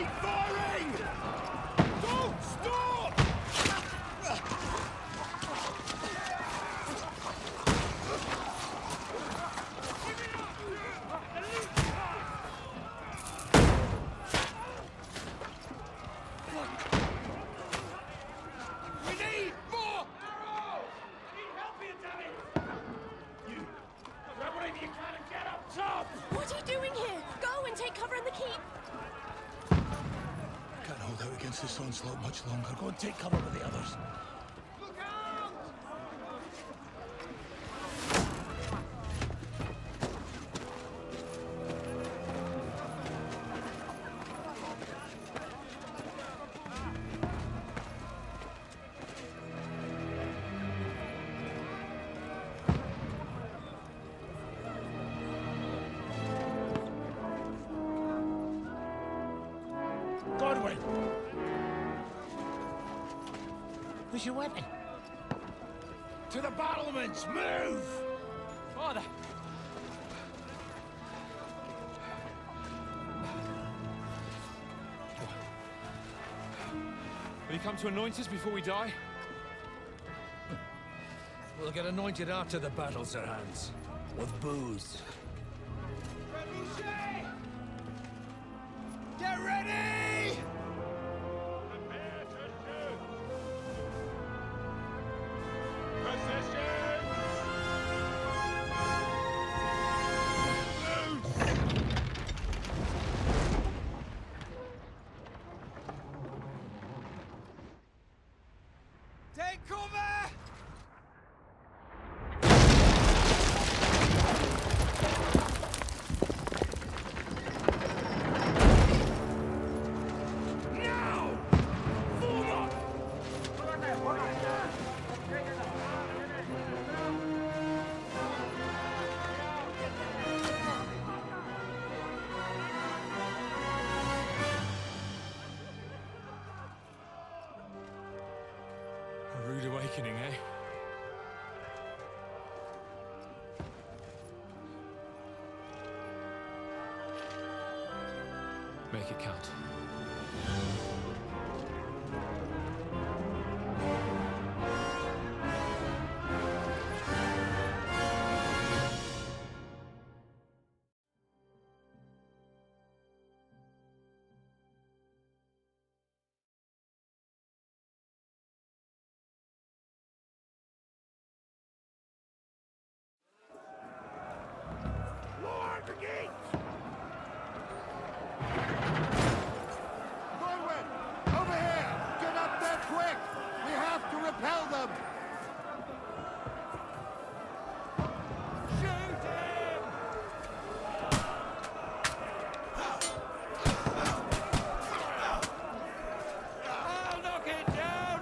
Keep firing! Don't stop! We need more arrows! Need help here, damn it! You, grab whatever you can and get up top! What are you doing here? Go and take cover in the keep. Can't hold out against this onslaught much longer. Go and take cover with the others. Look out! Godwin! Where's your weapon? To the battlements! Move! Father! Will you come to anoint us before we die? We'll get anointed after the battles are hands. With booze. Get ready! Prepare to shoot! Positions! Take cover! Now! Form up! A rude awakening, eh? Make it count. Lower the gate! Godwin! Over here! Get up there quick! We have to repel them! Shoot him! I'll knock it down!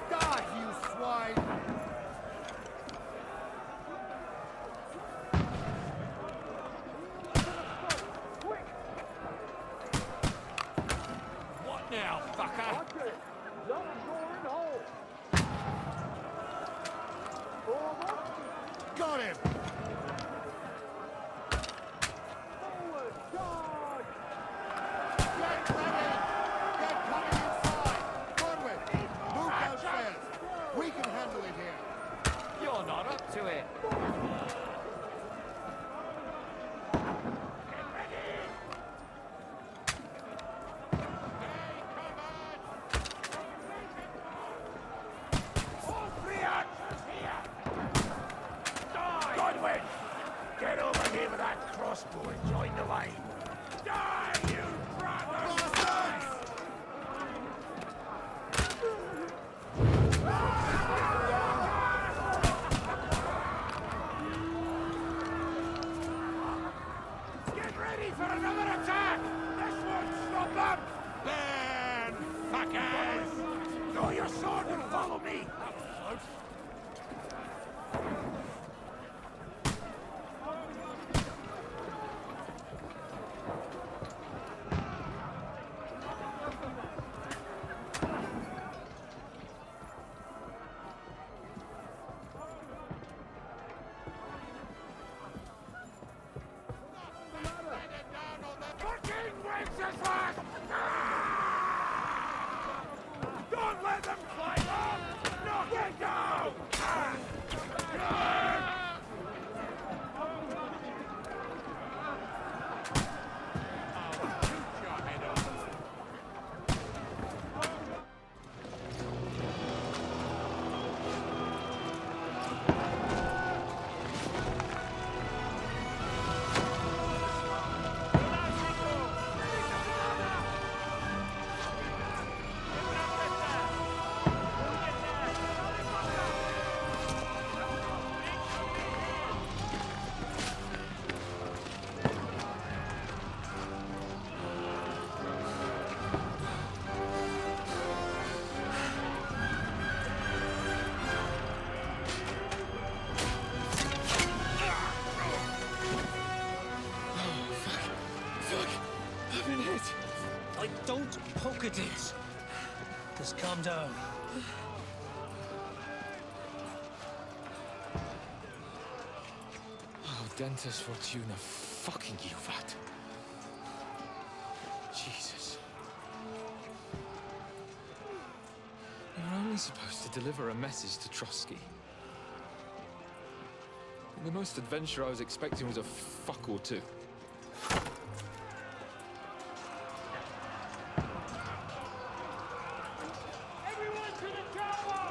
Die, you swine! What now, fucker? Got him! Get ready! Get coming inside! Godwin, move downstairs! We can handle it here! You're not up to it. All three archers here! Die! Godwin! Get over here with that crossbow and join the line! Die, you brothers! Get ready for another attack! This won't stop them! Burn, fuckers! Draw your sword and follow me! at it. Just calm down. Oh, Dentes Fortuna, fucking you, that. Jesus. You're only supposed to deliver a message to Trotsky. And the most adventure I was expecting was a fuck or two. Everyone to the chopper!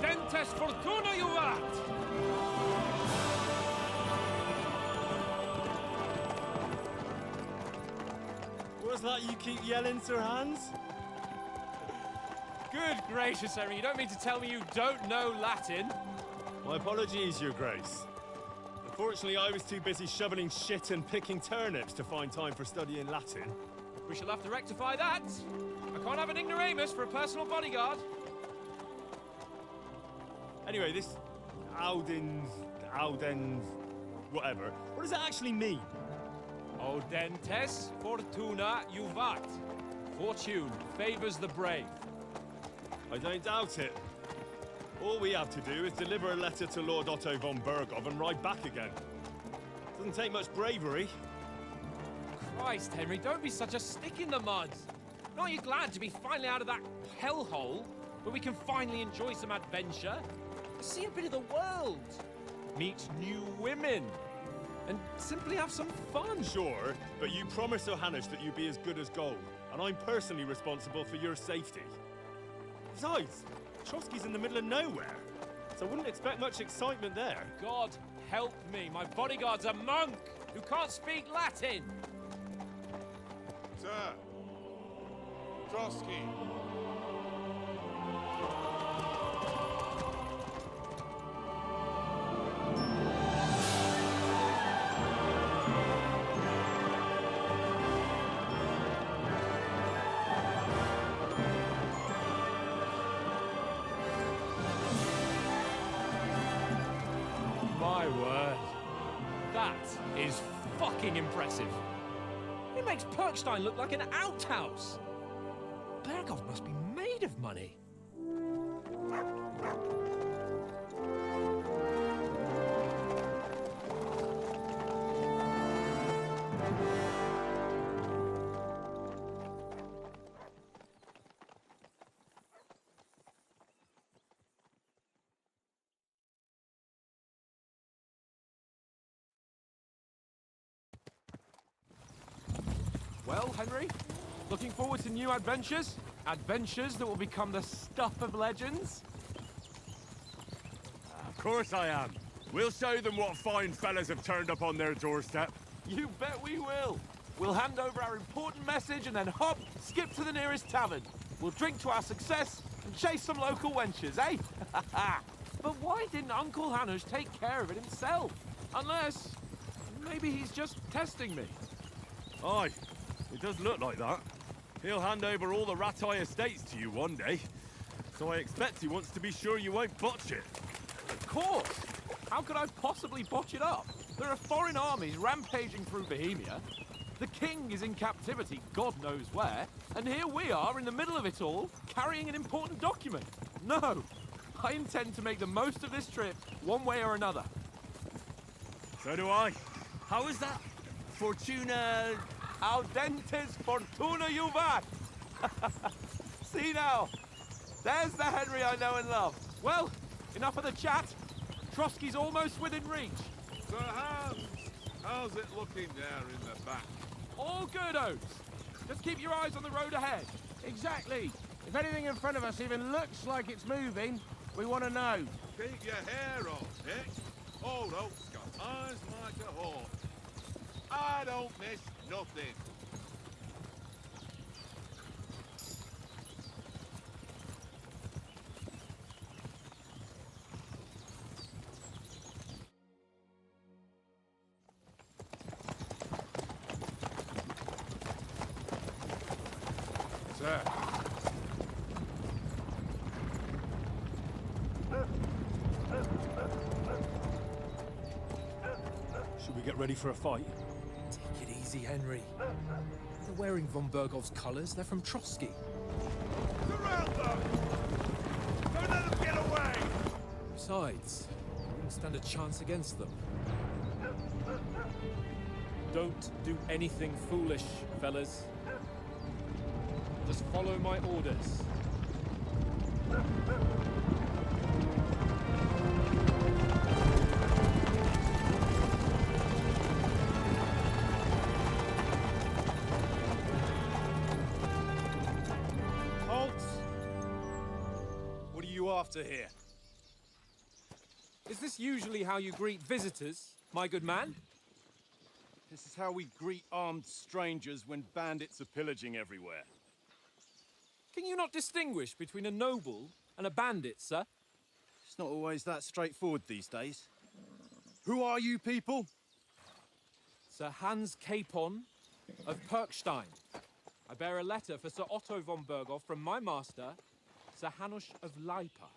Dentes Fortuna, you vat! What's that you keep yelling, Sir Hans? Good gracious, Henry, you don't mean to tell me you don't know Latin? My apologies, Your Grace. Unfortunately, I was too busy shoveling shit and picking turnips to find time for studying Latin. We shall have to rectify that. I can't have an ignoramus for a personal bodyguard. Anyway, this Audens, whatever. What does that actually mean? O dentes fortuna juvat. Fortune favors the brave. I don't doubt it. All we have to do is deliver a letter to Lord Otto von Bergov and ride back again. Doesn't take much bravery. Christ, Henry, don't be such a stick in the mud. Aren't you glad to be finally out of that hellhole where we can finally enjoy some adventure? See a bit of the world, meet new women, and simply have some fun. Sure, but you promised Johannes that you'd be as good as gold, and I'm personally responsible for your safety. Besides, Trotsky's in the middle of nowhere, so I wouldn't expect much excitement there. God help me, my bodyguard's a monk who can't speak Latin. Sir, Trotsky. My word. That is fucking impressive. It makes Perkstein look like an outhouse. Bergov must be made of money. Well, Henry, looking forward to new adventures? Adventures that will become the stuff of legends? Of course I am. We'll show them what fine fellas have turned up on their doorstep. You bet we will. We'll hand over our important message and then hop, skip to the nearest tavern. We'll drink to our success and chase some local wenches, eh? But why didn't Uncle Hanush take care of it himself? Unless, maybe he's just testing me. Aye, it does look like that. He'll hand over all the Ratai estates to you one day. So I expect he wants to be sure you won't botch it. Of course! How could I possibly botch it up? There are foreign armies rampaging through Bohemia. The king is in captivity, God knows where, and here we are in the middle of it all, carrying an important document. No, I intend to make the most of this trip, one way or another. So do I. How is that? Fortuna... Audentes fortuna juvat! See now, there's the Henry I know and love. Well, enough of the chat. Trotsky's almost within reach. So how's it looking there in the back? All good, Oates. Just keep your eyes on the road ahead. Exactly. If anything in front of us even looks like it's moving, we want to know. Keep your hair on, Nick. Old Oak's got eyes like a hawk. I don't miss nothing. Sir. Should we get ready for a fight? Take it easy, Henry. They're wearing von Bergov's colours. They're from Trotsky. Surround them! Don't let them get away! Besides, we wouldn't stand a chance against them. Don't do anything foolish, fellas. Just follow my orders. Halt! What are you after here? Is this usually how you greet visitors, my good man? This is how we greet armed strangers when bandits are pillaging everywhere. Can you not distinguish between a noble and a bandit, sir? It's not always that straightforward these days. Who are you people? Sir Hans Capon of Perkstein. I bear a letter for Sir Otto von Berghoff from my master, Sir Hanush of Lipa.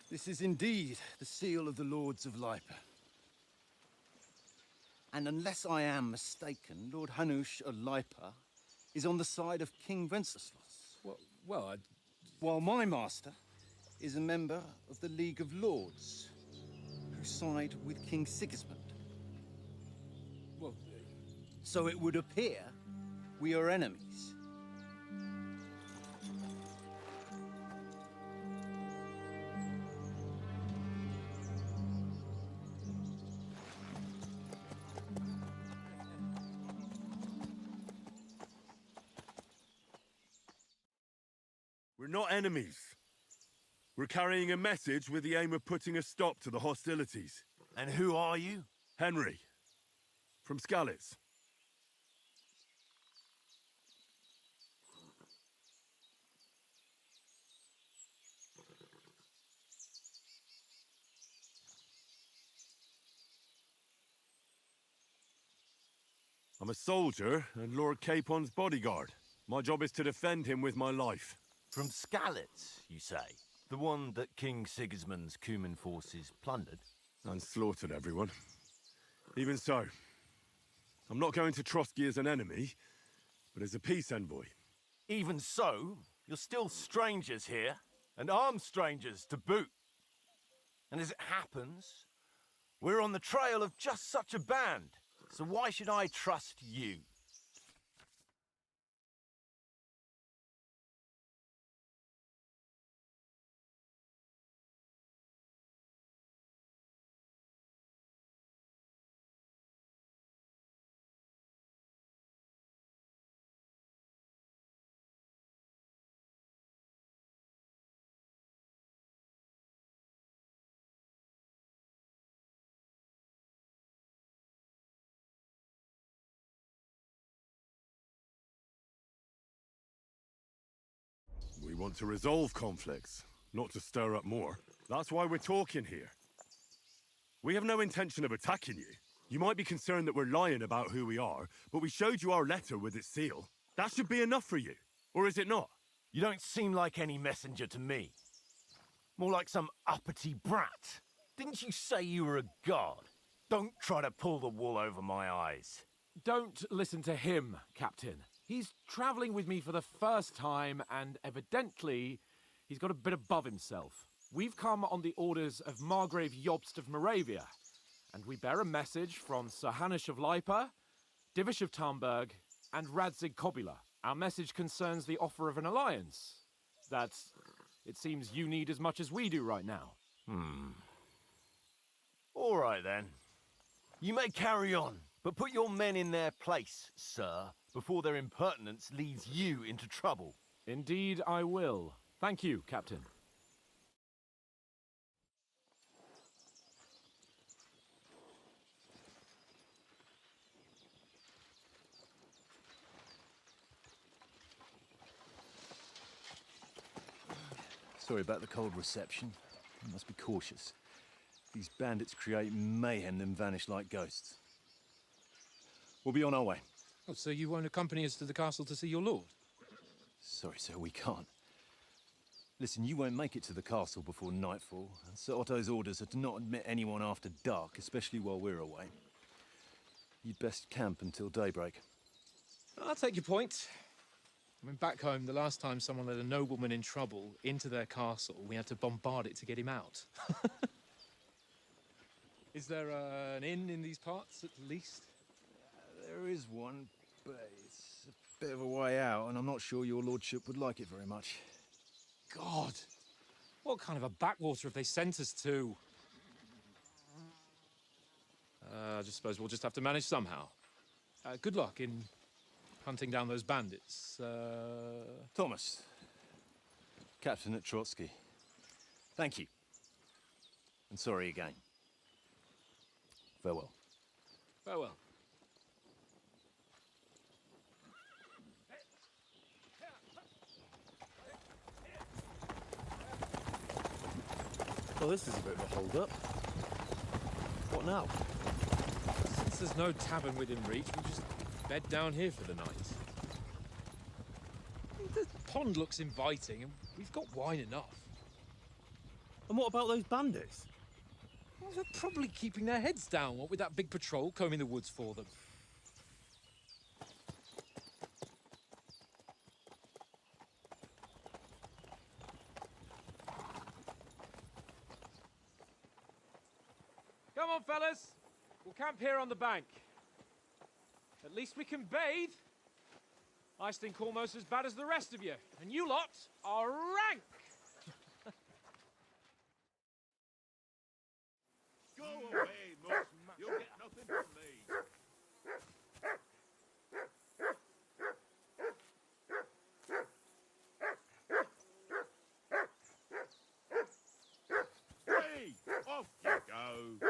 This is indeed the seal of the Lords of Lipa. And unless I am mistaken, Lord Hanush of Lipa is on the side of King Wenceslas. Well, While my master is a member of the League of Lords, who side with King Sigismund. well, So it would appear we are enemies. We're not enemies. We're carrying a message with the aim of putting a stop to the hostilities. And who are you? Henry, from Skalitz. I'm a soldier and Lord Capon's bodyguard. My job is to defend him with my life. From Skalitz, you say? The one that King Sigismund's Cuman forces plundered? And slaughtered everyone. Even so, I'm not going to Trotsky as an enemy, but as a peace envoy. Even so, you're still strangers here, and armed strangers to boot. And as it happens, we're on the trail of just such a band, so why should I trust you? We want to resolve conflicts, not to stir up more. That's why we're talking here. We have no intention of attacking you. You might be concerned that we're lying about who we are, but we showed you our letter with its seal. That should be enough for you. Or is it not? You don't seem like any messenger to me. More like some uppity brat. Didn't you say you were a god? Don't try to pull the wool over my eyes. Don't listen to him, Captain. He's travelling with me for the first time, and evidently, he's got a bit above himself. We've come on the orders of Margrave Jobst of Moravia, and we bear a message from Sir Hanush of Lipa, Divish of Tarnberg, and Radzig Kobula. Our message concerns the offer of an alliance that it seems you need as much as we do right now. All right, then. You may carry on, but put your men in their place, sir, before their impertinence leads you into trouble. Indeed, I will. Thank you, Captain. Sorry about the cold reception. You must be cautious. These bandits create mayhem, then vanish like ghosts. We'll be on our way. Oh, so you won't accompany us to the castle to see your lord? Sorry, sir, we can't. Listen, you won't make it to the castle before nightfall, and Sir Otto's orders are to not admit anyone after dark, especially while we're away. You'd best camp until daybreak. I'll take your point. I mean, back home, the last time someone let a nobleman in trouble into their castle, we had to bombard it to get him out. Is there an inn in these parts, at least? There is one, but it's a bit of a way out, and I'm not sure your lordship would like it very much. God! What kind of a backwater have they sent us to? I just suppose we'll just have to manage somehow. Good luck in hunting down those bandits. Thomas, captain at Trotsky. Thank you. And sorry again. Farewell. Farewell. Well, this is a bit of a hold-up. What now? Since there's no tavern within reach, we'll just bed down here for the night. The pond looks inviting, and we've got wine enough. And what about those bandits? Well, they're probably keeping their heads down, what with that big patrol combing the woods for them. Come on, fellas. We'll camp here on the bank. At least we can bathe. I stink almost as bad as the rest of you, and you lot are rank. Go away, Mush. You'll get nothing from me. Hey, off you go.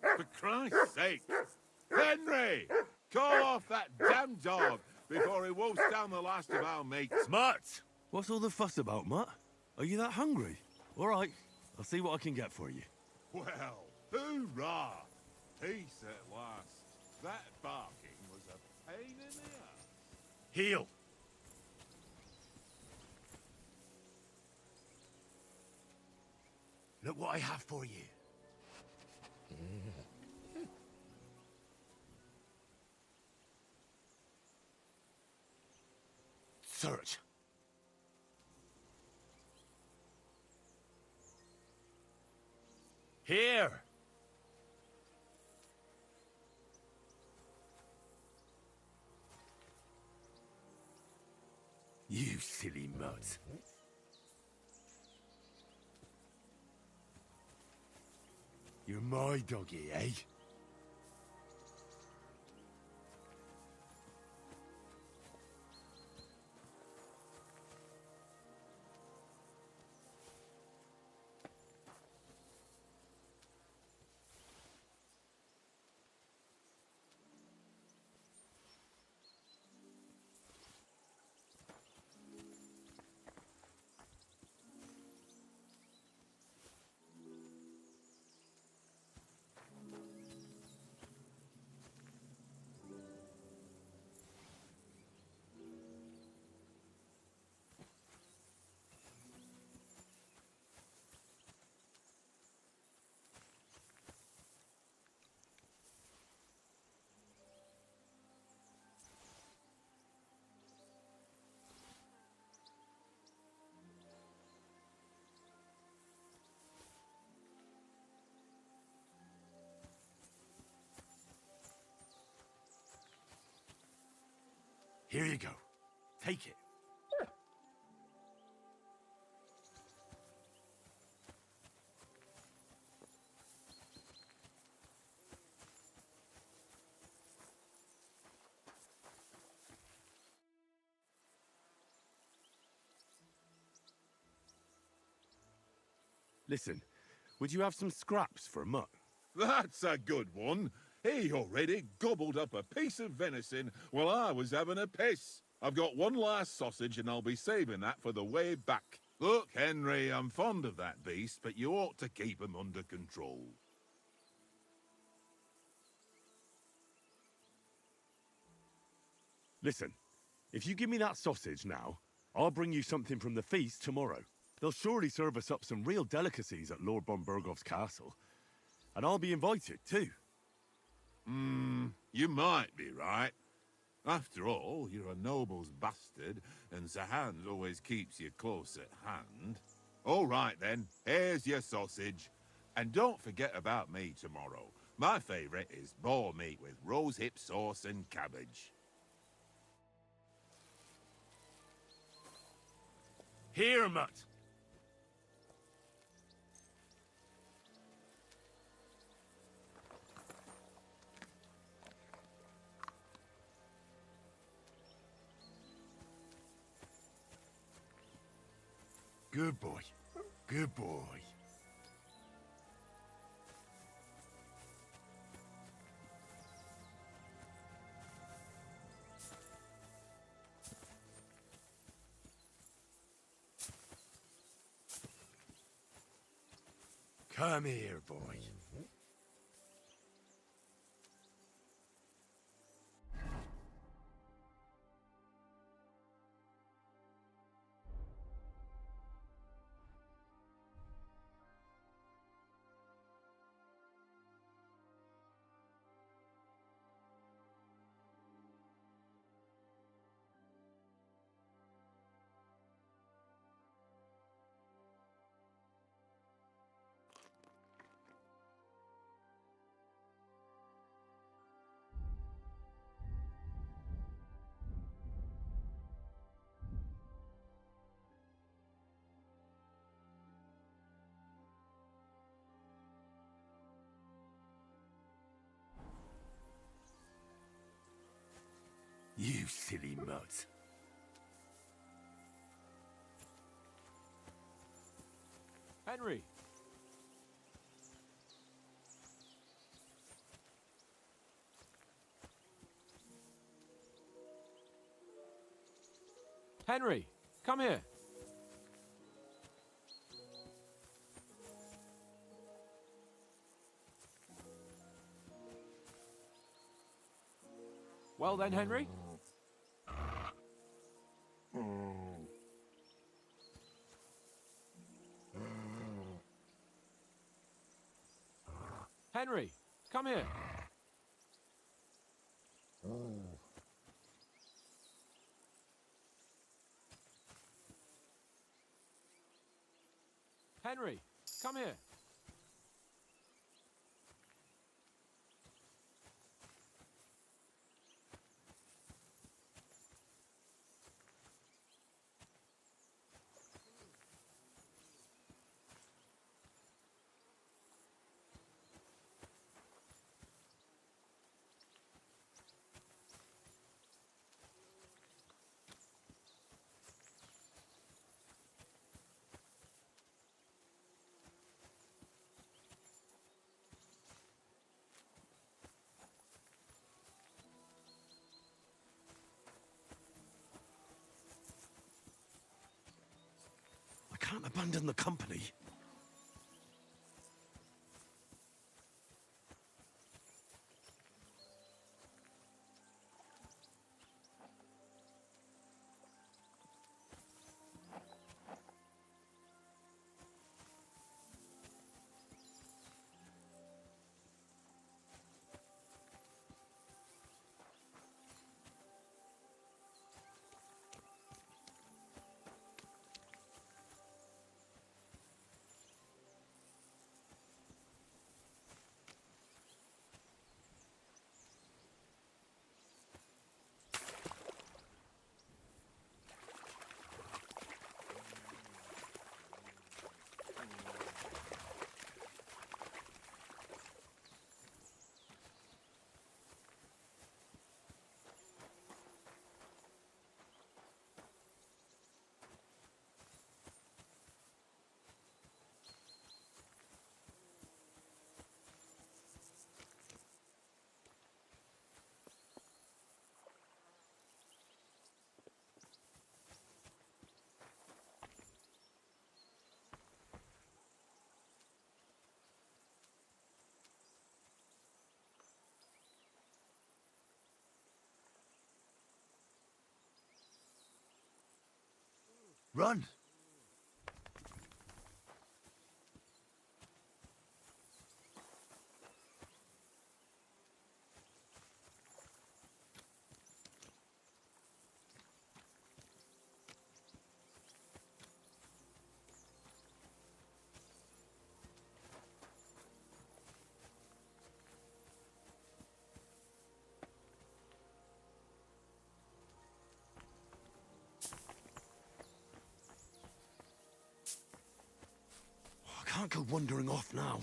For Christ's sake, Henry, call off that damn dog before he wolfs down the last of our mates. Mutt! What's all the fuss about, Mutt? Are you that hungry? All right, I'll see what I can get for you. Well, hoorah! Peace at last. That barking was a pain in the ass. Heel! Look what I have for you. Search. Here. You silly mutt. You're my doggy, eh? Here you go. Take it. Listen, would you have some scraps for a mutt? That's a good one. He already gobbled up a piece of venison while I was having a piss. I've got one last sausage and I'll be saving that for the way back. Look, Henry, I'm fond of that beast, but you ought to keep him under control. Listen, if you give me that sausage now, I'll bring you something from the feast tomorrow. They'll surely serve us up some real delicacies at Lord Bombergov's castle. And I'll be invited, too. You might be right. After all, you're a noble's bastard, and Sir Hans always keeps you close at hand. All right, then. Here's your sausage. And don't forget about me tomorrow. My favourite is boar meat with rosehip sauce and cabbage. Here, mutt. Good boy. Good boy. Come here, boy. You silly mutt. Henry. Henry, come here. Well then, Henry. Henry, come here. Henry, come here. I can't abandon the company. Run! I can't go wandering off now.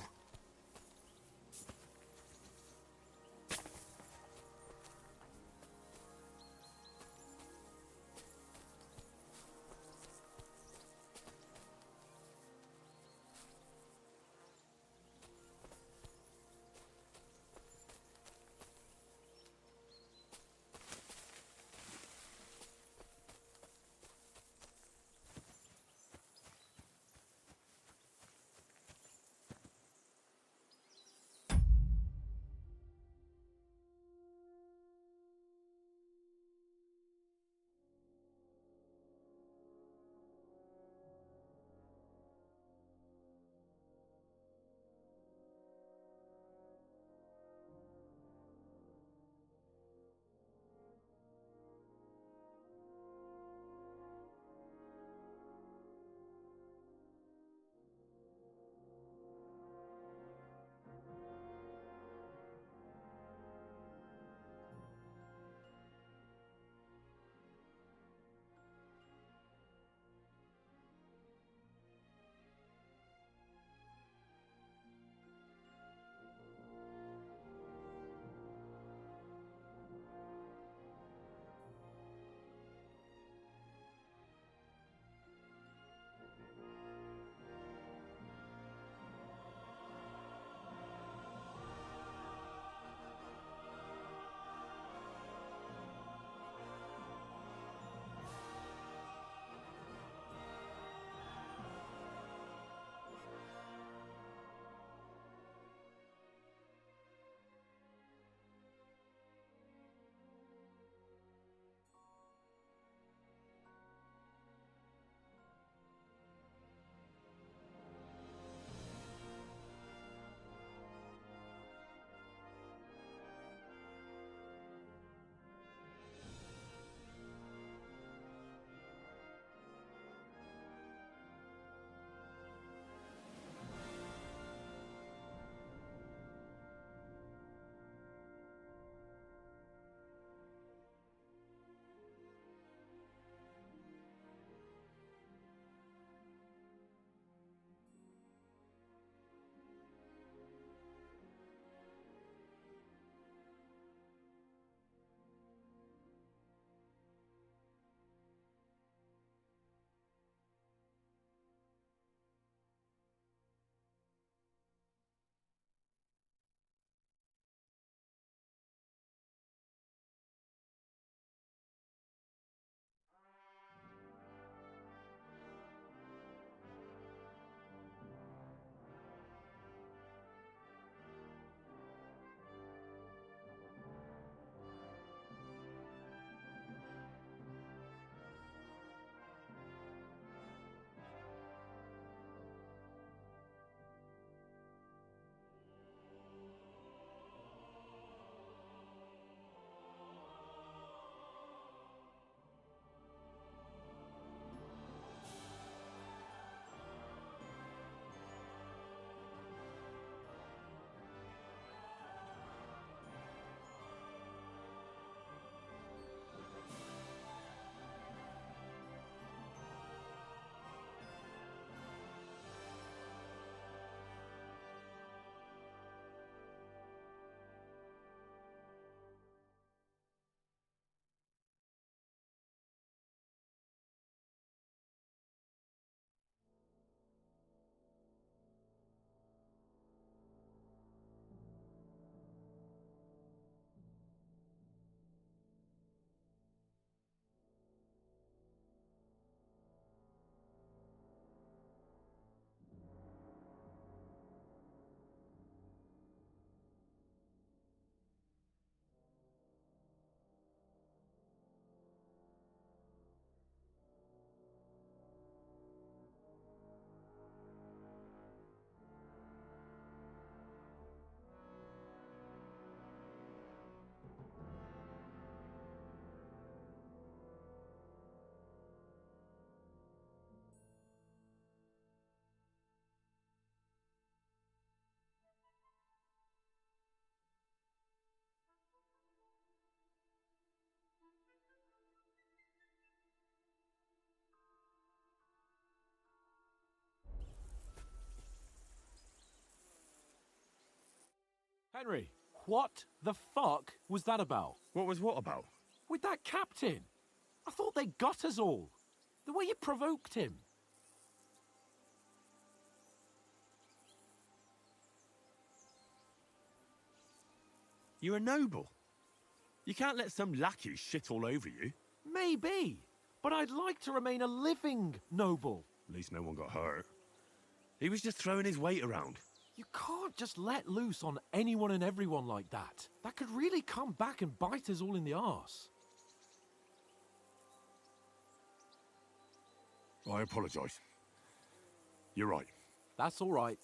Henry, what the fuck was that about? What was what about? With that captain? I thought they got us all. The way you provoked him. You're a noble. You can't let some lackey shit all over you. Maybe, but I'd like to remain a living noble. At least no one got hurt. He was just throwing his weight around. You can't just let loose on anyone and everyone like that. That could really come back and bite us all in the arse. I apologise. You're right. That's all right.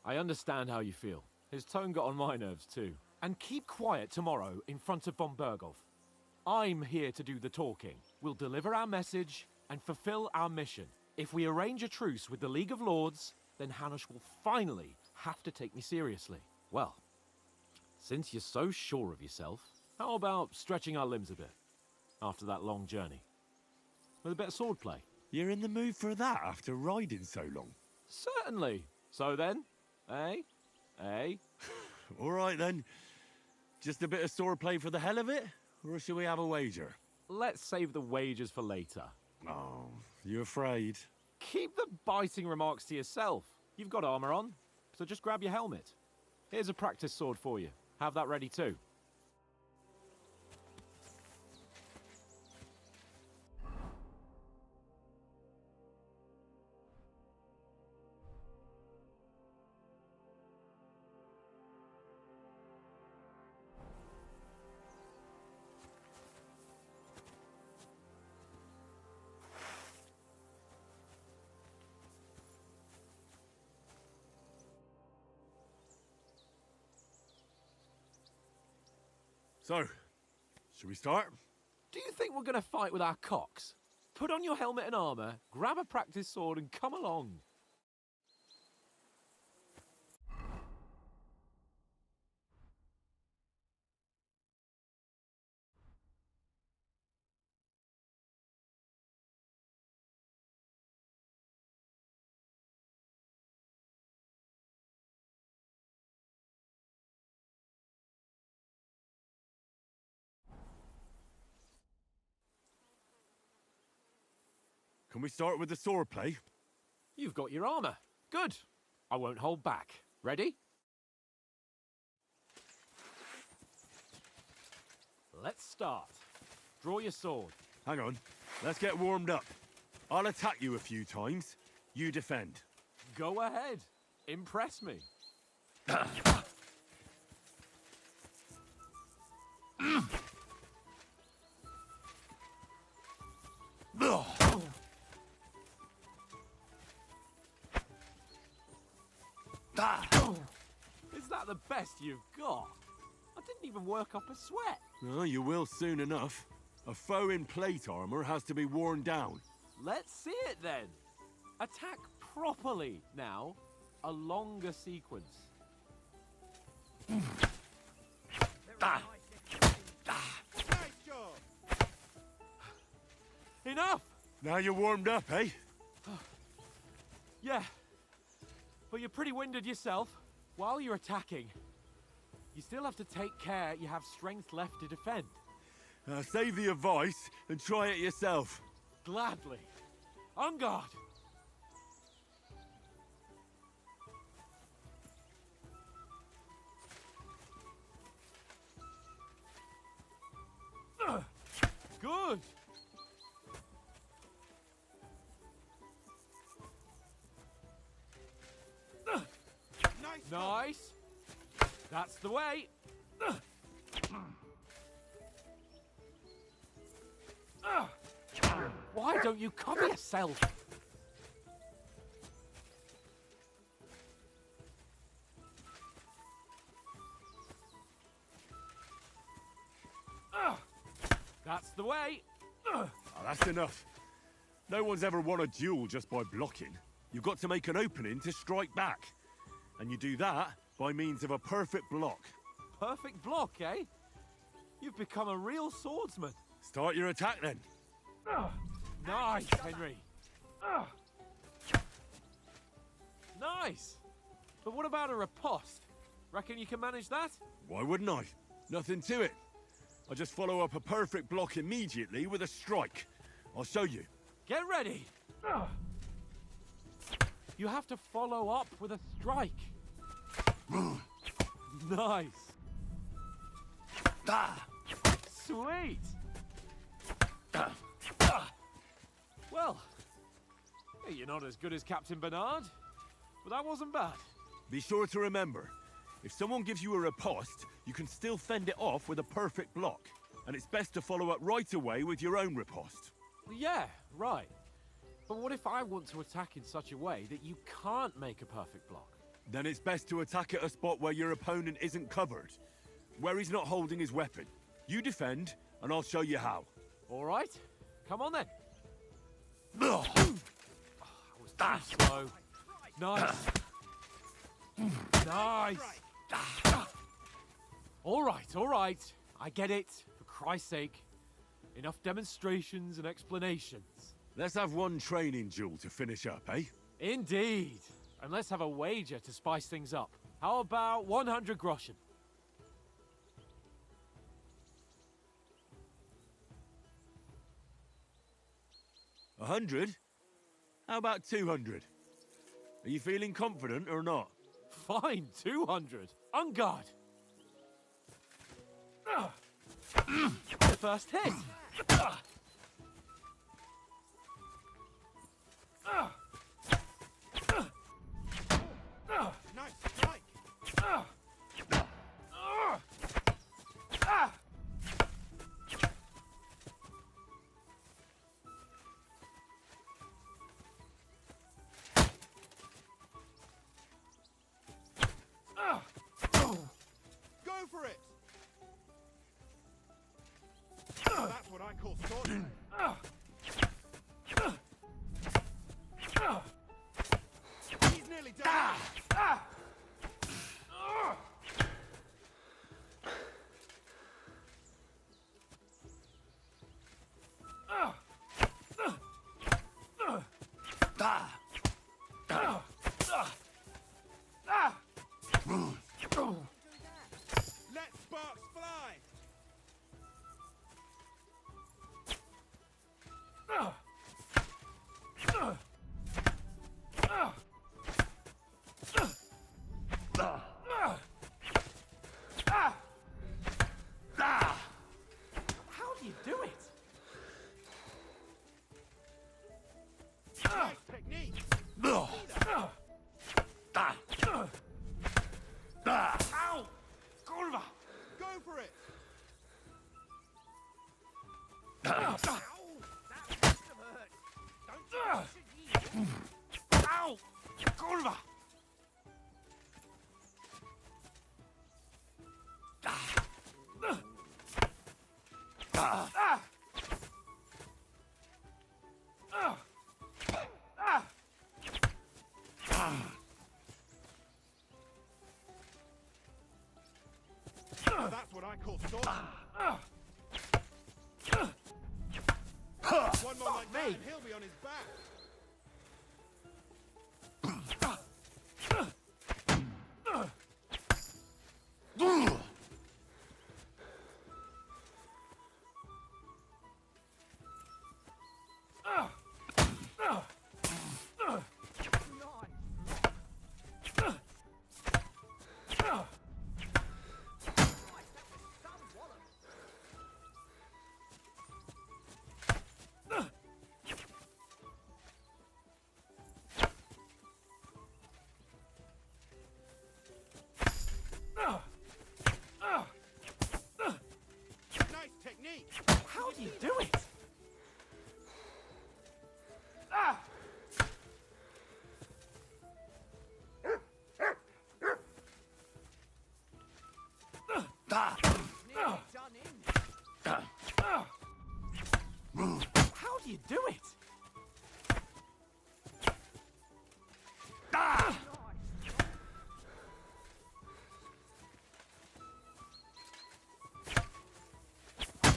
I understand how you feel. His tone got on my nerves too. And keep quiet tomorrow in front of von Berghoff. I'm here to do the talking. We'll deliver our message and fulfill our mission. If we arrange a truce with the League of Lords, then Hanush will finally have to take me seriously. Well, since you're so sure of yourself, how about stretching our limbs a bit after that long journey? With a bit of swordplay. You're in the mood for that after riding so long? Certainly. So then, eh? Eh? All right then. Just a bit of swordplay for the hell of it? Or shall we have a wager? Let's save the wagers for later. Oh, you afraid? Keep the biting remarks to yourself. You've got armor on, so just grab your helmet. Here's a practice sword for you. Have that ready too. So, should we start? Do you think we're going to fight with our cocks? Put on your helmet and armor, grab a practice sword and come along. Can we start with the swordplay? You've got your armor. Good. I won't hold back. Ready? Let's start. Draw your sword. Hang on. Let's get warmed up. I'll attack you a few times. You defend. Go ahead. Impress me. Is that the best you've got? I didn't even work up a sweat. Oh, you will soon enough. A foe in plate armor has to be worn down. Let's see it then. Attack properly now. A longer sequence. Enough! Now you're warmed up, eh? Yeah. But you're pretty winded yourself. While you're attacking, you still have to take care you have strength left to defend. Save the advice and try it yourself. Gladly. On guard. Good. Nice. That's the way. Why don't you cover yourself? That's the way. Oh, that's enough. No one's ever won a duel just by blocking. You've got to make an opening to strike back. And you do that by means of a perfect block. Perfect block, eh? You've become a real swordsman. Start your attack then. Nice, Henry. Nice. But what about a riposte? Reckon you can manage that? Why wouldn't I? Nothing to it. I just follow up a perfect block immediately with a strike. I'll show you. Get ready. You have to follow up with a strike. Nice. Sweet. Well, you're not as good as Captain Bernard, but that wasn't bad. Be sure to remember, if someone gives you a riposte, you can still fend it off with a perfect block. And it's best to follow up right away with your own riposte. Yeah, right. But what if I want to attack in such a way that you can't make a perfect block? Then it's best to attack at a spot where your opponent isn't covered. Where he's not holding his weapon. You defend, and I'll show you how. All right. Come on then. Oh, I was too slow. Nice. Nice. All right. I get it. For Christ's sake. Enough demonstrations and explanations. Let's have one training duel to finish up, eh? Indeed. And let's have a wager to spice things up. How about 100 groschen? 100? How about 200? Are you feeling confident or not? Fine, 200. On guard. First hit. Nice strike. Go for it! That's what I call sorting. He's nearly done. Let sparks fly! How do you do it? Nice technique! Ow! Kurwa! Go for it! Ow! Kurwa! That's what I call sorting. One more like that and he'll be on his back. Nice technique! How do you do it? How do you do it?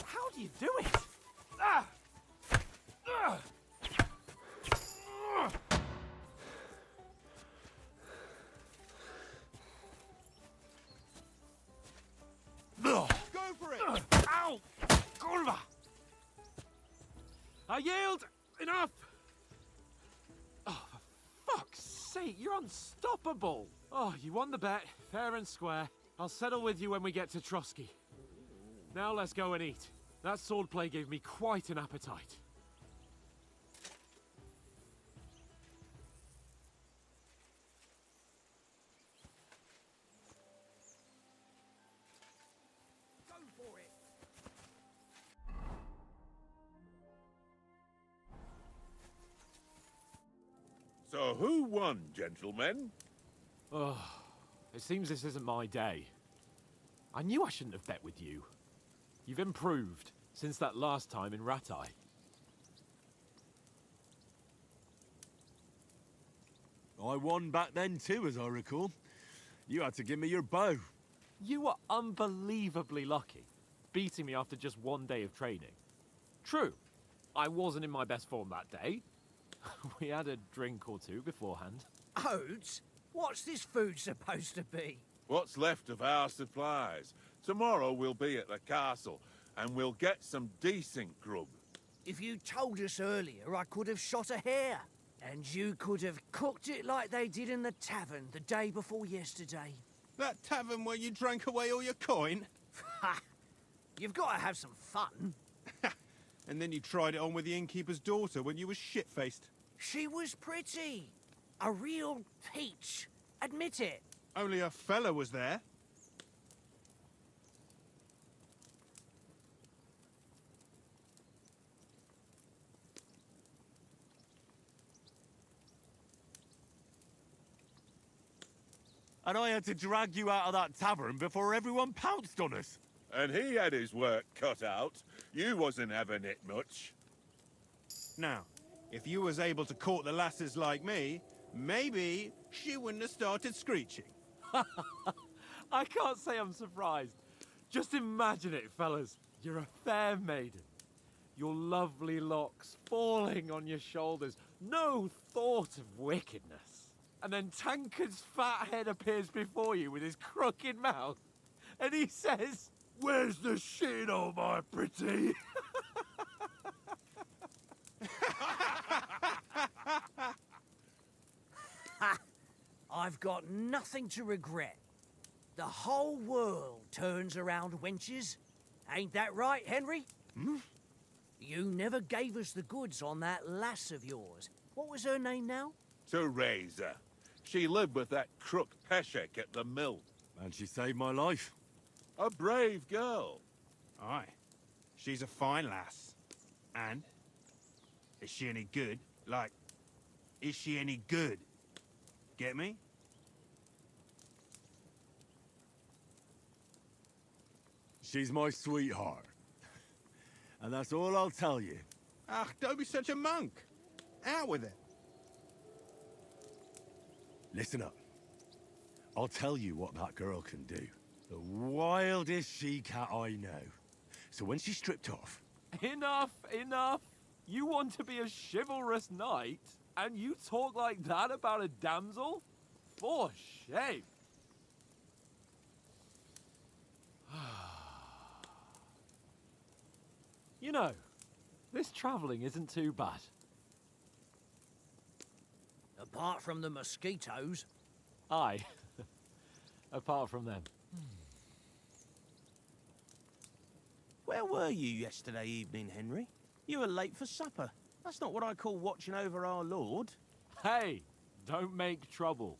How do you do it? I yield! Enough! Oh, for fuck's sake, you're unstoppable! Oh, you won the bet, fair and square. I'll settle with you when we get to Trotsky. Now let's go and eat. That swordplay gave me quite an appetite. Go for it. So who won, gentlemen? Oh, it seems this isn't my day. I knew I shouldn't have bet with you. You've improved since that last time in Ratai. I won back then too, as I recall. You had to give me your bow. You were unbelievably lucky, beating me after just one day of training. True, I wasn't in my best form that day. We had a drink or two beforehand. Oats? What's this food supposed to be? What's left of our supplies? Tomorrow we'll be at the castle, and we'll get some decent grub. If you told us earlier, I could have shot a hare. And you could have cooked it like they did in the tavern the day before yesterday. That tavern where you drank away all your coin? Ha! You've got to have some fun. And then you tried it on with the innkeeper's daughter when you were shit-faced. She was pretty. A real peach. Admit it. Only a fella was there. And I had to drag you out of that tavern before everyone pounced on us. And he had his work cut out. You wasn't having it much. Now, if you was able to court the lasses like me, maybe she wouldn't have started screeching. I can't say I'm surprised. Just imagine it, fellas. You're a fair maiden. Your lovely locks falling on your shoulders. No thought of wickedness. And then Tankard's fat head appears before you with his crooked mouth. And he says, "Where's the shit, oh my pretty?" I've got nothing to regret. The whole world turns around wenches. Ain't that right, Henry? Hmm? You never gave us the goods on that lass of yours. What was her name now? Teresa. She lived with that crook Peshek at the mill. And she saved my life. A brave girl. Aye. She's a fine lass. And? Is she any good? Like, is she any good? Get me? She's my sweetheart. And that's all I'll tell you. Ah, don't be such a monk. Out with it. Listen up. I'll tell you what that girl can do. The wildest she-cat I know. So when she's stripped off... Enough, enough. You want to be a chivalrous knight, and you talk like that about a damsel? For shame. You know, this travelling isn't too bad. Apart from the mosquitoes. Aye. Apart from them. Where were you yesterday evening, Henry? You were late for supper. That's not what I call watching over our Lord. Hey, don't make trouble.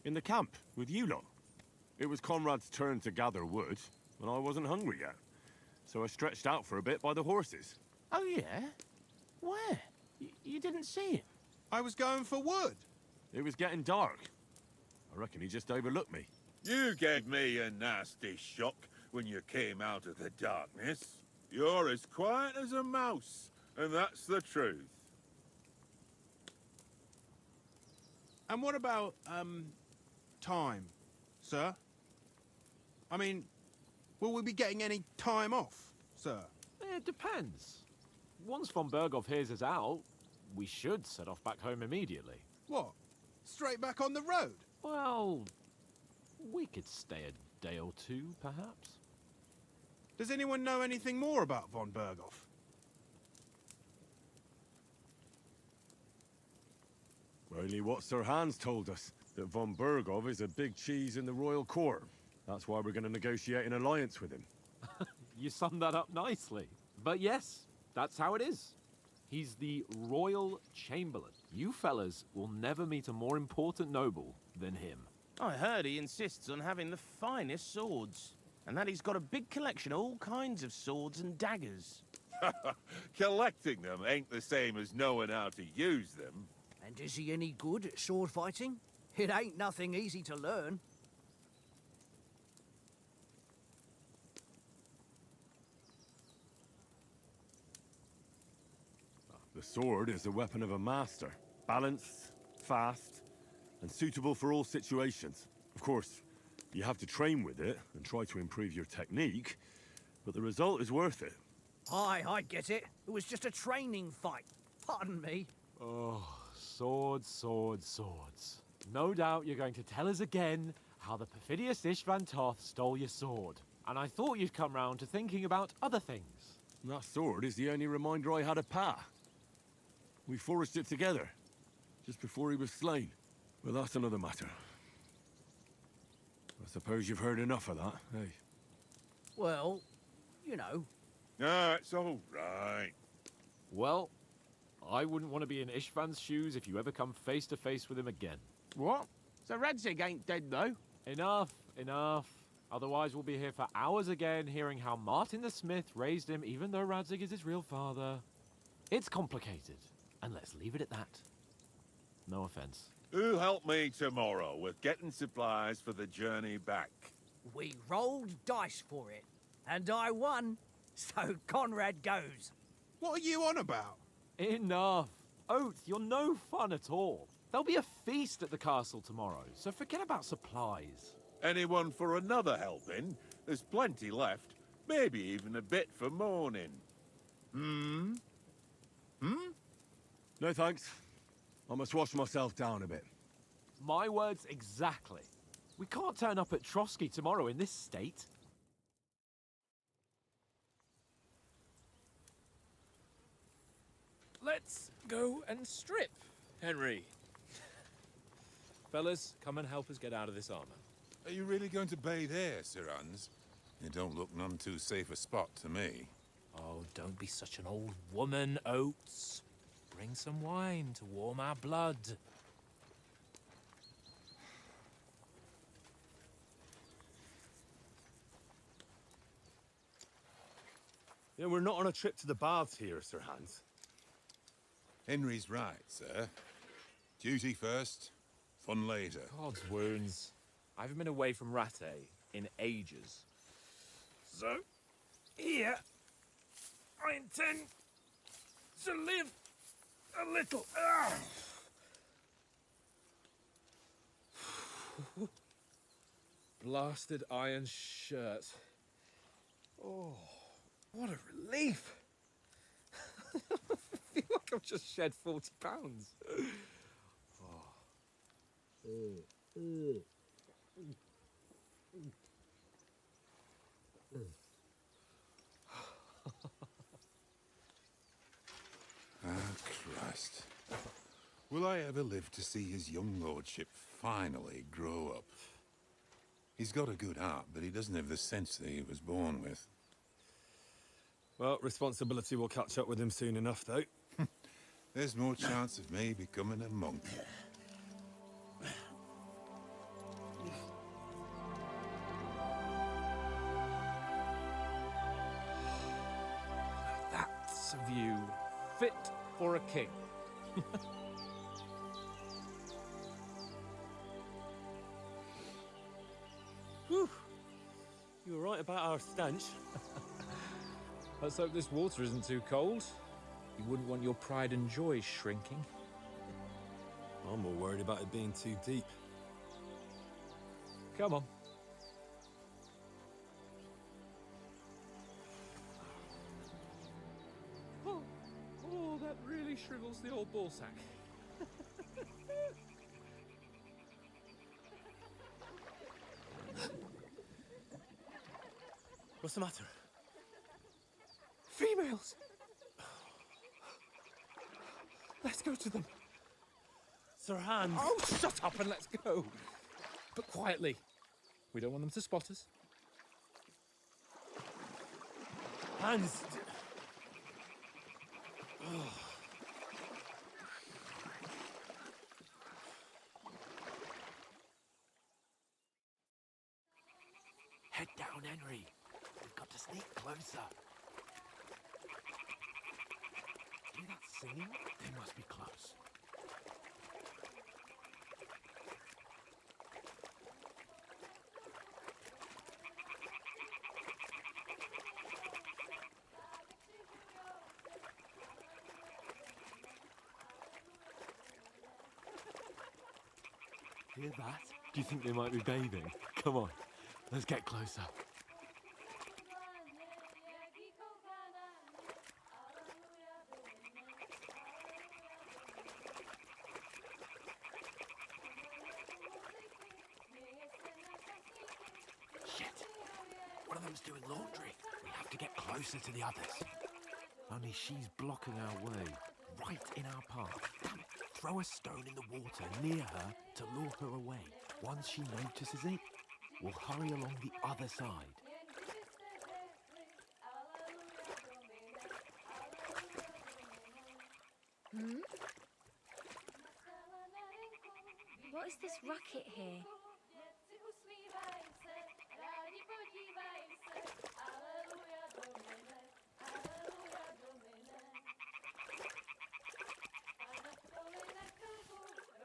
In the camp, with you lot. It was Conrad's turn to gather wood, and I wasn't hungry yet. So I stretched out for a bit by the horses. Oh, yeah? Where? You didn't see him? I was going for wood. It was getting dark. I reckon he just overlooked me. You gave me a nasty shock when you came out of the darkness. You're as quiet as a mouse, and that's the truth. And what about, time, sir? I mean, will we be getting any time off, sir? It depends. Once von Berghoff hears us out, we should set off back home immediately. What? straight back on the road. Well, we could stay a day or two, perhaps. Does anyone know anything more about von Berghoff? Only what Sir Hans told us, that von Berghoff is a big cheese in the royal court. That's why we're going to negotiate an alliance with him. You summed that up nicely. But yes, that's how it is. He's the royal chamberlain. You fellas will never meet a more important noble than him. I heard he insists on having the finest swords, and that he's got a big collection of all kinds of swords and daggers. Collecting them ain't the same as knowing how to use them. And is he any good at sword fighting? It ain't nothing easy to learn. The sword is the weapon of a master. Balanced, fast, and suitable for all situations. Of course, you have to train with it and try to improve your technique, but the result is worth it. Aye, I get it. It was just a training fight. Pardon me. Oh, swords, swords, swords. No doubt you're going to tell us again how the perfidious Istvan Toth stole your sword. And I thought you'd come round to thinking about other things. That sword is the only reminder I had of Pa. We forged it together, just before he was slain. But that's another matter. I suppose you've heard enough of that, eh? Well, you know. No, it's all right. Well, I wouldn't want to be in Istvan's shoes if you ever come face to face with him again. What? So Radzig ain't dead, though? Enough, enough. Otherwise we'll be here for hours again hearing how Martin the Smith raised him even though Radzig is his real father. It's complicated, and let's leave it at that. No offense. Who'll help me tomorrow with getting supplies for the journey back? We rolled dice for it, and I won. So Conrad goes. What are you on about? Enough. Oath, you're no fun at all. There'll be a feast at the castle tomorrow, so forget about supplies. Anyone for another helping? There's plenty left. Maybe even a bit for morning. Hmm? No thanks. I must wash myself down a bit. My words exactly. We can't turn up at Trotsky tomorrow in this state. Let's go and strip, Henry. Fellas, come and help us get out of this armor. Are you really going to bathe here, Sir Hans? It don't look none too safe a spot to me. Oh, don't be such an old woman, Oates. Bring some wine to warm our blood. Yeah, we're not on a trip to the baths here, Sir Hans. Henry's right, sir. Duty first, fun later. God's wounds. I haven't been away from Rattay in ages. So, here, I intend to live a little. Blasted iron shirt. Oh, what a relief. I feel like I've just shed 40 pounds. Christ. Will I ever live to see his young lordship finally grow up? He's got a good heart, but he doesn't have the sense that he was born with. Well, responsibility will catch up with him soon enough, though. There's more chance of me becoming a monk. That's a view fit for a king. Whew. You were right about our stench. Let's hope this water isn't too cold. You wouldn't want your pride and joy shrinking. I'm more worried about it being too deep. Come on. Oh, that really shrivels the old ballsack. What's the matter? Females! Let's go to them. Sir Hans. Oh, shut up and let's go. But quietly. We don't want them to spot us. Hans. Head down, Henry. We've got to sneak closer. Hear that singing? They must be close. Hear that? Do you think they might be bathing? Come on, let's get closer. Shit! One of them's doing laundry. We have to get closer to the others. Only she's blocking our way, right in our path. Damn it! Throw a stone in the water near her to lure her away. Once she notices it, we'll hurry along the other side. What is this racket here?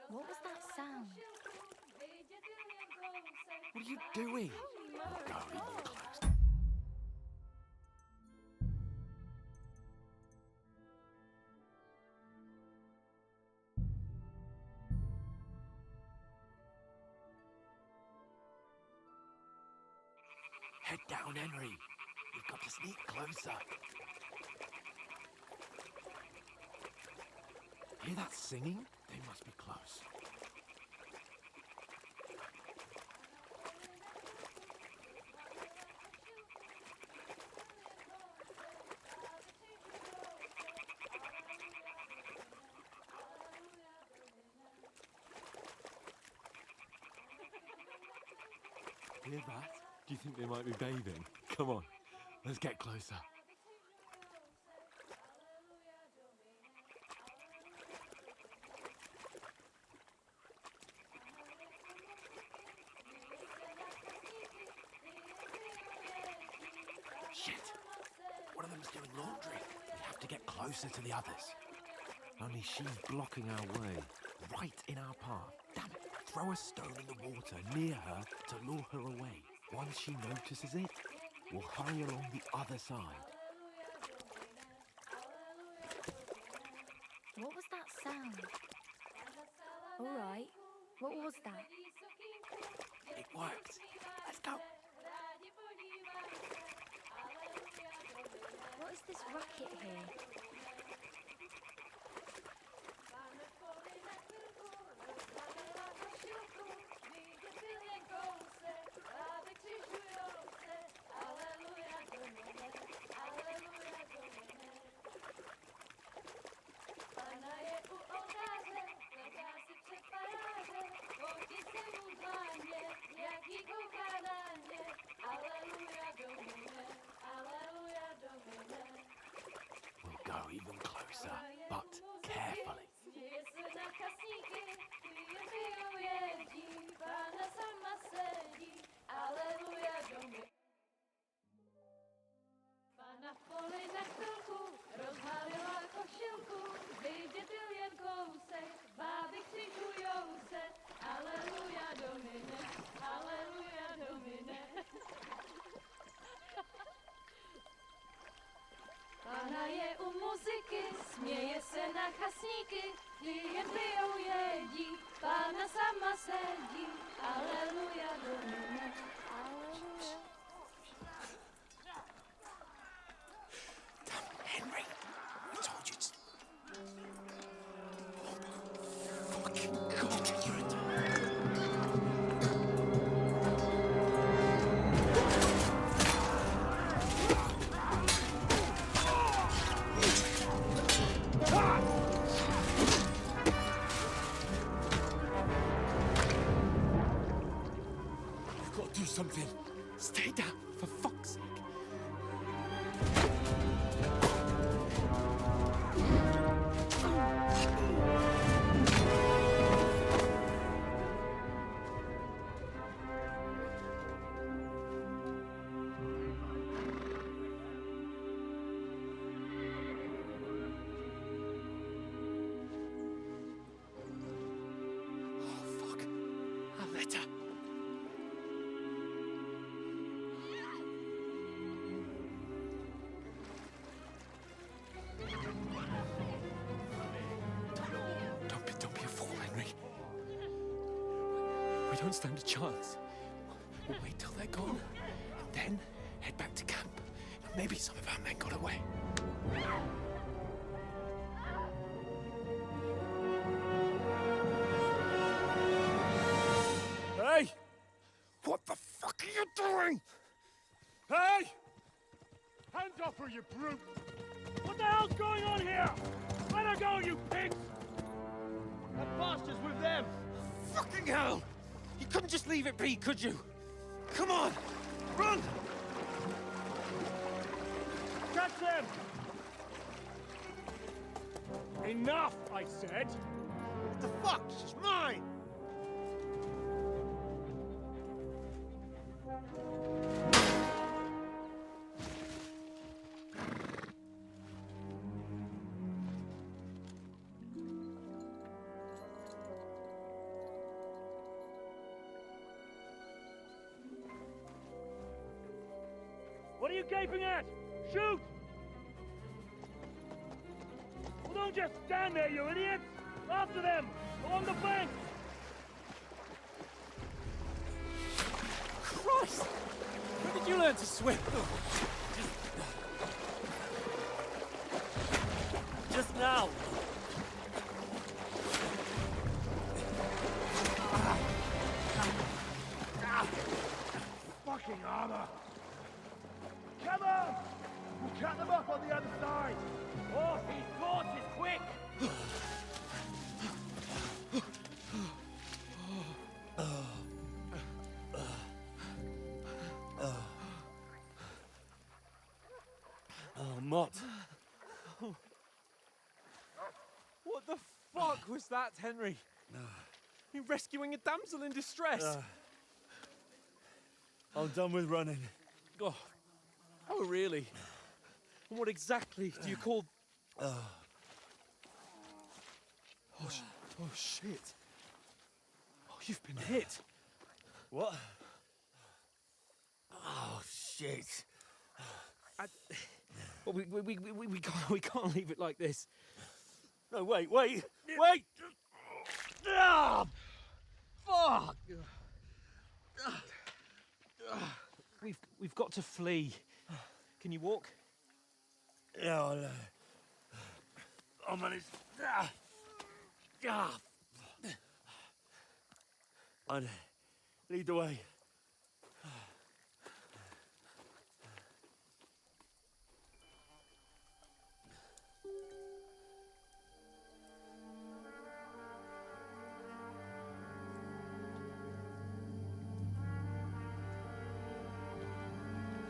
What was that sound? What are you doing? We'll go even closer. Head down, Henry. We've got to sneak closer. Hear that singing? They must be close. Hear that? Do you think they might be bathing? Come on, let's get closer. Shit! One of them's doing laundry. We have to get closer to the others. Only she's blocking our way, right in our path. Damn it! Throw a stone in the water near her to lure her away. Once she notices it, we'll hurry along the other side. What was that sound? All right, what was that? It worked. Let's go. What is this racket here? We'll go even closer, but carefully. Pana je u muzyky, směje Do something. Stay down, for fuck's sake. Don't be a fool, Henry. We don't stand a chance. We'll wait till they're gone, and then head back to camp. Maybe some of our men got away. Hey! What the fuck are you doing? Hey! Hands off her, you brute! What the hell's going on here? Let her go, you pigs! That bastard's with them! Fucking hell! You couldn't just leave it be, could you? Come on! Run! Catch them! Enough, I said! What the fuck? She's mine! What are you gaping at? Shoot! Well, don't just stand there, you idiots! After them! Along the bank! Christ! When did you learn to swim? Just now! Fucking armor! Come on! We'll cut them off on the other side! Oh, these horses, quick! Oh, Mott. What the fuck was that, Henry? You rescuing a damsel in distress? I'm done with running. Oh, really? And what exactly do you call... Oh, shit. Oh, you've been hit. What? Oh, shit. Well, we can't leave it like this. No, wait! Ah! Fuck! We've got to flee. Can you walk? Yeah, I'll manage. I'd lead the way.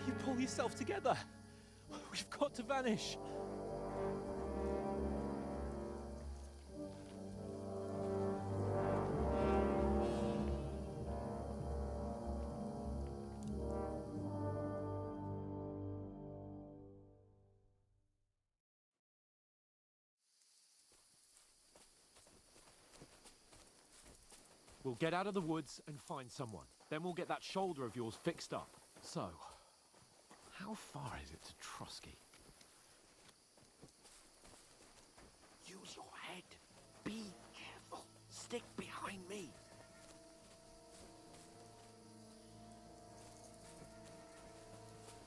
You pull yourself together. We've got to vanish. We'll get out of the woods and find someone. Then we'll get that shoulder of yours fixed up. So, how far is it to Trotsky? Use your head. Be careful. Stick behind me.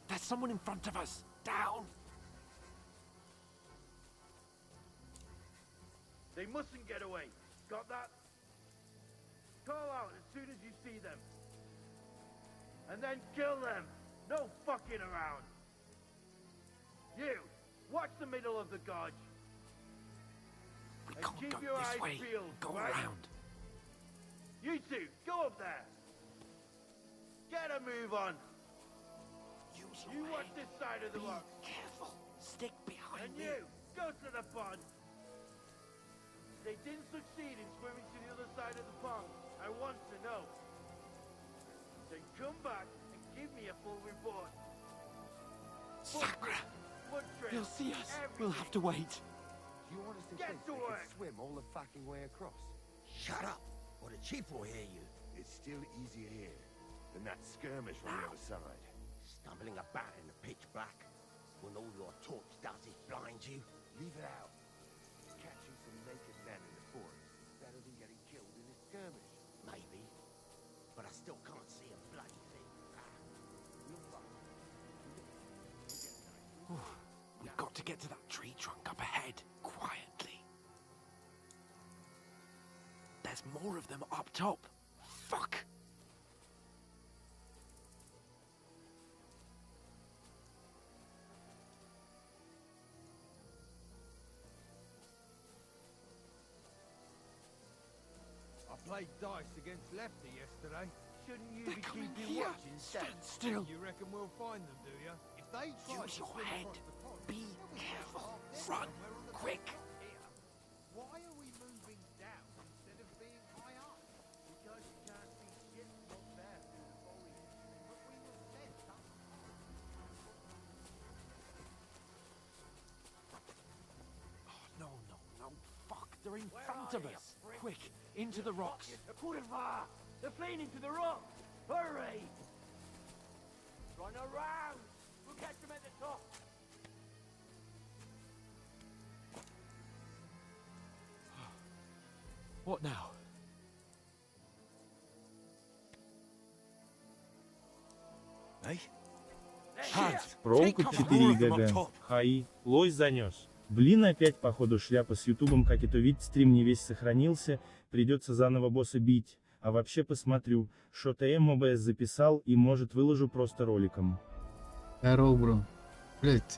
There's someone in front of us. Down. They mustn't get away. Got that? Call out as soon as you see them. And then kill them. No fucking around. You, watch the middle of the gorge. We And can't keep go your this eyes way. peeled, Go right? around. You two, go up there. Get Get a move on. You watch this side of the rock. Careful. Stick behind And you, go to the pond. They didn't succeed in swimming to the other side of the pond. I want to know. Then come back and give me a full report. Sakura, Footprints, you'll see us. everything. We'll have to wait. Do you honestly Get think to they work. can swim all the fucking way across? Shut up, or the chief will hear you. It's still easier here than that skirmish from the other side. Stumbling about in the pitch black, when all your torch does is blind you. Leave it out. Catching some naked men in the forest is better than getting killed in a skirmish. Maybe, but I still can't see a bloody thing. We've got to get to that tree trunk up ahead, quietly. There's more of them up top. Fuck! I played dice against Lefty yesterday. Shouldn't you They're be coming keeping here. watch instead? Stand still. You reckon we'll find them, do you? If they try Use to your swim head. across the pond, Be we'll be careful. half dead Run. somewhere on the Quick. top here. Why are we moving down instead of being high up? Because you can't see shit from up there through the foliage. But we were sent up. No, no, no. Fuck, they're in Where front are of you, us. prick? Quick, into the rocks. Put it far. They're fleeing into the rock. Hurry! Run around. We'll catch them at the top. What now? Роукоп 4 ГГ. Хаи. Лось занес. Блин, опять походу шляпа с ютубом, как это ведь стрим не весь сохранился, придется заново босса бить. А вообще посмотрю, что-то МОБС записал и может выложу просто роликом. Здорово, бро. Блять,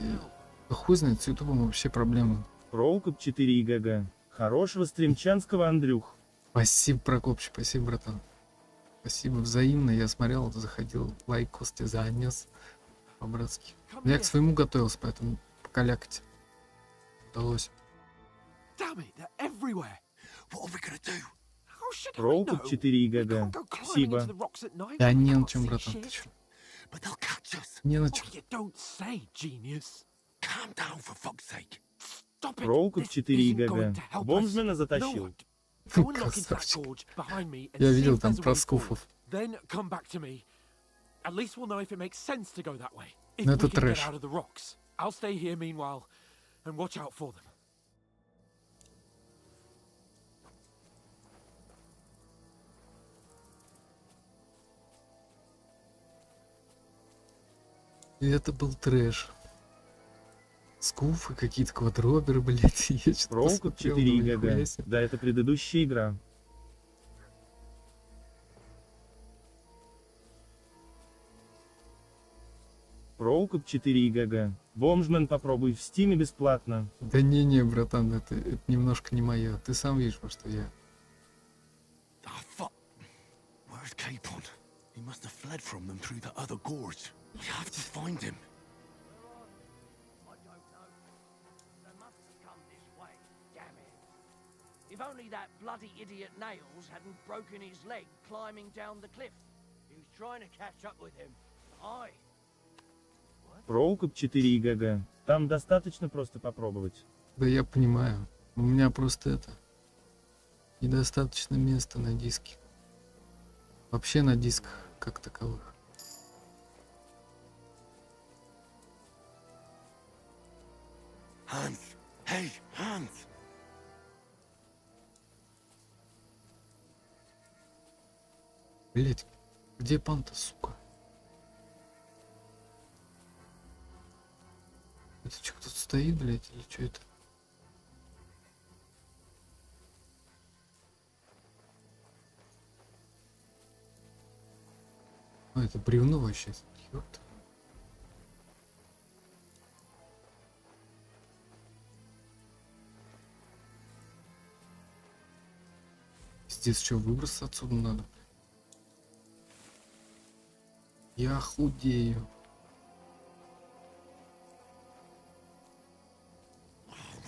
хуй знает, с ютубом вообще проблемы. Роукоп 4 ГГ. Хорошего стримчанского, Андрюх. Спасибо, Прокопыч, спасибо, братан. Спасибо, взаимно. Я смотрел, заходил, лайк Кости занес. По-братски. Я к своему готовился, поэтому покалякать удалось. Роукоп 4 ГГ. Спасибо. Да не на чем, братан, ты чё? Не на чем. Роукоп 4 ГГ. Бомжмена затащил. Красавчик. Я видел там про скуфов. Then come back to me. At least we'll know if it makes sense to go that way. If Ну we это can get трэш. out of the rocks. I'll stay here meanwhile and watch out for them. И это был трэш. Скуфы, какие-то квадроберы, блять. Я что-то Роукоп 4 ГГ. Да, это предыдущая игра. Роукоп 4 ГГ. Бомжмен попробуй в стиме бесплатно. Да не-не, братан, это немножко не мое. Ты сам видишь, во что я. Where's Capon? He must have fled from them through the other gorge. We have to find him. I don't know. They must have come this way. Damn it. If only that bloody idiot Nails hadn't broken his leg climbing down the cliff. He was trying to catch up with him. Роукоп 4 ГГ. Там достаточно просто попробовать. Да я понимаю. У меня просто это... недостаточно места на диске. Вообще на дисках как таковых. Hans! Hey, Hans! Блять, где пан-то, сука? Это что, кто-то стоит, блять, или что это? А, это бревно вообще. Ёпта. Здесь что, выбраться отсюда надо? Я худею.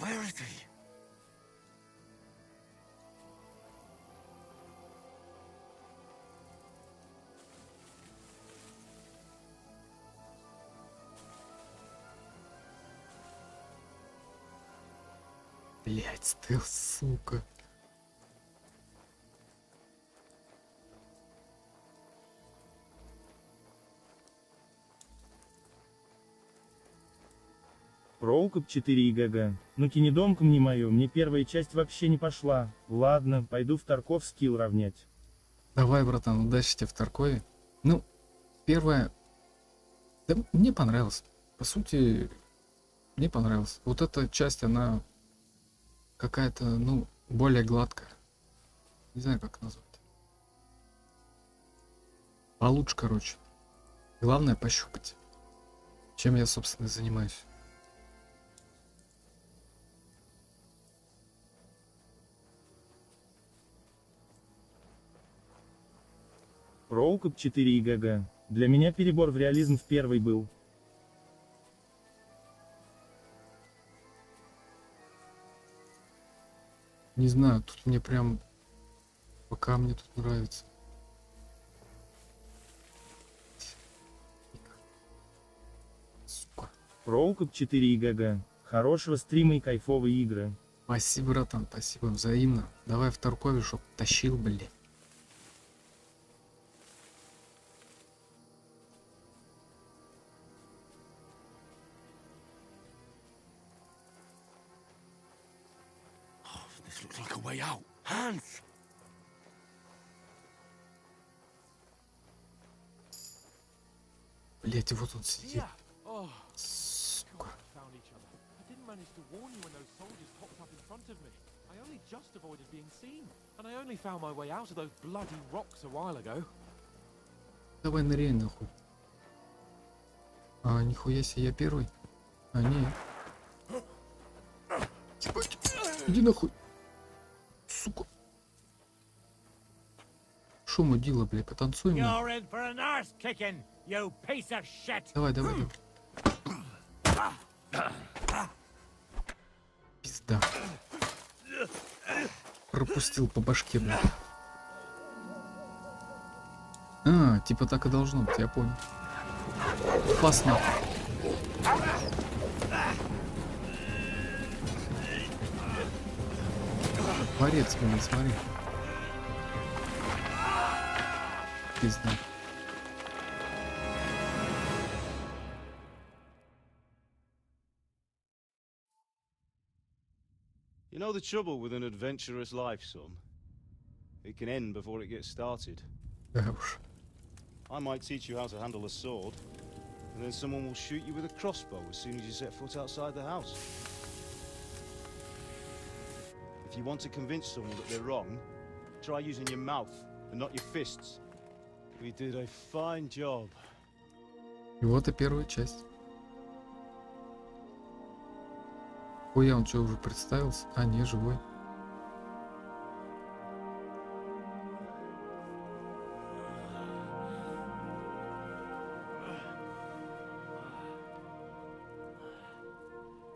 Where is he? Блять, стелс, сука. Проукоп 4 ИГГ. Ну кинедомком не мое, мне первая часть вообще не пошла. Ладно, пойду в Тарков скилл равнять. Давай, братан, удачи тебе в Таркове. Ну, первая... Да мне понравилось. По сути, мне понравилось. Вот эта часть, она какая-то, ну, более гладкая. Не знаю, как назвать. Получше, короче. Главное пощупать. Чем я, собственно, и занимаюсь. Проукоп 4 ИГГ. Для меня перебор в реализм в первой был. Не знаю, тут мне прям... Пока мне тут нравится. Сука. Проукоп 4 ИГГ. Хорошего стрима и кайфовые игры. Спасибо, братан, спасибо, взаимно. Давай в Таркове, чтоб тащил, блин. This looks like a way out. Hans! Блять, вот он сидит. Oh, Сука. found each other. I didn't manage to warn you when those soldiers popped up in front of me. I only just avoided being seen. And I only found my way out of those bloody rocks a while ago. Давай ныряй нахуй. А, нихуя себе, я первый. А, не. Ебать. Иди нахуй. Сука. Шо, мудила, бля, потанцуем. You're in for an arse kicking, you piece of shit. Давай, давай, давай. Пизда. Пропустил по башке, бля. А, типа так и должно быть, я понял. Опасно. Творец, блин, смотри. Пизда. You know the trouble with an adventurous life, son? It can end before it gets started. Да уж. I might teach you how to handle a sword, and then someone will shoot you with a crossbow as soon as you set foot outside the house. If you want to convince someone that they're wrong, try using your mouth and not your fists. We did a fine job. И вот и первая часть. Ой, он что, уже представился? А, не, живой.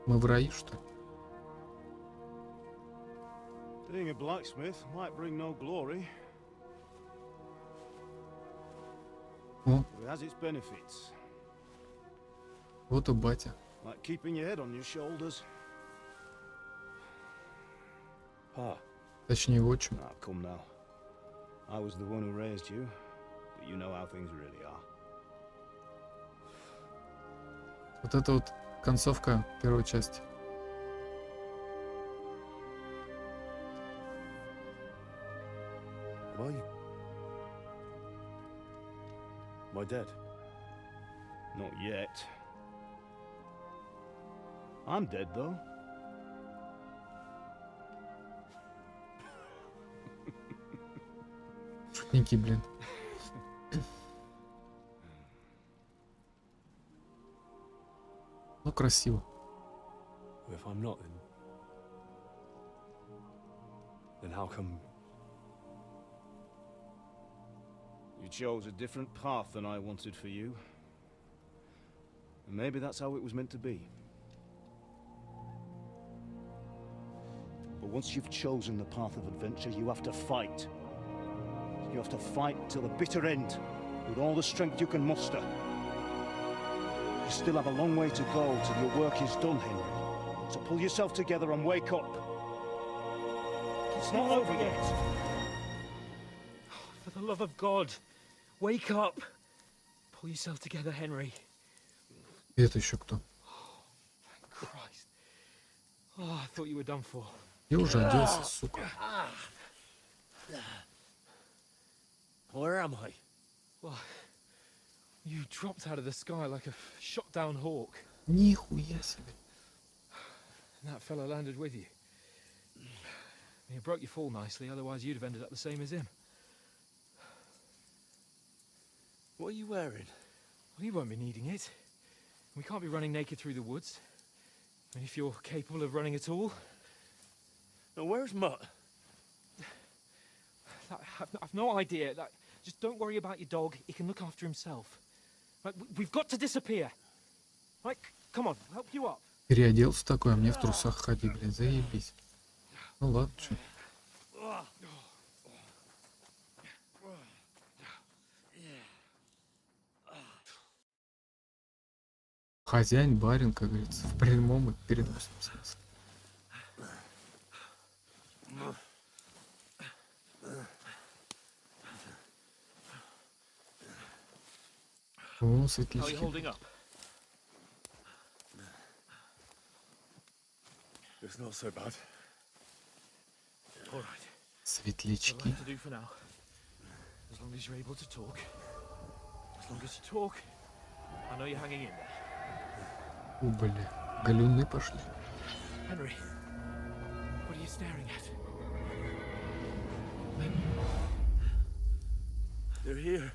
Мы в раю, что ли? Being a blacksmith might bring no glory, О, but it has its benefits, вот и батя. like keeping your head on your shoulders. Pa. Точнее, отчим. Ah, come now. I was the one who raised you, but you know how things really are. Вот это вот концовка первой части. Am I? Am I dead? Not yet. I'm dead, though. Шутники, блин. Ну, красиво. If I'm not, then how come You chose a different path than I wanted for you. And maybe that's how it was meant to be. But once you've chosen the path of adventure, you have to fight. You have to fight till the bitter end, with all the strength you can muster. You still have a long way to go till your work is done, Henry. So pull yourself together and wake up. It's not over yet. For the love of God, wake up. Pull yourself together, Henry. Это еще кто? Thank Christ. Oh, I thought you were done for. Я уже оделся, сука. Where am I? Well, you dropped out of the sky like a shot-down hawk. Нихуя себе. And that fella landed with you. You broke your fall nicely, otherwise you'd have ended up the same as him. What are you wearing? Well, you won't be needing it. We can't be running naked through the woods. And if you're capable of running at all... Now, where's Mutt? I've no idea. Just don't worry about your dog. He can look after himself. Right, we've got to disappear. Right, come on, I'll help you up. Переоделся такой, а мне в трусах ходи, блин, заебись. Ну ладно, чё. Хозяин, барин, как говорится, в прямом и переносном смысле. О, светлячки. It's not so bad. All right. Светлячки. To do for now. As long as you're able to talk. As long as you talk, I know you're hanging in there. О, бля, галюны пошли. Henry, what are you staring at? They're here.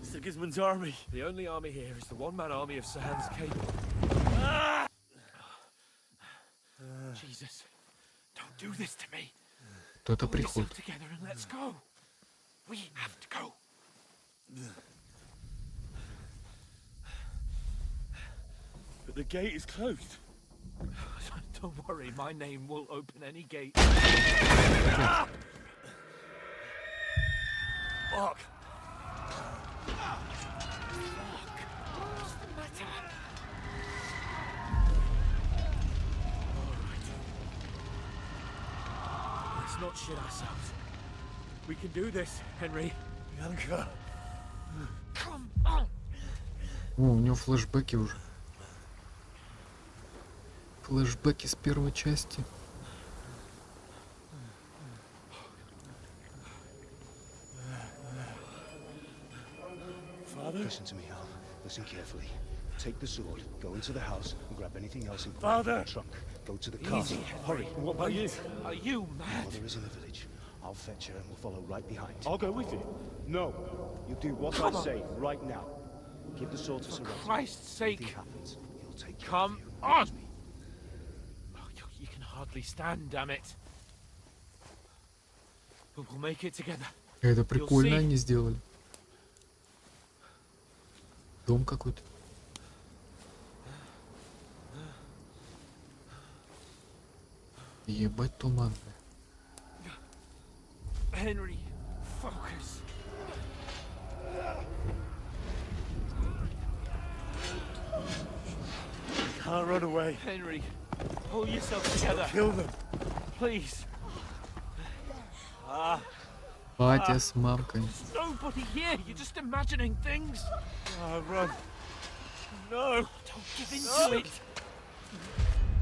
Sigismund's army. The only army here is the one-man army of Sahan's cable. Jesus, don't do this to me. Кто-то приходит. Together and let's go. We have to go. But the gate is closed. Don't worry, my name will open any gate. Fuck. What's the matter? Let's not shit ourselves. We can do this, Henry. Bianca. Come on. О, у него флешбеки уже. Флешбеки с первой части. Father? Listen to me, Al. Listen carefully. Take the sword, go into the house, and grab anything else important Father! from the trunk. Go to the car. Easy. Hurry. What about you? Are you mad? Mother is in the village. I'll fetch her and we'll follow right behind. I'll go with you. No. You do what I say right now. Give the sword to For Sir Christ's sake. If anything happens, he'll take care Come of you. on. Oh, you can hardly stand, damn it. But we'll make it together. Это прикольно они сделали. Дом какой-то. Ебать туманный. Henry, focus. Can't run away. Henry, pull yourself together. Kill them. Please. Батя с мамкой. There's nobody here. You're just imagining things. Run. No. Don't give in to it.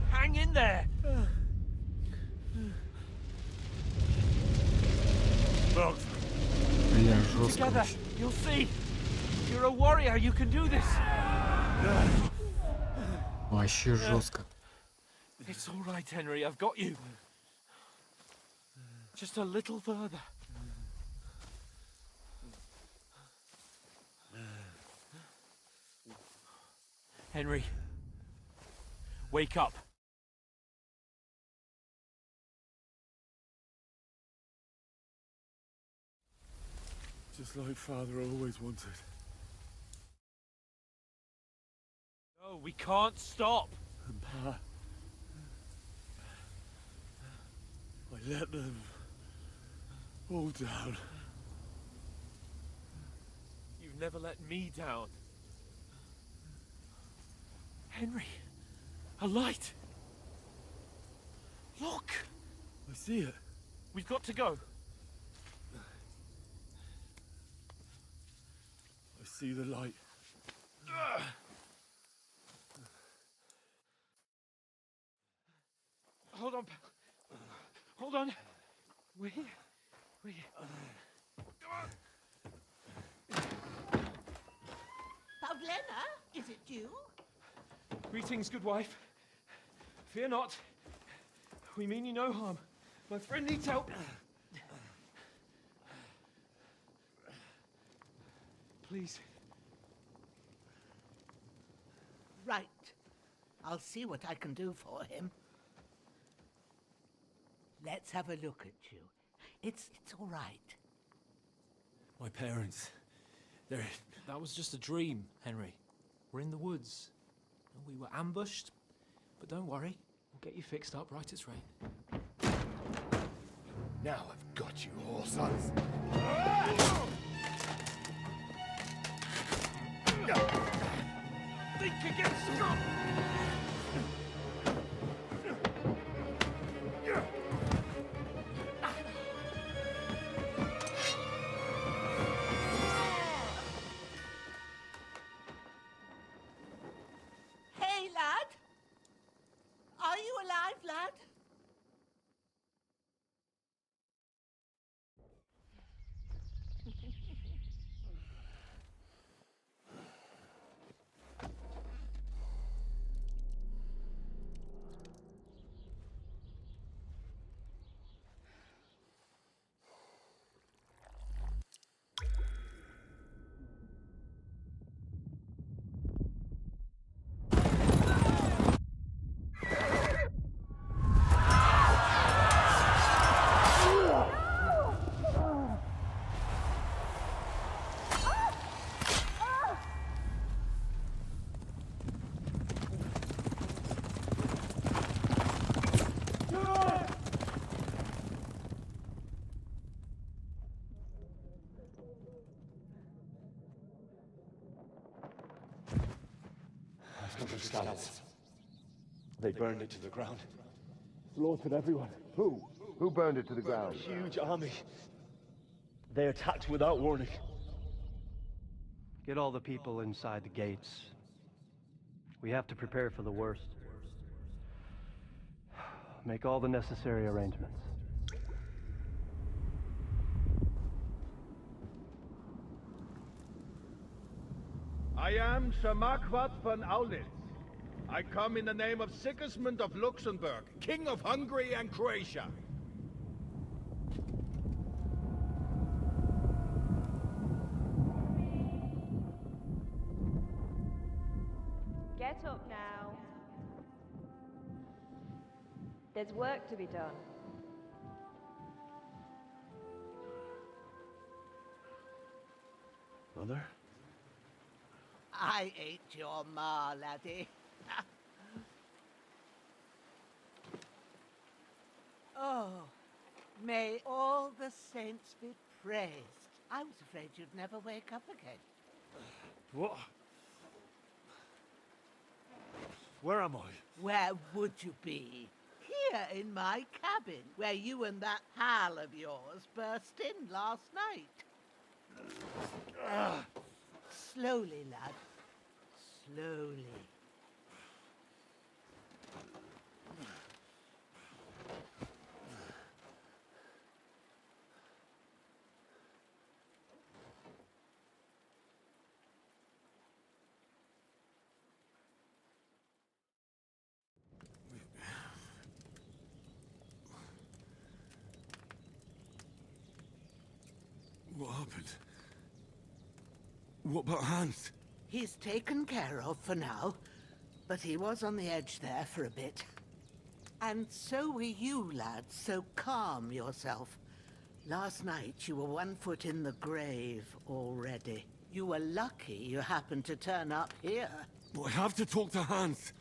Hang in there. Look. Бля, жестко. Together, you'll see. You're a warrior. You can do this. Вообще жестко. It's all right, Henry. I've got you. Just a little further. Henry, wake up. Just like Father always wanted. No, we can't stop. Pa, I let them all down. You've never let me down. Henry, a light. Look. I see it. We've got to go. I see the light. Hold on, pal. Hold on. We're here. We're here. Pavlena, is it you? Greetings, good wife. Fear not. We mean you no harm. My friend needs help. Please. Right. I'll see what I can do for him. Let's have a look at you. It's all right. My parents, they're... That was just a dream, Henry. We're in the woods. We were ambushed, but don't worry. We'll get you fixed up right as rain. Now I've got you all, sons. Think again, strong! Hey, lad! Are you alive, lad? Scouts. They burned it to the ground. Slaughtered everyone. Who? Who burned it to the ground? A huge army. They attacked without warning. Get all the people inside the gates. We have to prepare for the worst. Make all the necessary arrangements. I am Sir Marquardt von Aulitz. I come in the name of Sigismund of Luxembourg, King of Hungary and Croatia. Get up now. There's work to be done. Mother? I ain't your ma, laddie. Oh, may all the saints be praised. I was afraid you'd never wake up again. What? Where am I? Where would you be? Here in my cabin, where you and that pal of yours burst in last night. Slowly, lad. Slowly. What happened? What about Hans? He's taken care of for now, but he was on the edge there for a bit. And so were you, lad, so calm yourself. Last night you were 1 foot in the grave already. You were lucky you happened to turn up here. But I have to talk to Hans.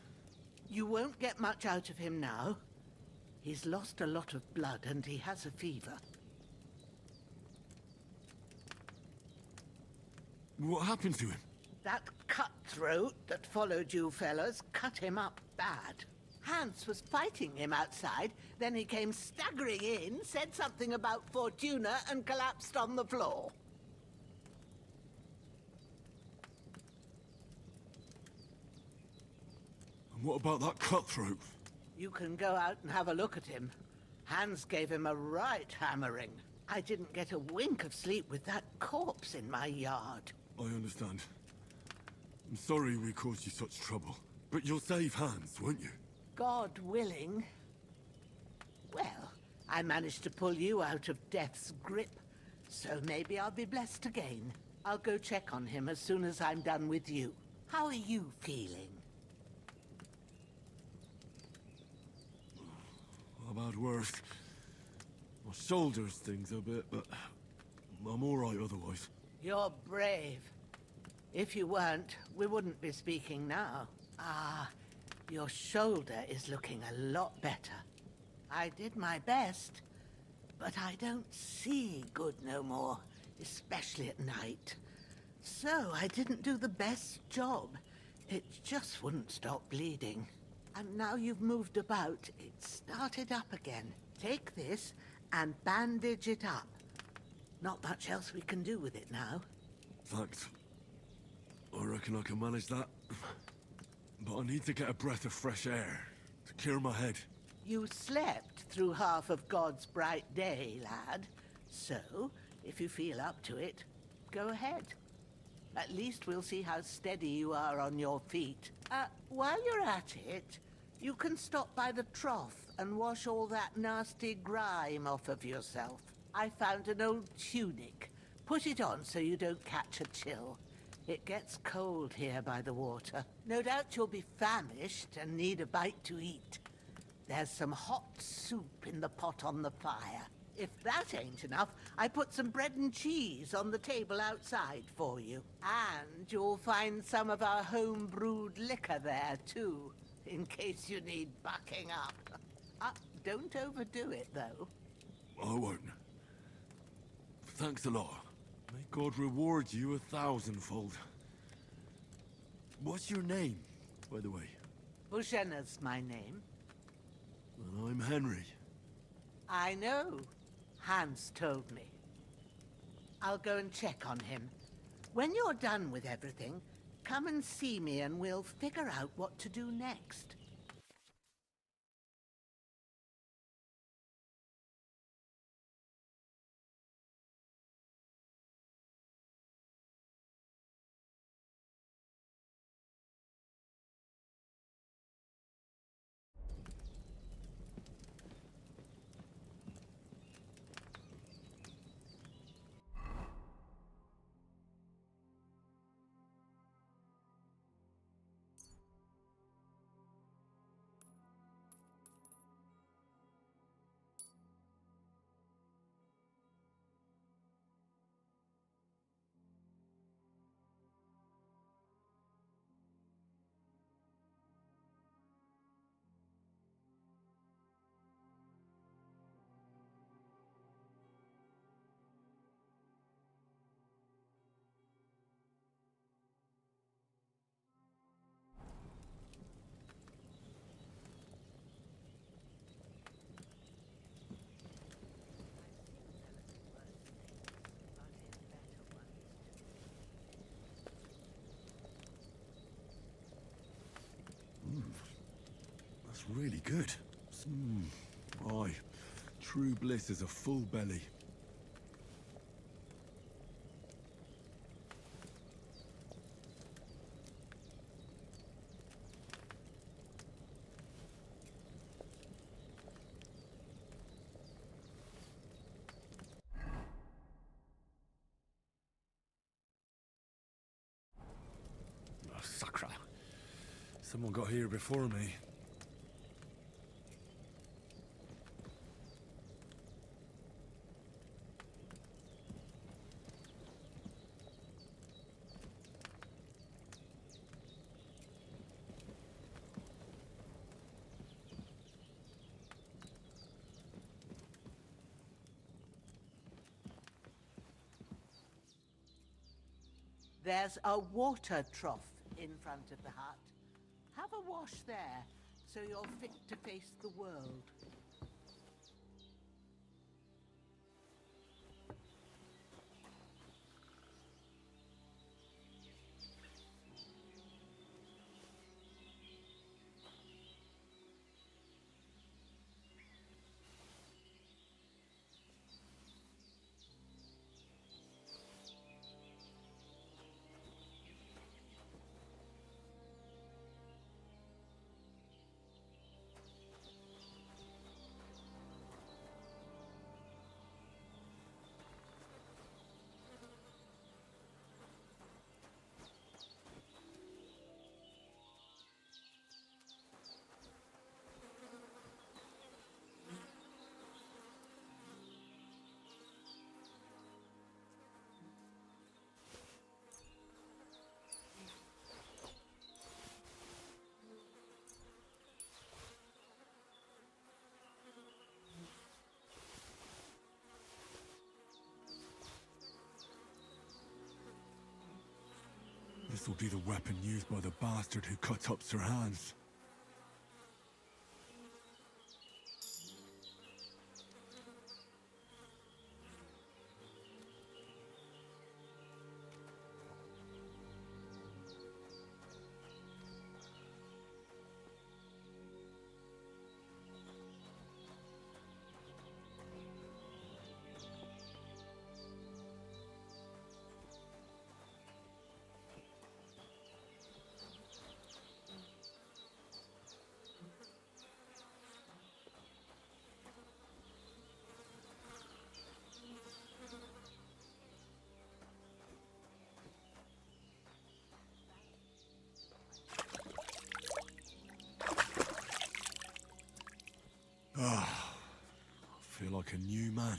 You won't get much out of him now. He's lost a lot of blood and he has a fever. What happened to him? That cutthroat that followed you fellas cut him up bad. Hans was fighting him outside, then he came staggering in, said something about Fortuna, and collapsed on the floor. And what about that cutthroat? You can go out and have a look at him. Hans gave him a right hammering. I didn't get a wink of sleep with that corpse in my yard. I understand. I'm sorry we caused you such trouble. But you'll save Hans, won't you? God willing. Well, I managed to pull you out of death's grip, so maybe I'll be blessed again. I'll go check on him as soon as I'm done with you. How are you feeling? I've had worse. My shoulders things a bit, but I'm all right otherwise. You're brave. If you weren't, we wouldn't be speaking now. Ah, your shoulder is looking a lot better. I did my best, but I don't see good no more, especially at night. So I didn't do the best job. It just wouldn't stop bleeding. And now you've moved about, it started up again. Take this and bandage it up. Not much else we can do with it now. Thanks. I reckon I can manage that. But I need to get a breath of fresh air to clear my head. You slept through half of God's bright day, lad. So, if you feel up to it, go ahead. At least we'll see how steady you are on your feet. While you're at it, you can stop by the trough and wash all that nasty grime off of yourself. I found an old tunic. Put it on so you don't catch a chill. It gets cold here by the water. No doubt you'll be famished and need a bite to eat. There's some hot soup in the pot on the fire. If that ain't enough, I put some bread and cheese on the table outside for you. And you'll find some of our home-brewed liquor there, too, in case you need bucking up. Don't overdo it, though. I won't. Thanks a lot. May God reward you 1,000-fold. What's your name, by the way? Bushenna's my name. Well, I'm Henry. I know. Hans told me. I'll go and check on him. When you're done with everything, come and see me and we'll figure out what to do next. That's really good. Aye. True bliss is a full belly. Oh, sacra. Someone got here before me. There's a water trough in front of the hut. Have a wash there, so you're fit to face the world. This will be the weapon used by the bastard who cut up Sir Hans. Ah, I feel like a new man.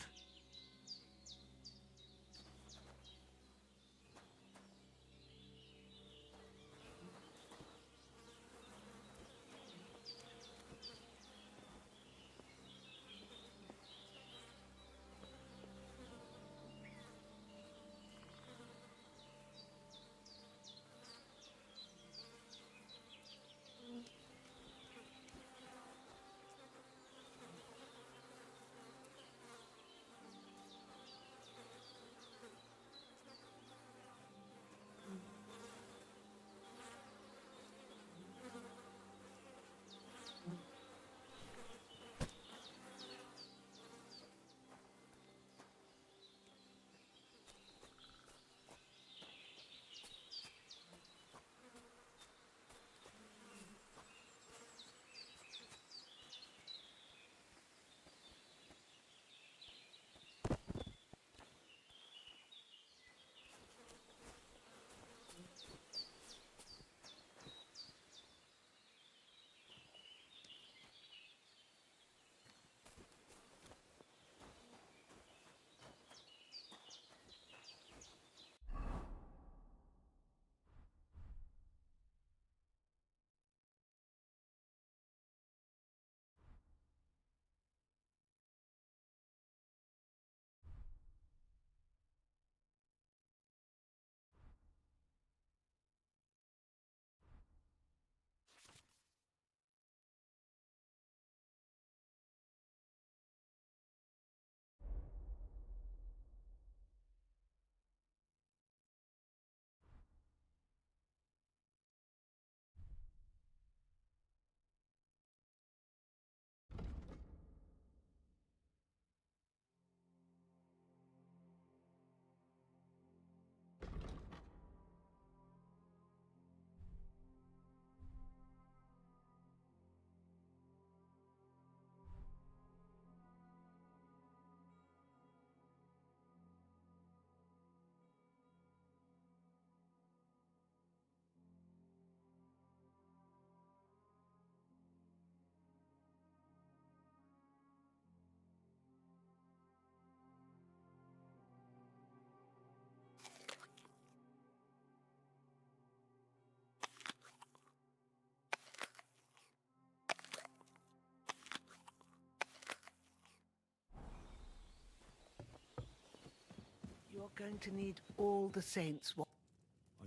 You're going to need all the saints.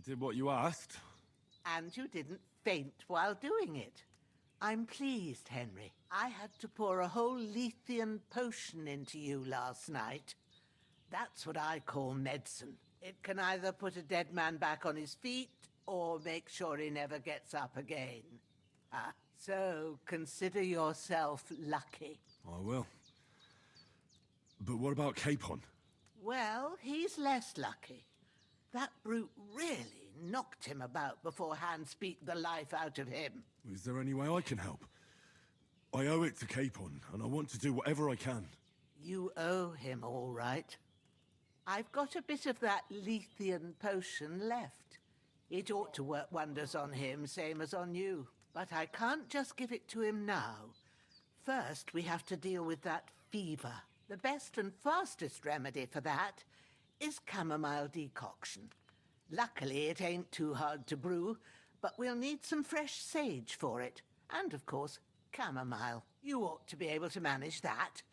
did what you asked. And you didn't faint while doing it. I'm pleased, Henry. I had to pour a whole Lethean potion into you last night. That's what I call medicine. It can either put a dead man back on his feet or make sure he never gets up again. So consider yourself lucky. I will. But what about Capon? Well, he's less lucky. That brute really knocked him about before hands beat the life out of him. Is there any way I can help? I owe it to Capon, and I want to do whatever I can. You owe him, all right. I've got a bit of that Lethean potion left. It ought to work wonders on him, same as on you. But I can't just give it to him now. First, we have to deal with that fever. The best and fastest remedy for that is chamomile decoction. Luckily, it ain't too hard to brew, but we'll need some fresh sage for it. And, of course, chamomile. You ought to be able to manage that.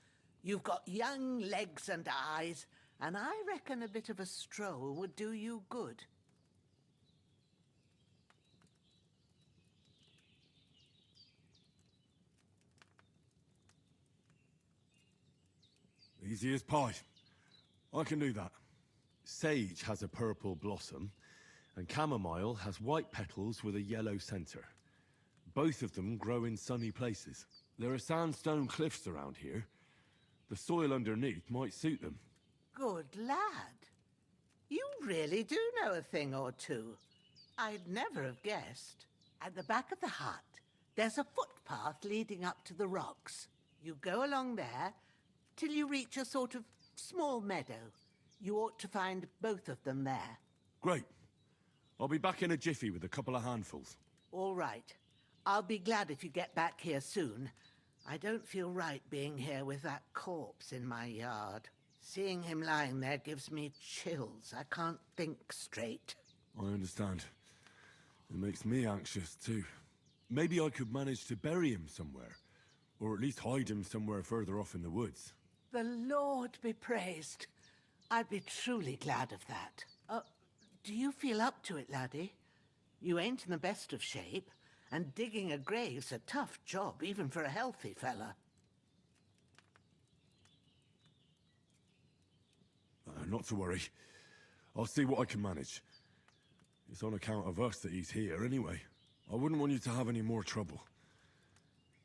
You've got young legs and eyes, and I reckon a bit of a stroll would do you good. Easy as pie. I can do that. Sage has a purple blossom, and chamomile has white petals with a yellow center. Both of them grow in sunny places. There are sandstone cliffs around here. The soil underneath might suit them. Good lad. You really do know a thing or two. I'd never have guessed. At the back of the hut, there's a footpath leading up to the rocks. You go along there till you reach a sort of small meadow. You ought to find both of them there. Great. I'll be back in a jiffy with a couple of handfuls. All right. I'll be glad if you get back here soon. I don't feel right being here with that corpse in my yard. Seeing him lying there gives me chills. I can't think straight. I understand. It makes me anxious too. Maybe I could manage to bury him somewhere. Or at least hide him somewhere further off in the woods. The Lord be praised. I'd be truly glad of that. Do you feel up to it, laddie? You ain't in the best of shape, and digging a grave's a tough job, even for a healthy fella. Not to worry. I'll see what I can manage. It's on account of us that he's here anyway. I wouldn't want you to have any more trouble.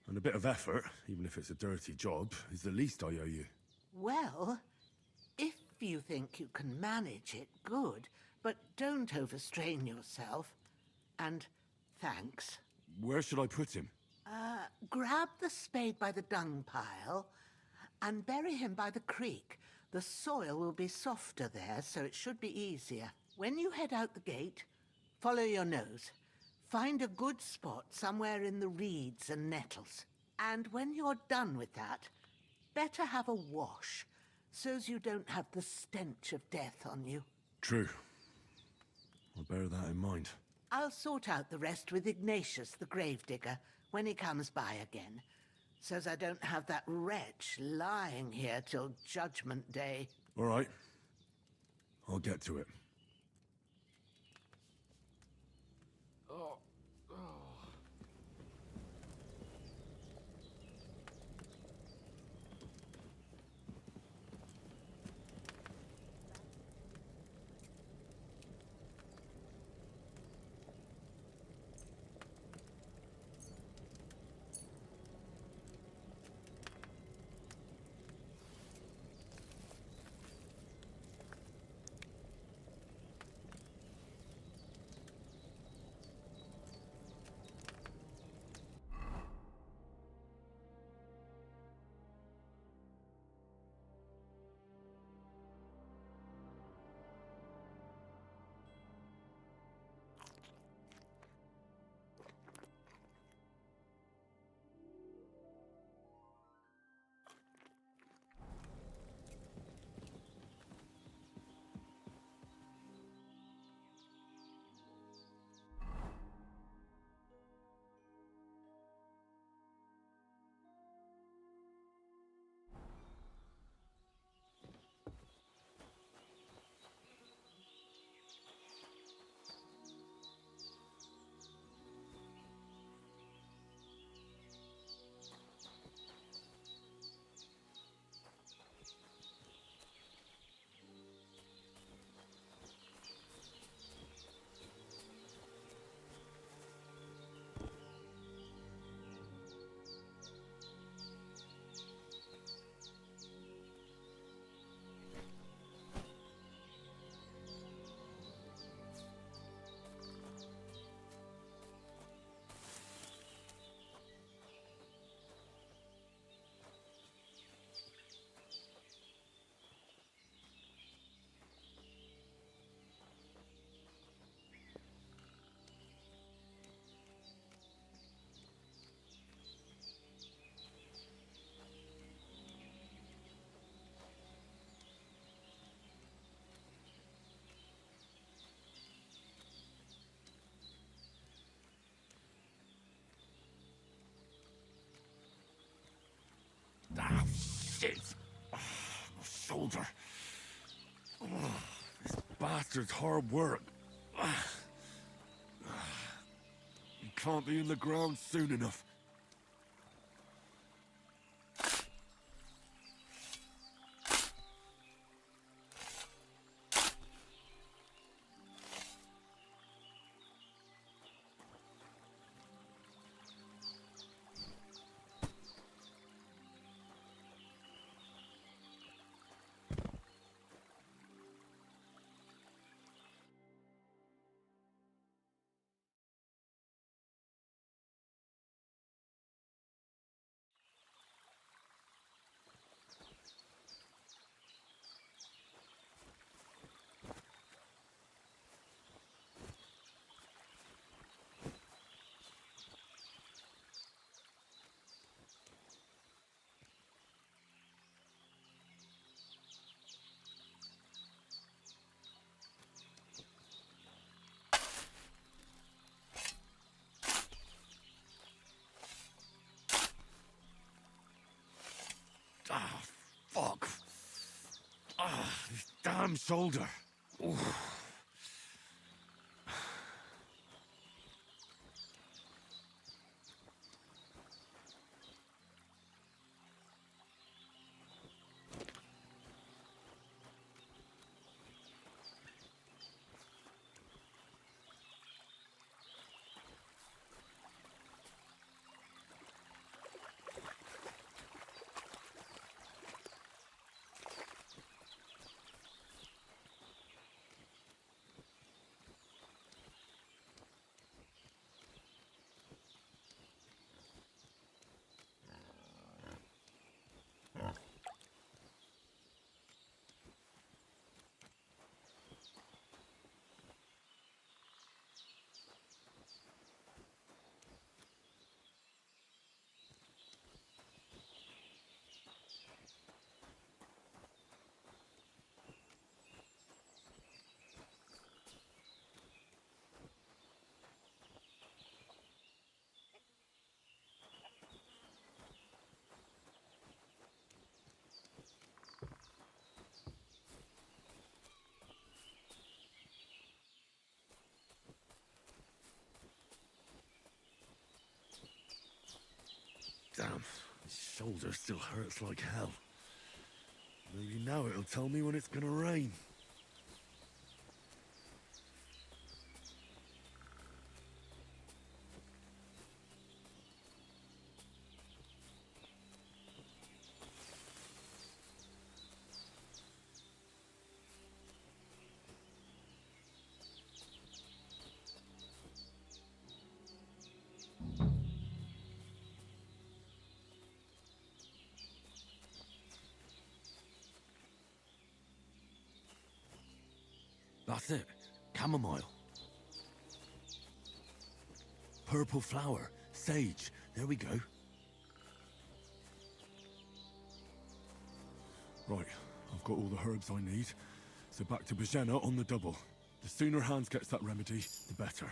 And a bit of effort, even if it's a dirty job, is the least I owe you. Well, if you think you can manage it, good. But don't overstrain yourself. And thanks. Where should I put him? Grab the spade by the dung pile and bury him by the creek. The soil will be softer there, so it should be easier. When you head out the gate, follow your nose. Find a good spot somewhere in the reeds and nettles. And when you're done with that, better have a wash, so's you don't have the stench of death on you. True. I'll bear that in mind. I'll sort out the rest with Ignatius, the gravedigger, when he comes by again, so's I don't have that wretch lying here till Judgment Day. All right. I'll get to it. bastard's hard work. You can't be in the ground soon enough. Ah, fuck. Ah, this damn shoulder. Oof. Damn, his shoulder still hurts like hell. Maybe now it'll tell me when it's gonna rain. That's it. Chamomile. Purple flower. Sage. There we go. Right. I've got all the herbs I need. So back to Bajena on the double. The sooner Hans gets that remedy, the better.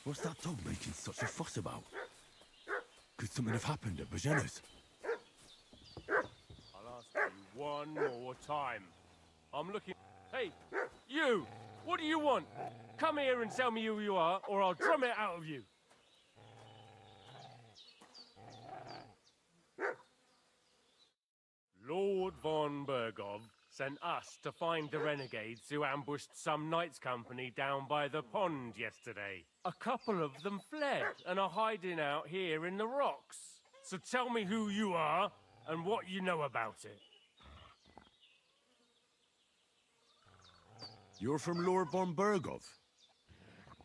What's that dog making such a fuss about? Could something have happened at Bajena's? I'll ask you one more time. I'm looking... Hey, you! What do you want? Come here and tell me who you are, or I'll drum it out of you. Lord von Bergov sent us to find the renegades who ambushed some knights' company down by the pond yesterday. A couple of them fled and are hiding out here in the rocks. So tell me who you are and what you know about it. You're from Lord von Bergov.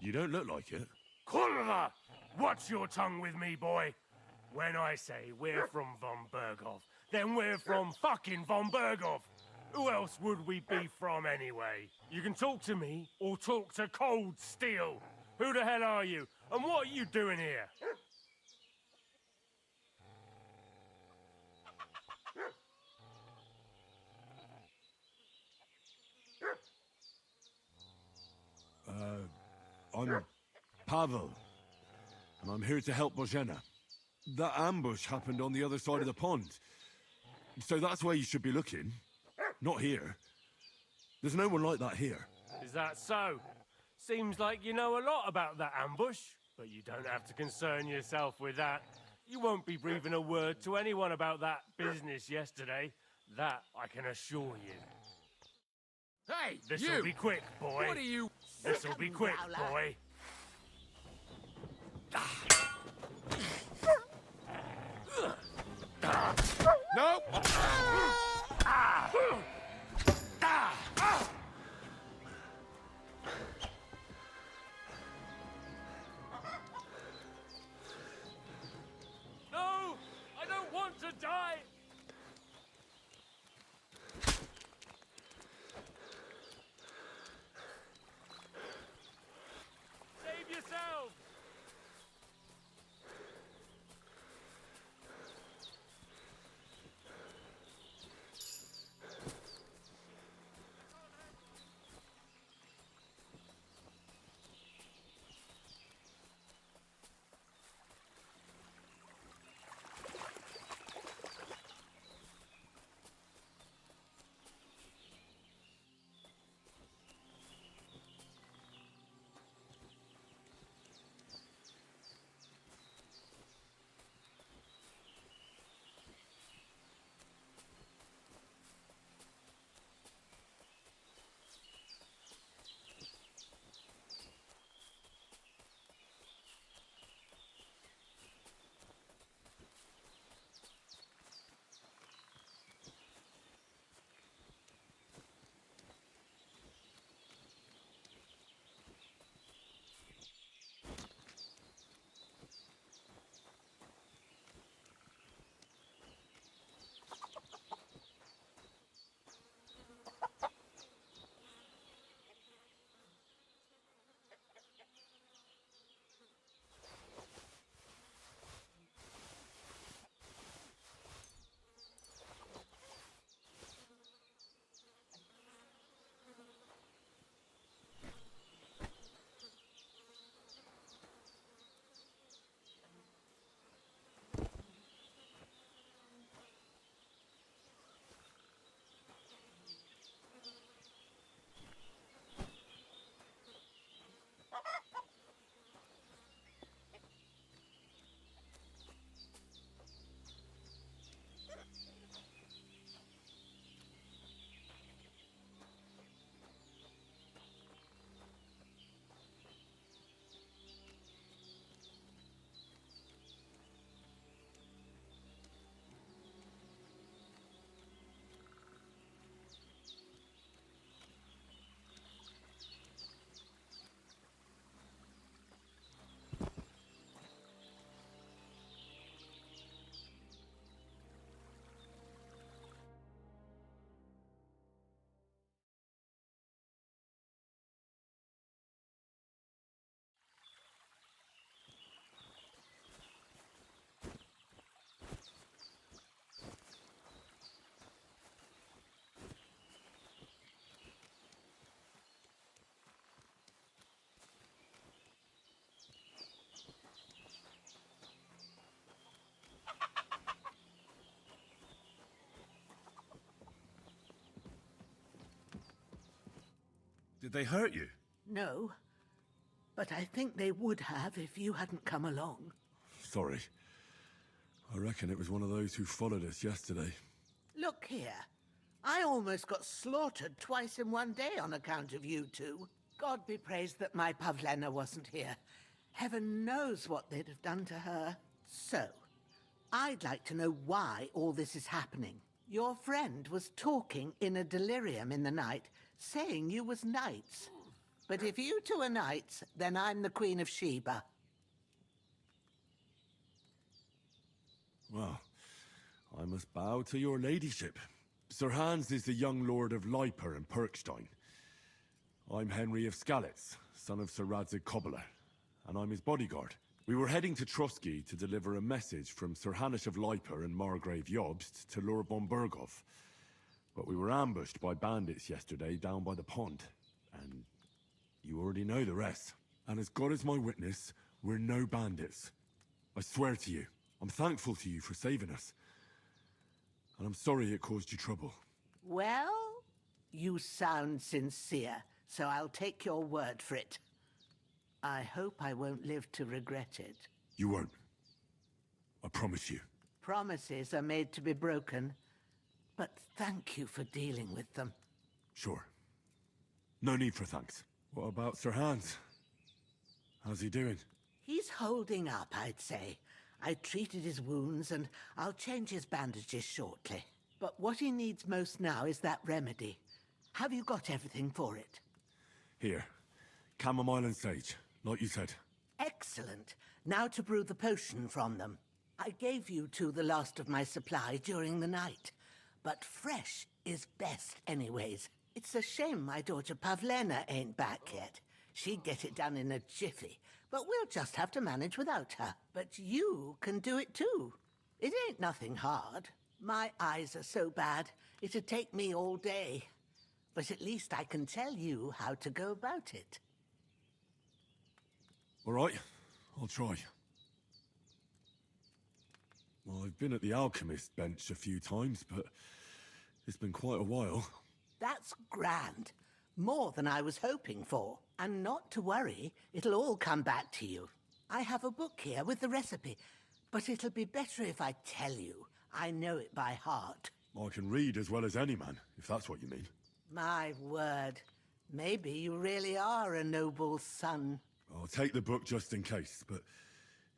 You don't look like it. Kurva! Watch your tongue with me, boy. When I say we're from von Bergov, then we're from fucking von Bergov. Who else would we be from anyway? You can talk to me or talk to cold steel. Who the hell are you? And what are you doing here? I'm Pavel, and I'm here to help Bozhena. That ambush happened on the other side of the pond. So that's where you should be looking. Not here. There's no one like that here. Is that so? Seems like you know a lot about that ambush, but you don't have to concern yourself with that. You won't be breathing a word to anyone about that business yesterday. That I can assure you. Hey, This'll be quick, boy. What are you... This'll be quick, boy. No! No! I don't want to die! Save yourself! Did they hurt you? No, but I think they would have if you hadn't come along. Sorry. I reckon it was one of those who followed us yesterday. Look here. I almost got slaughtered twice in one day on account of you two. God be praised that my Pavlena wasn't here. Heaven knows what they'd have done to her. So, I'd like to know why all this is happening. Your friend was talking in a delirium in the night, saying you was knights. But if you two are knights, then I'm the Queen of Sheba. Well, I must bow to your ladyship. Sir Hans is the young lord of Leiper and Perkstein. I'm Henry of Skalitz, son of Sir Radzig Cobbler, and I'm his bodyguard. We were heading to Trotsky to deliver a message from Sir Hanush of Leiper and Margrave Jobst to Lord von Berghoff. But we were ambushed by bandits yesterday down by the pond, and you already know the rest. And as God is my witness, we're no bandits. I swear to you, I'm thankful to you for saving us. And I'm sorry it caused you trouble. Well, you sound sincere, so I'll take your word for it. I hope I won't live to regret it. You won't. I promise you. Promises are made to be broken, but thank you for dealing with them. Sure. No need for thanks. What about Sir Hans? How's he doing? He's holding up, I'd say. I treated his wounds, and I'll change his bandages shortly. But what he needs most now is that remedy. Have you got everything for it? Here. Chamomile and sage, like you said. Excellent. Now to brew the potion from them. I gave you two the last of my supply during the night. But fresh is best anyways. It's a shame my daughter Pavlena ain't back yet. She'd get it done in a jiffy. But we'll just have to manage without her. But you can do it too. It ain't nothing hard. My eyes are so bad, it'd take me all day. But at least I can tell you how to go about it. All right, I'll try. Well, I've been at the alchemist bench a few times, but it's been quite a while. That's grand. More than I was hoping for. And not to worry, it'll all come back to you. I have a book here with the recipe, but it'll be better if I tell you. I know it by heart. I can read as well as any man, if that's what you mean. My word. Maybe you really are a noble son. I'll take the book just in case, but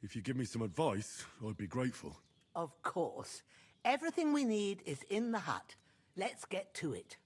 if you give me some advice, I'd be grateful. Of course. Everything we need is in the hut. Let's get to it.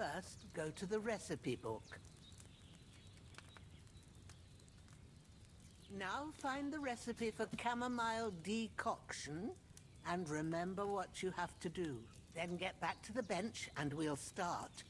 First, go to the recipe book. Now find the recipe for chamomile decoction and remember what you have to do. Then get back to the bench and we'll start.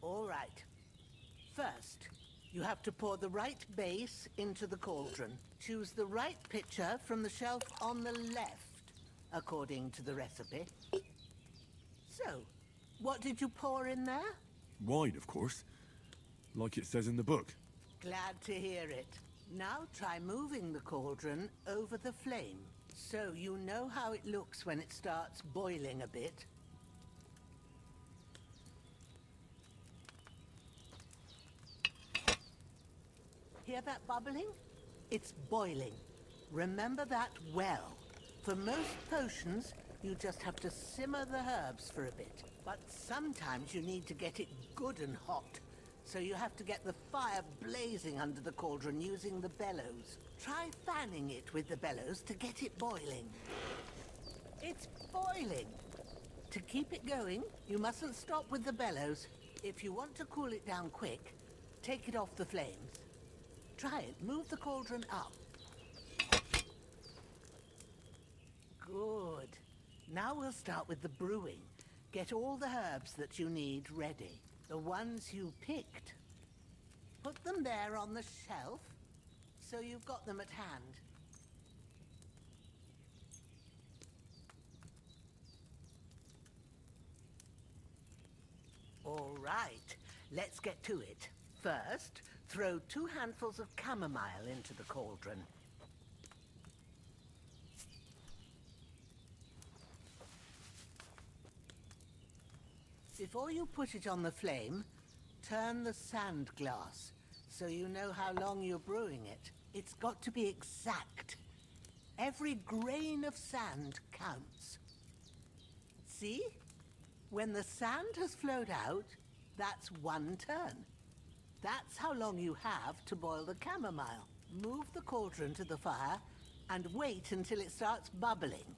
All right. First, you have to pour the right base into the cauldron. Choose the right pitcher from the shelf on the left, according to the recipe. So, what did you pour in there? Wine, of course. Like it says in the book. Glad to hear it. Now try moving the cauldron over the flame, so you know how it looks when it starts boiling a bit. Hear that bubbling? It's boiling. Remember that well. For most potions, you just have to simmer the herbs for a bit. But sometimes you need to get it good and hot. So you have to get the fire blazing under the cauldron using the bellows. Try fanning it with the bellows to get it boiling. It's boiling. To keep it going, you mustn't stop with the bellows. If you want to cool it down quick, take it off the flames. Try it. Move the cauldron up. Good. Now we'll start with the brewing. Get all the herbs that you need ready. The ones you picked. Put them there on the shelf, so you've got them at hand. All right, let's get to it. First, throw 2 handfuls of chamomile into the cauldron. Before you put it on the flame, turn the sand glass so you know how long you're brewing it. It's got to be exact. Every grain of sand counts. See? When the sand has flowed out, that's 1 turn. That's how long you have to boil the chamomile. Move the cauldron to the fire and wait until it starts bubbling.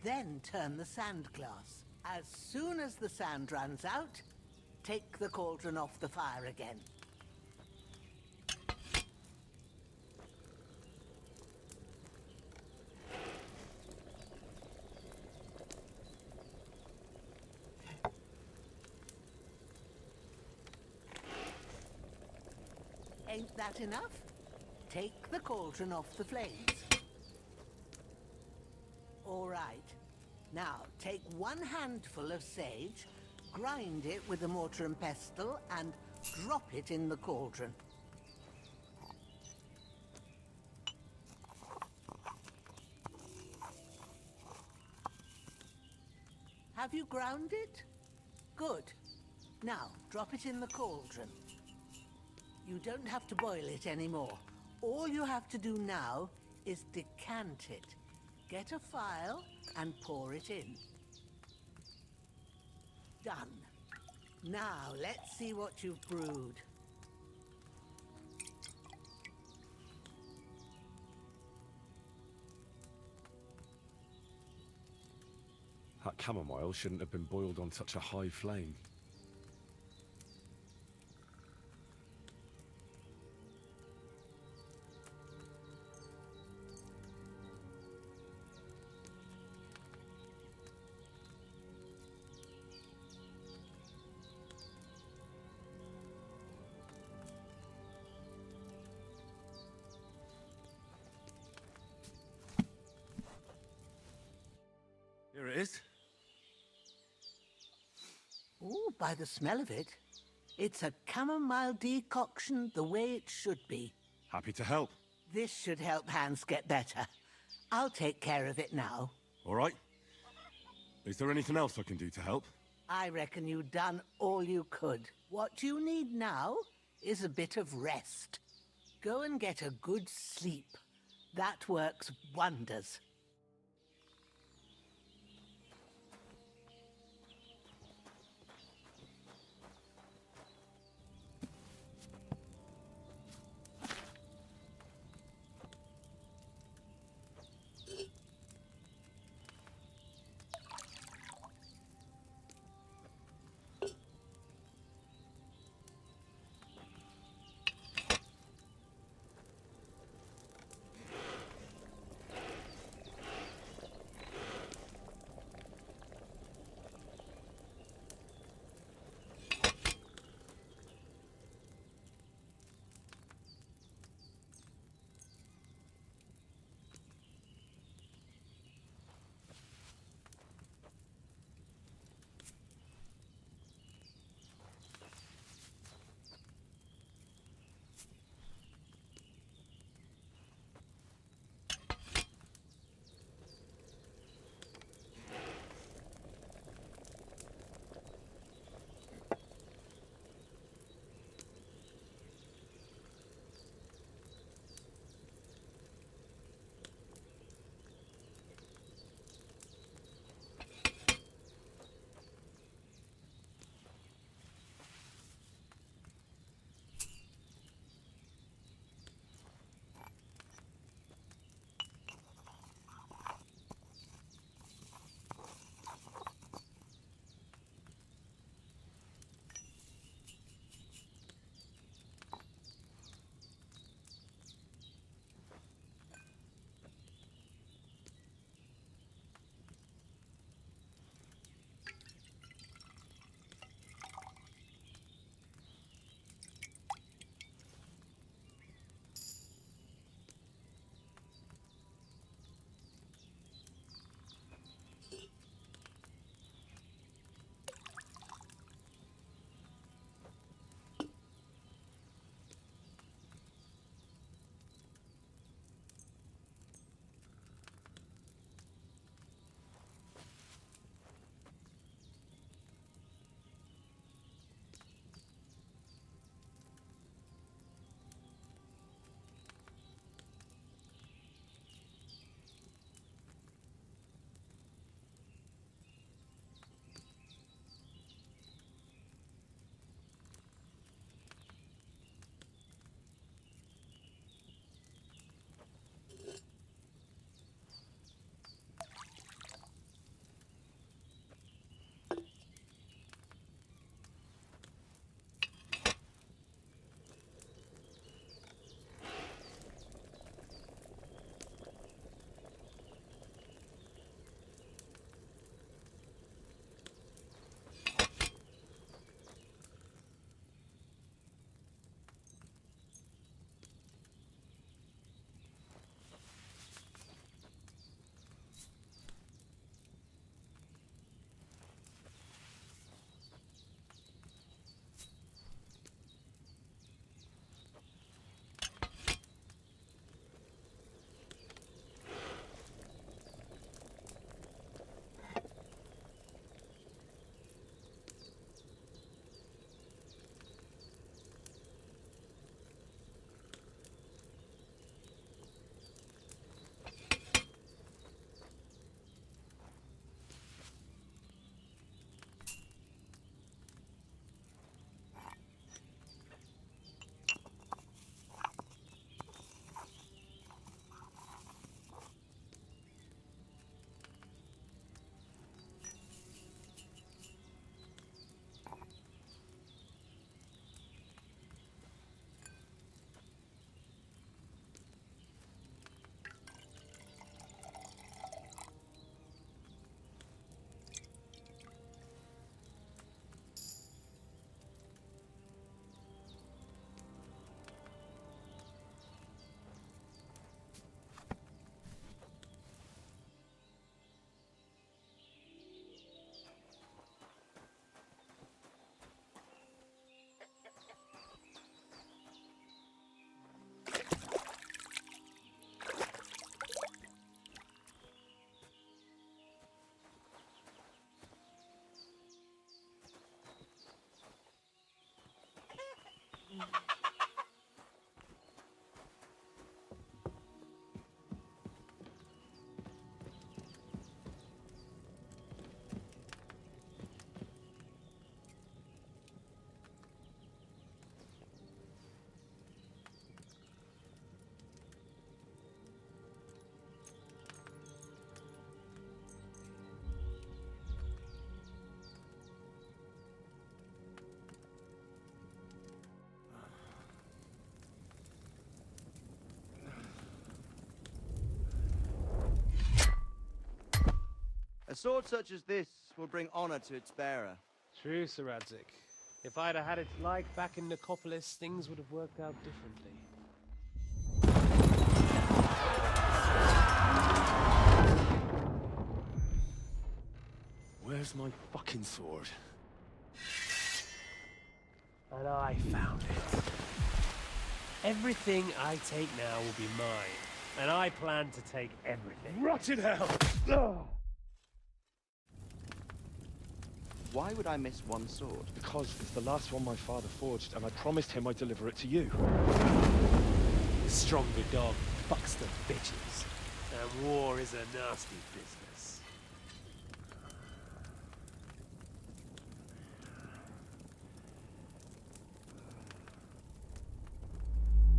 Then turn the sand glass. As soon as the sand runs out, take the cauldron off the fire again. Ain't that enough? Take the cauldron off the flames. All right. Now, take 1 handful of sage, grind it with a mortar and pestle, and drop it in the cauldron. Have you ground it? Good. Now, drop it in the cauldron. You don't have to boil it anymore. All you have to do now is decant it. Get a phial and pour it in. Done. Now, let's see what you've brewed. That chamomile shouldn't have been boiled on such a high flame. Here it is. Ooh, by the smell of it, it's a chamomile decoction the way it should be. Happy to help. This should help Hans get better. I'll take care of it now. All right. Is there anything else I can do to help? I reckon you've done all you could. What you need now is a bit of rest. Go and get a good sleep. That works wonders. sword such as this will bring honor to its bearer. True, Sir Radzik. If I'd have had its like back in Nicopolis, things would have worked out differently. Where's my fucking sword? And I found it. Everything I take now will be mine, and I plan to take everything. Rot in hell! Why would I miss one sword? Because it's the last one my father forged, and I promised him I'd deliver it to you. The stronger dog fucks the bitches, and war is a nasty business.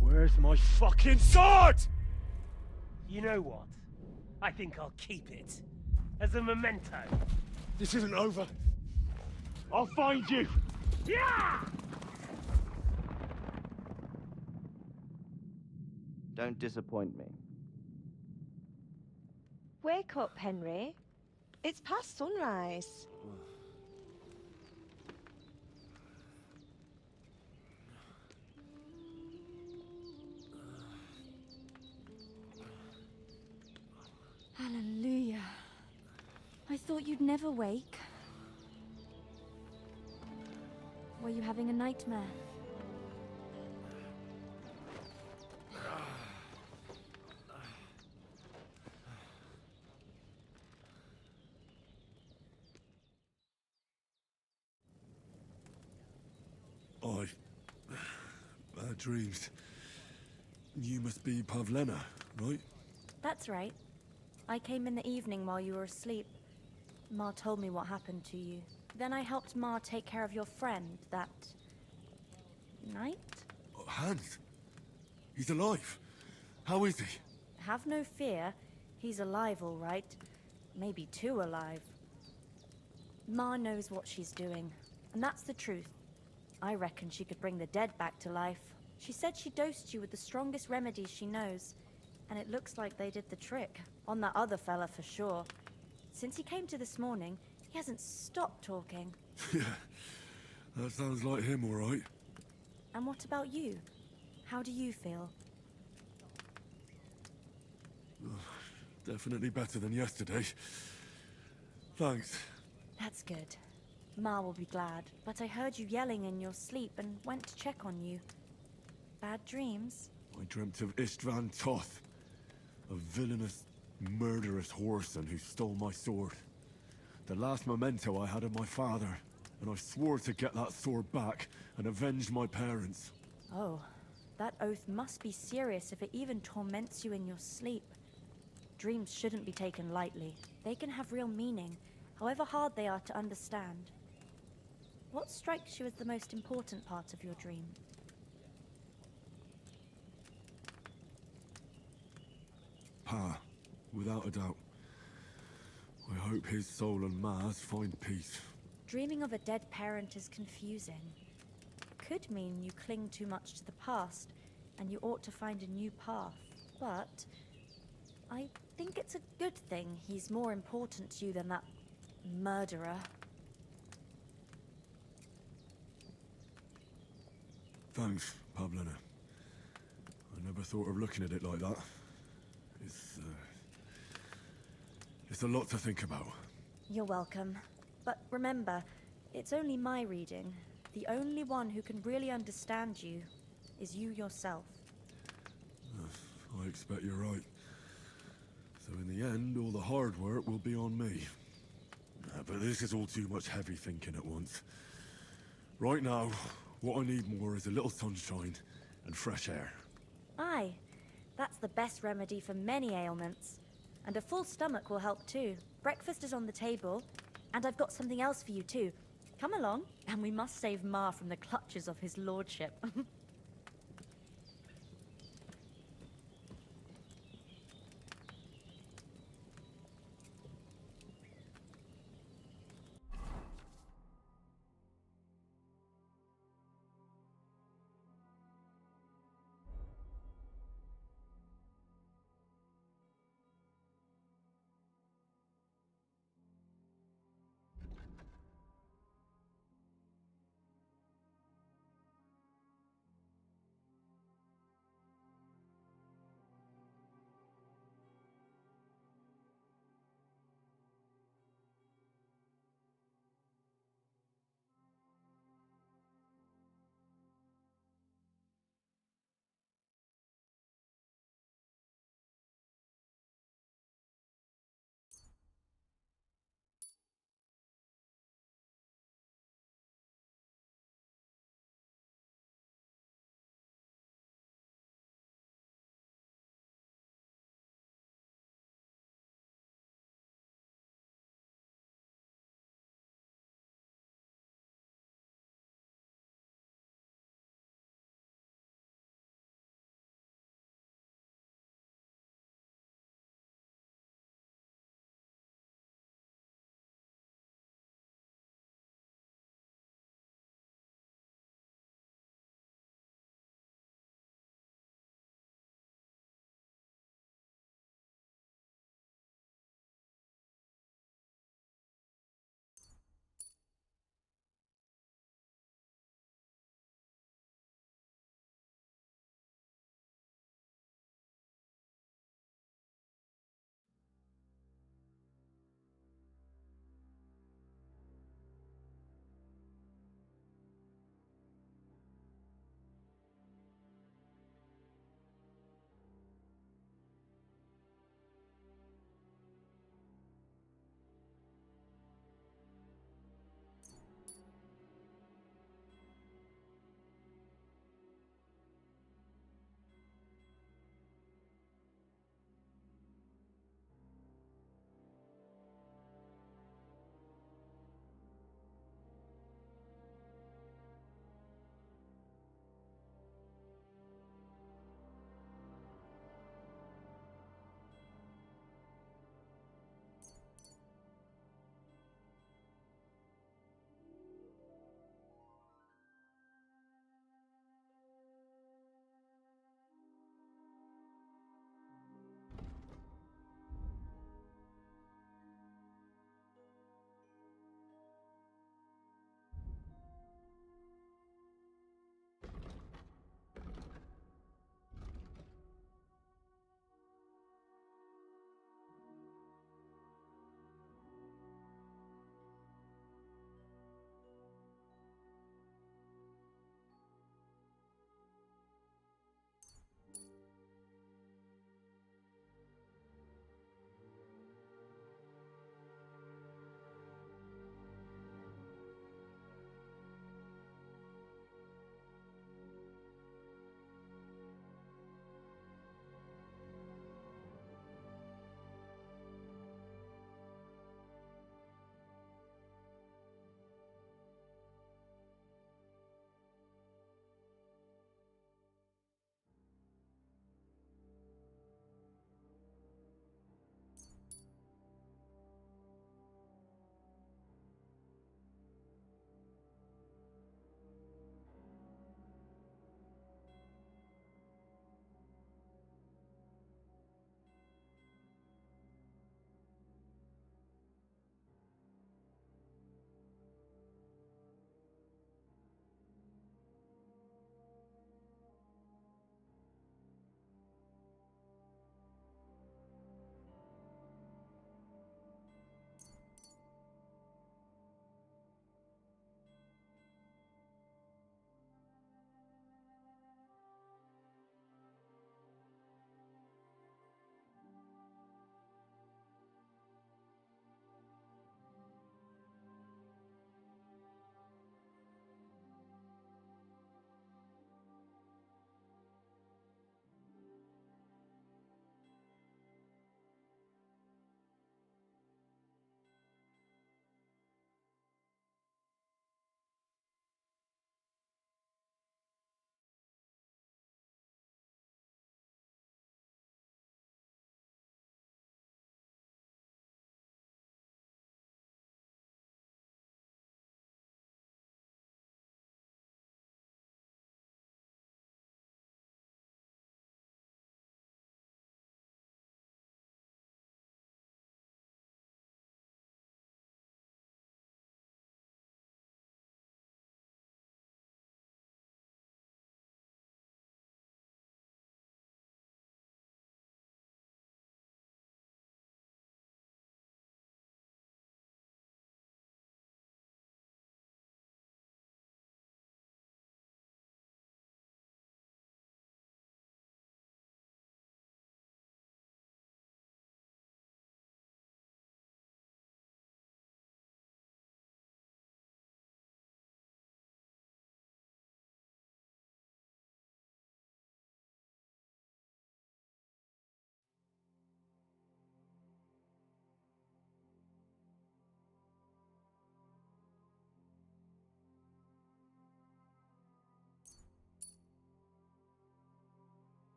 Where's my fucking sword? You know what? I think I'll keep it. As a memento. This isn't over. I'll find you! Yeah! Don't disappoint me. Wake up, Henry. It's past sunrise. Hallelujah. I thought you'd never wake. Were you having a nightmare? Bad dreams. You must be Pavlena, right? That's right. I came in the evening while you were asleep. Ma told me what happened to you. Then I helped Ma take care of your friend that night? Hans? He's alive. How is he? Have no fear. He's alive, all right. Maybe too alive. Ma knows what she's doing, and that's the truth. I reckon she could bring the dead back to life. She said she dosed you with the strongest remedies she knows, and it looks like they did the trick. On that other fella for sure. Since he came to this morning, he hasn't stopped talking. Yeah, that sounds like him, all right. And what about you? How do you feel? Definitely better than yesterday. Thanks. That's good. Ma will be glad, but I heard you yelling in your sleep and went to check on you. Bad dreams? I dreamt of Istvan Toth, a villainous, murderous whoreson who stole my sword. The last memento I had of my father, and I swore to get that sword back and avenge my parents. Oh, that oath must be serious if it even torments you in your sleep. Dreams shouldn't be taken lightly. They can have real meaning, however hard they are to understand. What strikes you as the most important part of your dream? Pa, without a doubt. I hope his soul and Ma's find peace. Dreaming of a dead parent is confusing. It could mean you cling too much to the past, and you ought to find a new path. But I think it's a good thing he's more important to you than that murderer. Thanks, Pavlena. I never thought of looking at it like that. It's a lot to think about. You're welcome. But remember, it's only my reading. The only one who can really understand you is you yourself. I expect you're right. So in the end, all the hard work will be on me. But this is all too much heavy thinking at once. Right now, what I need more is a little sunshine and fresh air. Aye, that's the best remedy for many ailments. And a full stomach will help too. Breakfast is on the table, and I've got something else for you too. Come along, and we must save Ma from the clutches of his lordship.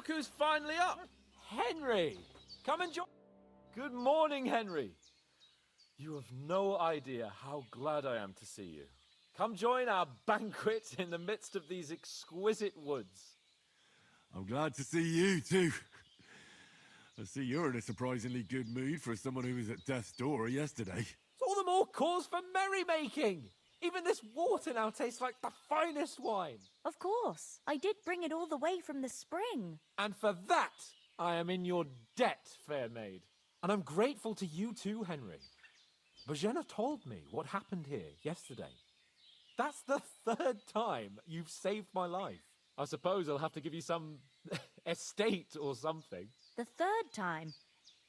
Look who's finally up! Henry! Come and join. Good morning, Henry. You have no idea how glad I am to see you. Come join our banquet in the midst of these exquisite woods. I'm glad to see you too. I see you're in a surprisingly good mood for someone who was at death's door yesterday. It's all the more cause for merrymaking. Even this water now tastes like the finest wine. Of course. I did bring it all the way from the spring. And for that, I am in your debt, fair maid. And I'm grateful to you too, Henry. Bojena told me what happened here yesterday. That's the third time you've saved my life. I suppose I'll have to give you some estate or something. The third time?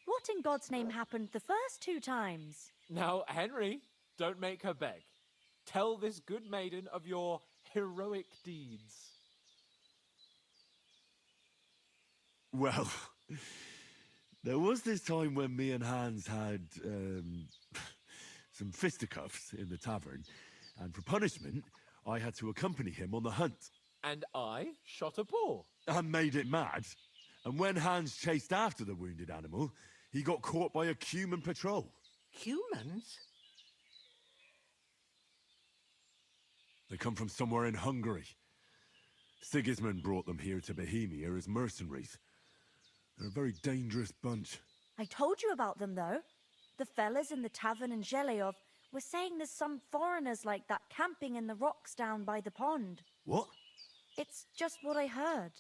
What in God's name happened the first 2 times? Now, Henry, don't make her beg. Tell this good maiden of your heroic deeds. Well, there was this time when me and Hans had some fisticuffs in the tavern, and for punishment, I had to accompany him on the hunt. And I shot a boar. And made it mad. And when Hans chased after the wounded animal, he got caught by a human patrol. Humans? They come from somewhere in Hungary. Sigismund brought them here to Bohemia as mercenaries. They're a very dangerous bunch. I told you about them, though. The fellas in the tavern in Zheleyov were saying there's some foreigners like that camping in the rocks down by the pond. What? It's just what I heard.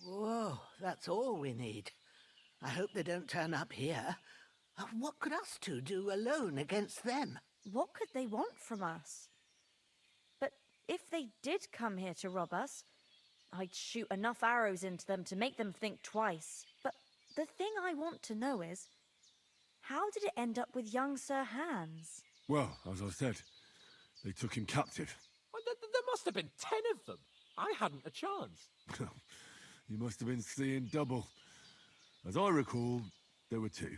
Whoa, that's all we need. I hope they don't turn up here. What could us two do alone against them? What could they want from us? But if they did come here to rob us, I'd shoot enough arrows into them to make them think twice. But the thing I want to know is, how did it end up with young Sir Hans? Well, as I said, they took him captive. Well, there must have been 10 of them. I hadn't a chance. You must have been seeing double. As I recall, there were 2.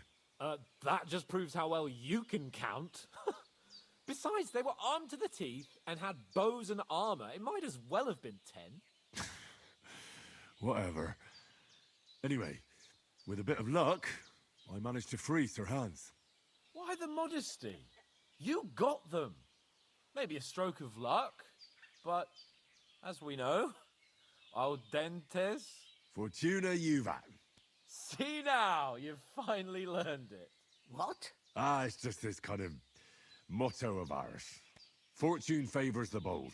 That just proves how well you can count. Besides, they were armed to the teeth and had bows and armor. It might as well have been 10. Whatever. Anyway, with a bit of luck, I managed to free Sir Hans. Why the modesty? You got them. Maybe a stroke of luck, but as we know, al dentes. Fortuna juvat. See now, you've finally learned it. What? It's just this kind of motto of ours. Fortune favors the bold.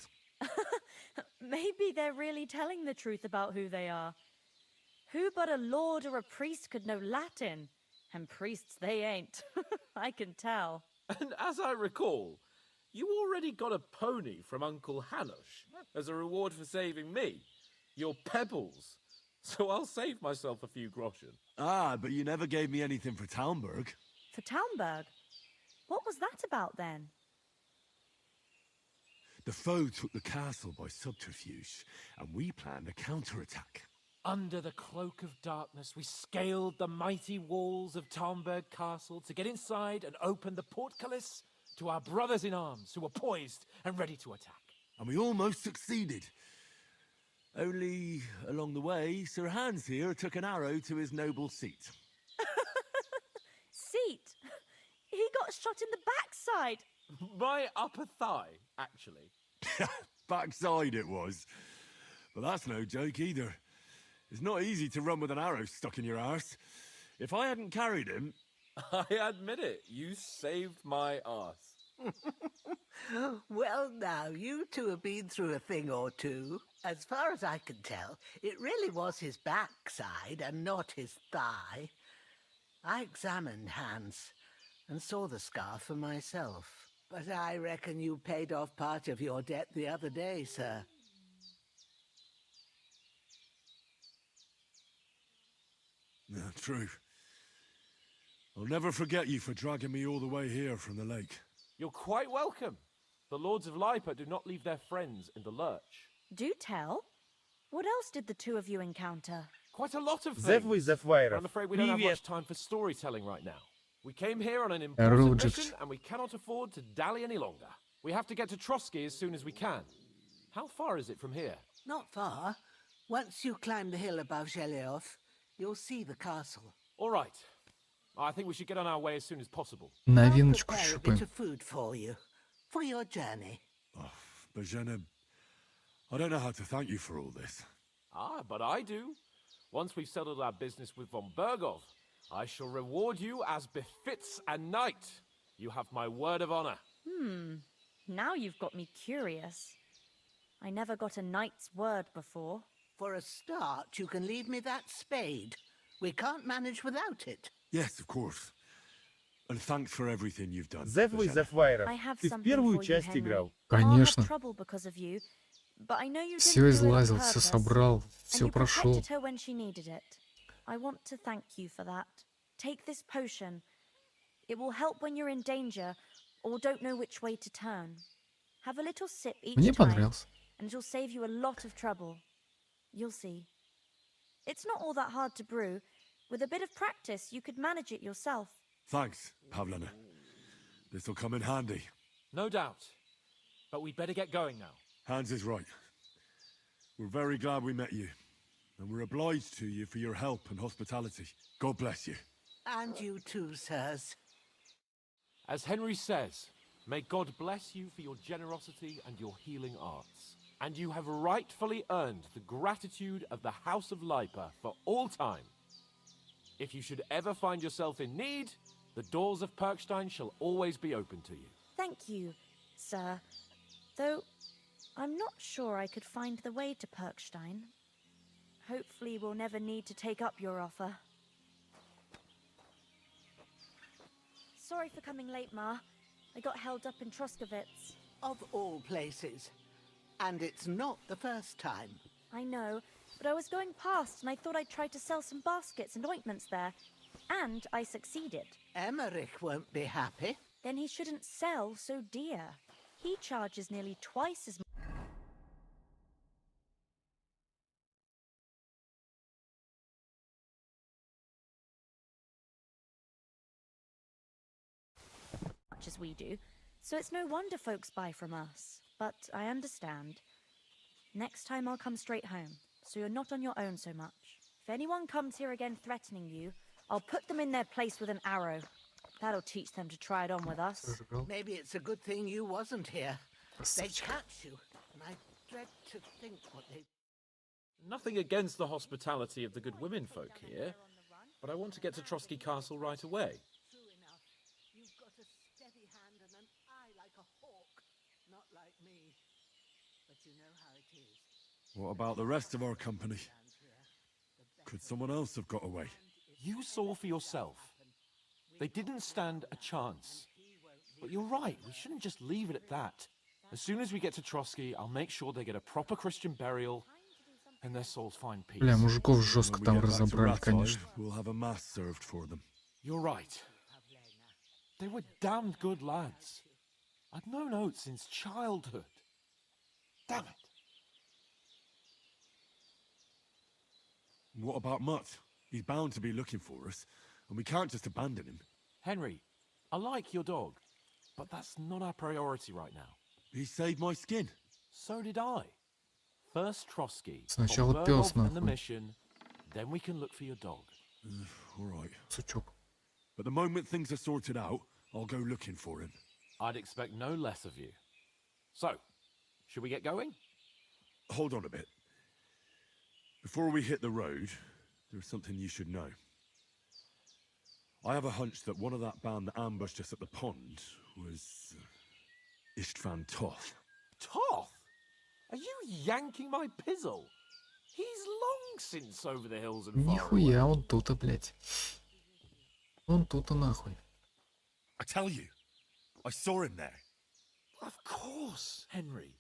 Maybe they're really telling the truth about who they are. Who but a lord or a priest could know Latin? And priests they ain't. I can tell. And as I recall, you already got a pony from Uncle Hanush as a reward for saving me. Your pebbles. So I'll save myself a few groschen. But you never gave me anything for Talmberg. For Talmberg? What was that about then? The foe took the castle by subterfuge, and we planned a counterattack. Under the cloak of darkness, we scaled the mighty walls of Talmberg Castle to get inside and open the portcullis to our brothers in arms who were poised and ready to attack. And we almost succeeded. Only, along the way, Sir Hans here took an arrow to his noble seat. Seat? He got shot in the backside. My upper thigh, actually. Backside it was. But that's no joke either. It's not easy to run with an arrow stuck in your arse. If I hadn't carried him... I admit it, you saved my arse. Well, now, you two have been through a thing or two. As far as I can tell, it really was his backside and not his thigh. I examined Hans and saw the scar for myself. But I reckon you paid off part of your debt the other day, sir. Yeah, true. I'll never forget you for dragging me all the way here from the lake. You're quite welcome. The Lords of Lipa do not leave their friends in the lurch. Do tell. What else did the two of you encounter? Quite a lot of Зев things. Завайров. I'm afraid we don't have Привет. much time for storytelling right now. We came here on an important mission, and we cannot afford to dally any longer. We have to get to Trotsky as soon as we can. How far is it from here? Not far. Once you climb the hill above Zheleyov, you'll see the castle. All right. I think we should get on our way as soon as possible. Новиночку Prepare a щупаем. bit of food for you, for your journey. But Jenna, I don't know how to thank you for all this. Ah, but I do. Once we've settled our business with von Bergov, I shall reward you as befits a knight. You have my word of honor. Now you've got me curious. I never got a knight's word before. For a start, you can leave me that spade. We can't manage without it. Yes, of course. And thanks for everything you've done. Зеву из Эфвайров. I have Ты в something первую for you, часть Henry. играл. I'll have Конечно. trouble because of you, but I know you Все didn't do it on излазил, все purpose, собрал, and все you прошел. protected her when she needed it. I want to thank you for that. Take this potion. It will help when you're in danger or don't know which way to turn. Have a little sip each Мне time, понравился. and it'll save you a lot of trouble. You'll see. It's not all that hard to brew. With a bit of practice, you could manage it yourself. Thanks, Pavlana. This'll come in handy. No doubt. But we'd better get going now. Hans is right. We're very glad we met you. And we're obliged to you for your help and hospitality. God bless you. And you too, sirs. As Henry says, may God bless you for your generosity and your healing arts. And you have rightfully earned the gratitude of the House of Lipa for all time. If you should ever find yourself in need, the doors of Perkstein shall always be open to you. Thank you, sir. Though I'm not sure I could find the way to Perkstein. Hopefully we'll never need to take up your offer. Sorry for coming late, Ma. I got held up in Troskovitz. Of all places. And it's not the first time. I know, but I was going past and I thought I'd try to sell some baskets and ointments there. And I succeeded. Emmerich won't be happy. Then he shouldn't sell so dear. He charges nearly twice as much as we do, so it's no wonder folks buy from us. But I understand. Next time I'll come straight home, so you're not on your own so much. If anyone comes here again threatening you, I'll put them in their place with an arrow. That'll teach them to try it on with us. Maybe it's a good thing you wasn't here. They'd catch you, and I dread to think what they... Nothing against the hospitality of the good women folk here, but I want to get to Trotsky Castle right away. True enough. You've got a steady hand and an eye like a hawk. Not like me. But you know how it is. What about the rest of our company? Could someone else have got away? You saw for yourself. They didn't stand a chance. But you're right, we shouldn't just leave it at that. As soon as we get to Trotsky, I'll make sure they get a proper Christian burial and their souls find peace. Бля, мужиков жестко там разобрали, конечно. We'll have a mass served for them. You're right. They were damned good lads. I'd known Oates since childhood. Damn it. What about Mutt? He's bound to be looking for us, and we can't just abandon him. Henry, I like your dog, but that's not our priority right now. He saved my skin. So did I. First Trotsky, Сначала пес, and the нахуй. mission, then we can look for your dog. All right. Сучок. But the moment things are sorted out, I'll go looking for him. I'd expect no less of you. So, should we get going? Hold on a bit. Before we hit the road, there's something you should know. I have a hunch that one of that band that ambushed us at the pond was Istvan Toth. Toth? Are you yanking my pizzle? He's long since over the hills and far away. Нихуя, он тут-то, блядь. Он тут-то нахуй. I tell you, I saw him there. Of course, Henry.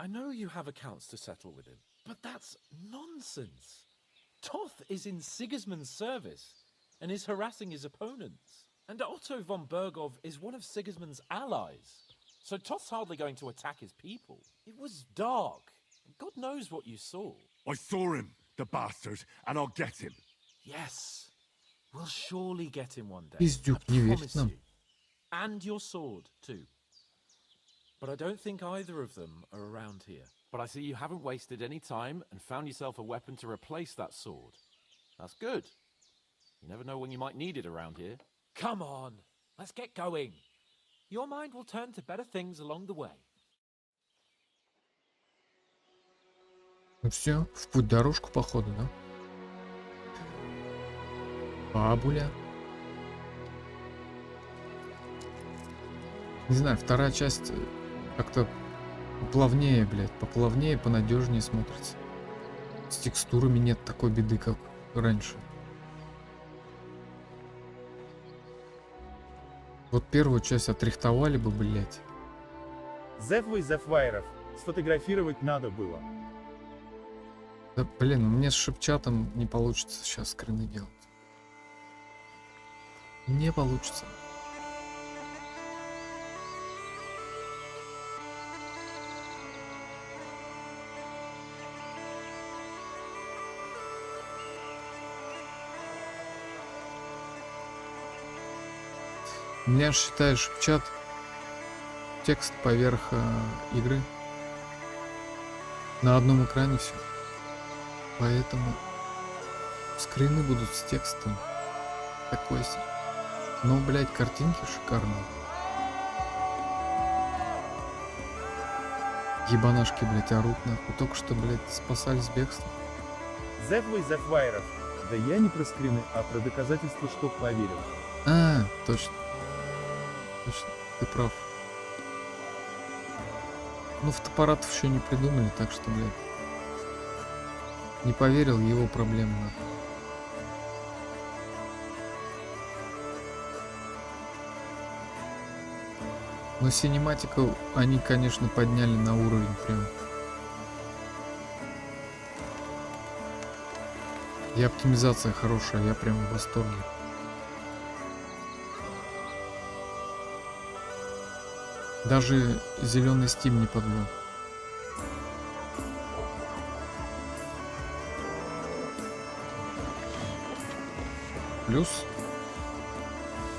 I know you have accounts to settle with him, but that's nonsense. Toth is in Sigismund's service and is harassing his opponents. And Otto von Bergov is one of Sigismund's allies. So Toth's hardly going to attack his people. It was dark. God knows what you saw. I saw him, the bastard, and I'll get him. Yes. We'll surely get him one day. Пиздюк, не верит Promise нам. you. And your sword, too. But I don't think either of them are around here. But I see you haven't wasted any time and found yourself a weapon to replace that sword. That's good. You never know when you might need it around here. Come on, let's get going. Your mind will turn to better things along the way. Ну все, в путь дорожку походу, да? Бабуля. Не знаю, вторая часть как-то плавнее, блядь, поплавнее, понадежнее смотрится. С текстурами нет такой беды, как раньше. Вот первую часть отрихтовали бы, блядь. Зеввы из Зеввайров. Сфотографировать надо было. Да, блин, у меня с шепчатом не получится сейчас скрины делать. Не получится. У меня, считаешь, чат текст поверх игры. На одном экране все. Поэтому скрины будут с текстом. Такой себе. Но, блядь, картинки шикарные. Ебанашки, блядь, орут нахуй. Только что, блядь, спасались бегством. Зеввы из Зеввайров. Да я не про скрины, а про доказательства, что поверил. А, точно. Точно, ты прав. Ну, фотоаппаратов еще не придумали, так что, блядь. Не поверил, его проблема. Но синематику они, конечно, подняли на уровень прям. И оптимизация хорошая, я прям в восторге. Даже зеленый Steam не подвел. Плюс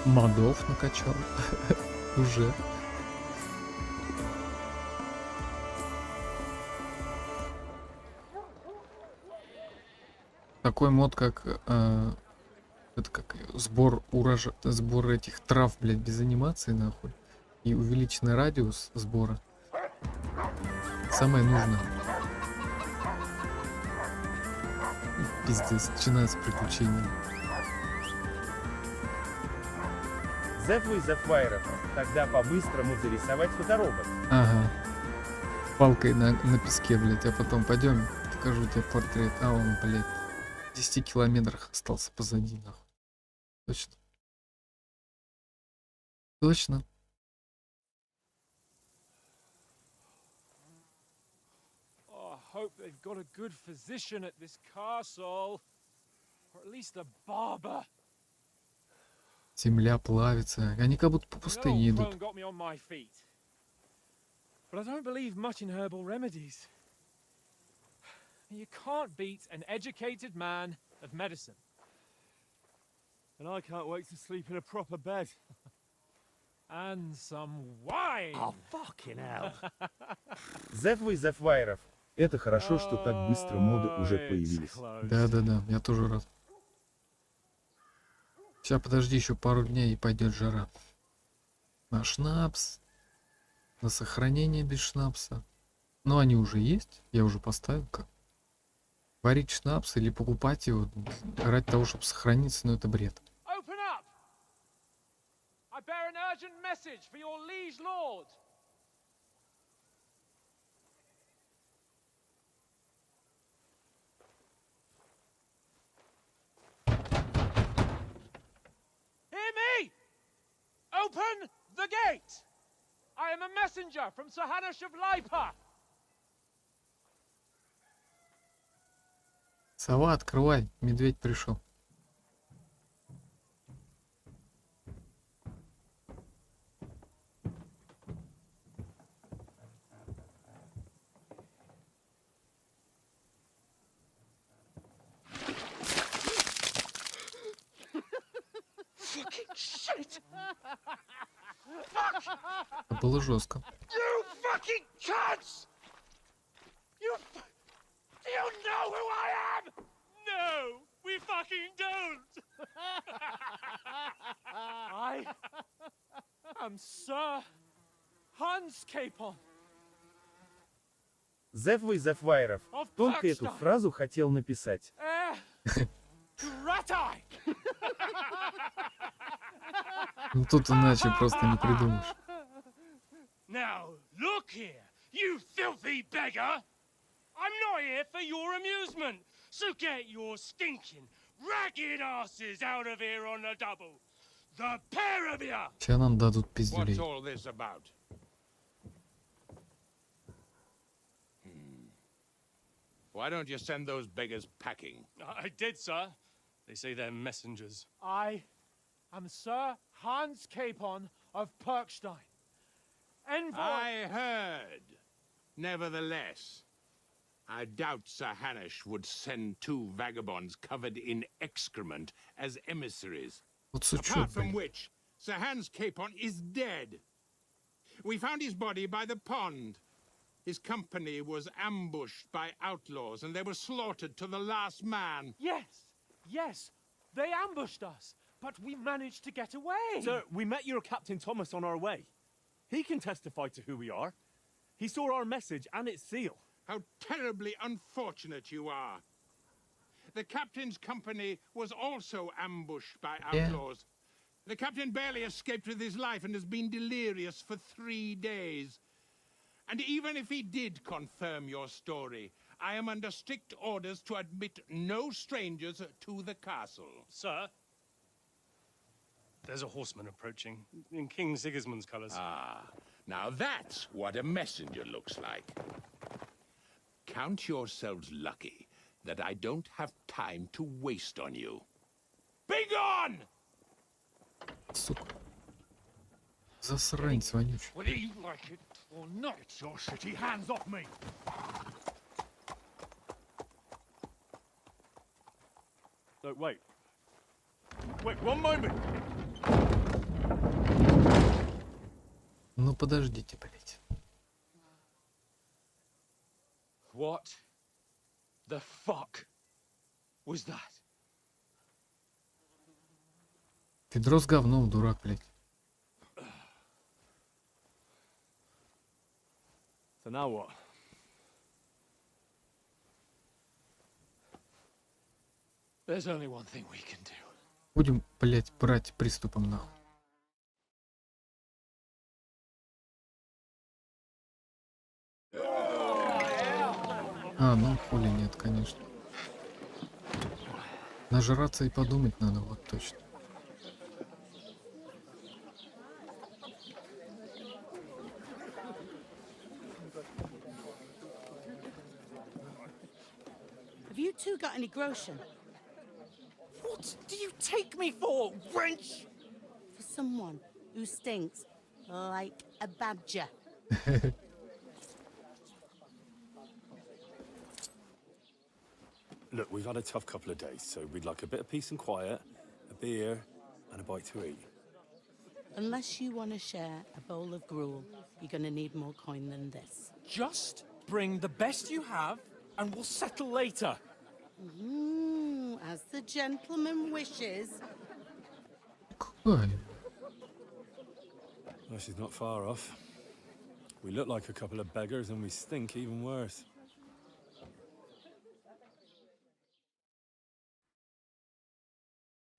модов накачал. Уже. Такой мод, как это как сбор урожая, сбор этих трав, блядь, без анимации, нахуй. И увеличенный радиус сбора. Самое нужное. Пиздец, начинается приключение. Зеввы из Зеввайров. Тогда по-быстрому зарисовать фоторобот. Ага. Палкой на песке, блядь, а потом пойдем, покажу тебе портрет. А он, блядь, в 10 километрах остался позади, нахуй. Точно. Точно. Hope they've got a good physician at this castle, or at least a barber. Земля плавится. Они как будто по пустыне идут. Got me on my feet. But I don't believe much in herbal remedies. You can't beat an educated man of medicine. And I can't wait to sleep in a proper bed. And some wine. Oh, fucking hell. Зеввы из Зеввайров. Это хорошо, что так быстро моды уже появились. Да-да-да, я тоже рад. Сейчас, подожди, еще пару дней и пойдет жара. На шнапс. На сохранение без шнапса. Но они уже есть, я уже поставил как. Варить шнапс или покупать его ради того, чтобы сохраниться, но это бред. Open up! I bear an urgent message for your liege lord. Hear me! Open the gate! I am a messenger from Sahanash of Lipa. Сова, открывай, медведь пришел. Fucking shit! Fuck! Это было жестко. You fucking cunts! You... Do you know who I am? No! We fucking don't! I am Sir Hans Capon. Зев Зефвайров. Только эту фразу хотел написать. Ratai! Ну тут иначе просто не придумаешь. Now, look here, you filthy beggar! I'm not here for your amusement, so get your stinking, ragged asses out of here on the double. The pair of you! Сейчас нам дадут пиздюлей. What's all this about? Why don't you send those beggars packing? I did, sir. They say they're messengers. I am Sir Hans Capon of Perkstein. Envoy. I heard. Nevertheless, I doubt Sir Hanush would send two vagabonds covered in excrement as emissaries. Apart from which, Sir Hans Capon is dead. We found his body by the pond. His company was ambushed by outlaws, and they were slaughtered to the last man. Yes, they ambushed us, but we managed to get away. Sir, we met your Captain Thomas on our way. He can testify to who we are. He saw our message and its seal. How terribly unfortunate you are. The captain's company was also ambushed by outlaws. The captain barely escaped with his life and has been delirious for 3 days. And even if he did confirm your story, I am under strict orders to admit no strangers to the castle. Sir, there's a horseman approaching in King Sigismund's colours. Ah, now that's what a messenger looks like. Count yourselves lucky that I don't have time to waste on you. Be gone! Сука. Засранец вонючий. Whether you like it or not, it's your city. Hands off me! No, wait. Wait, one moment! Ну подождите, блять. What the fuck was that? Ведро с говном, дурак, блять. So now what? There's only one thing we can do. Будем, блять, брать приступом нахуй. А, ну хули нет, конечно. Нажраться и подумать надо, вот точно. Have you two got any groschen? What do you take me for, wench? For someone who stinks like a badger. Look, we've had a tough couple of days, so we'd like a bit of peace and quiet, a beer, and a bite to eat. Unless you want to share a bowl of gruel, you're going to need more coin than this. Just bring the best you have, and we'll settle later. As the gentleman wishes. Ой. Well, she's not far off. We look like a couple of beggars, and we stink even worse.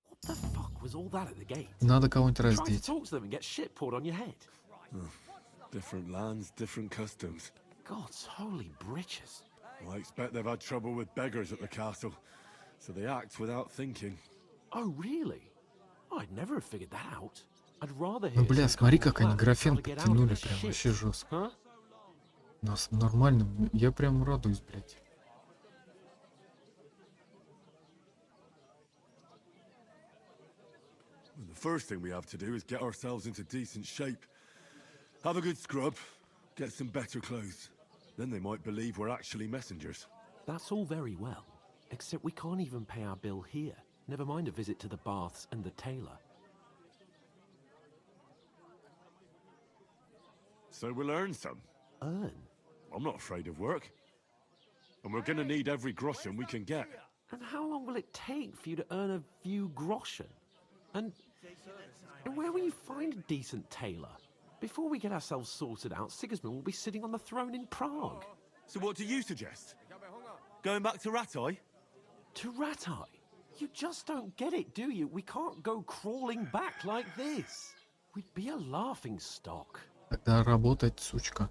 What the fuck was all that at the gate? Надо кого-нибудь Trying to раздеть. talk to them and get shit poured on your head. Different lands, different customs. God's holy britches. Well, I expect they've had trouble with beggars at the castle, so they act without thinking. Oh, really? Oh, I'd never have figured that out. I'd rather Ну hear бля, some смотри, common как они plan графен how to get out of подтянули, this прям shit. вообще жестко. Huh? Нас нормально, я прям радуюсь, блять. Well, the first thing we have to do is get ourselves into decent shape. Have a good scrub, get some better clothes. Then they might believe we're actually messengers. That's all very well, except we can't even pay our bill here. Never mind a visit to the baths and the tailor. So we'll earn some. Earn? I'm not afraid of work. And we're gonna need every groschen we can get. And how long will it take for you to earn a few groschen? And where will you find a decent tailor? Before we get ourselves sorted out, Sigismund will be sitting on the throne in Prague. So what do you suggest? Going back to Ratai? To Ratai? You just don't get it, do you? We can't go crawling back like this. We'd be a laughing stock. Тогда работать, сучка.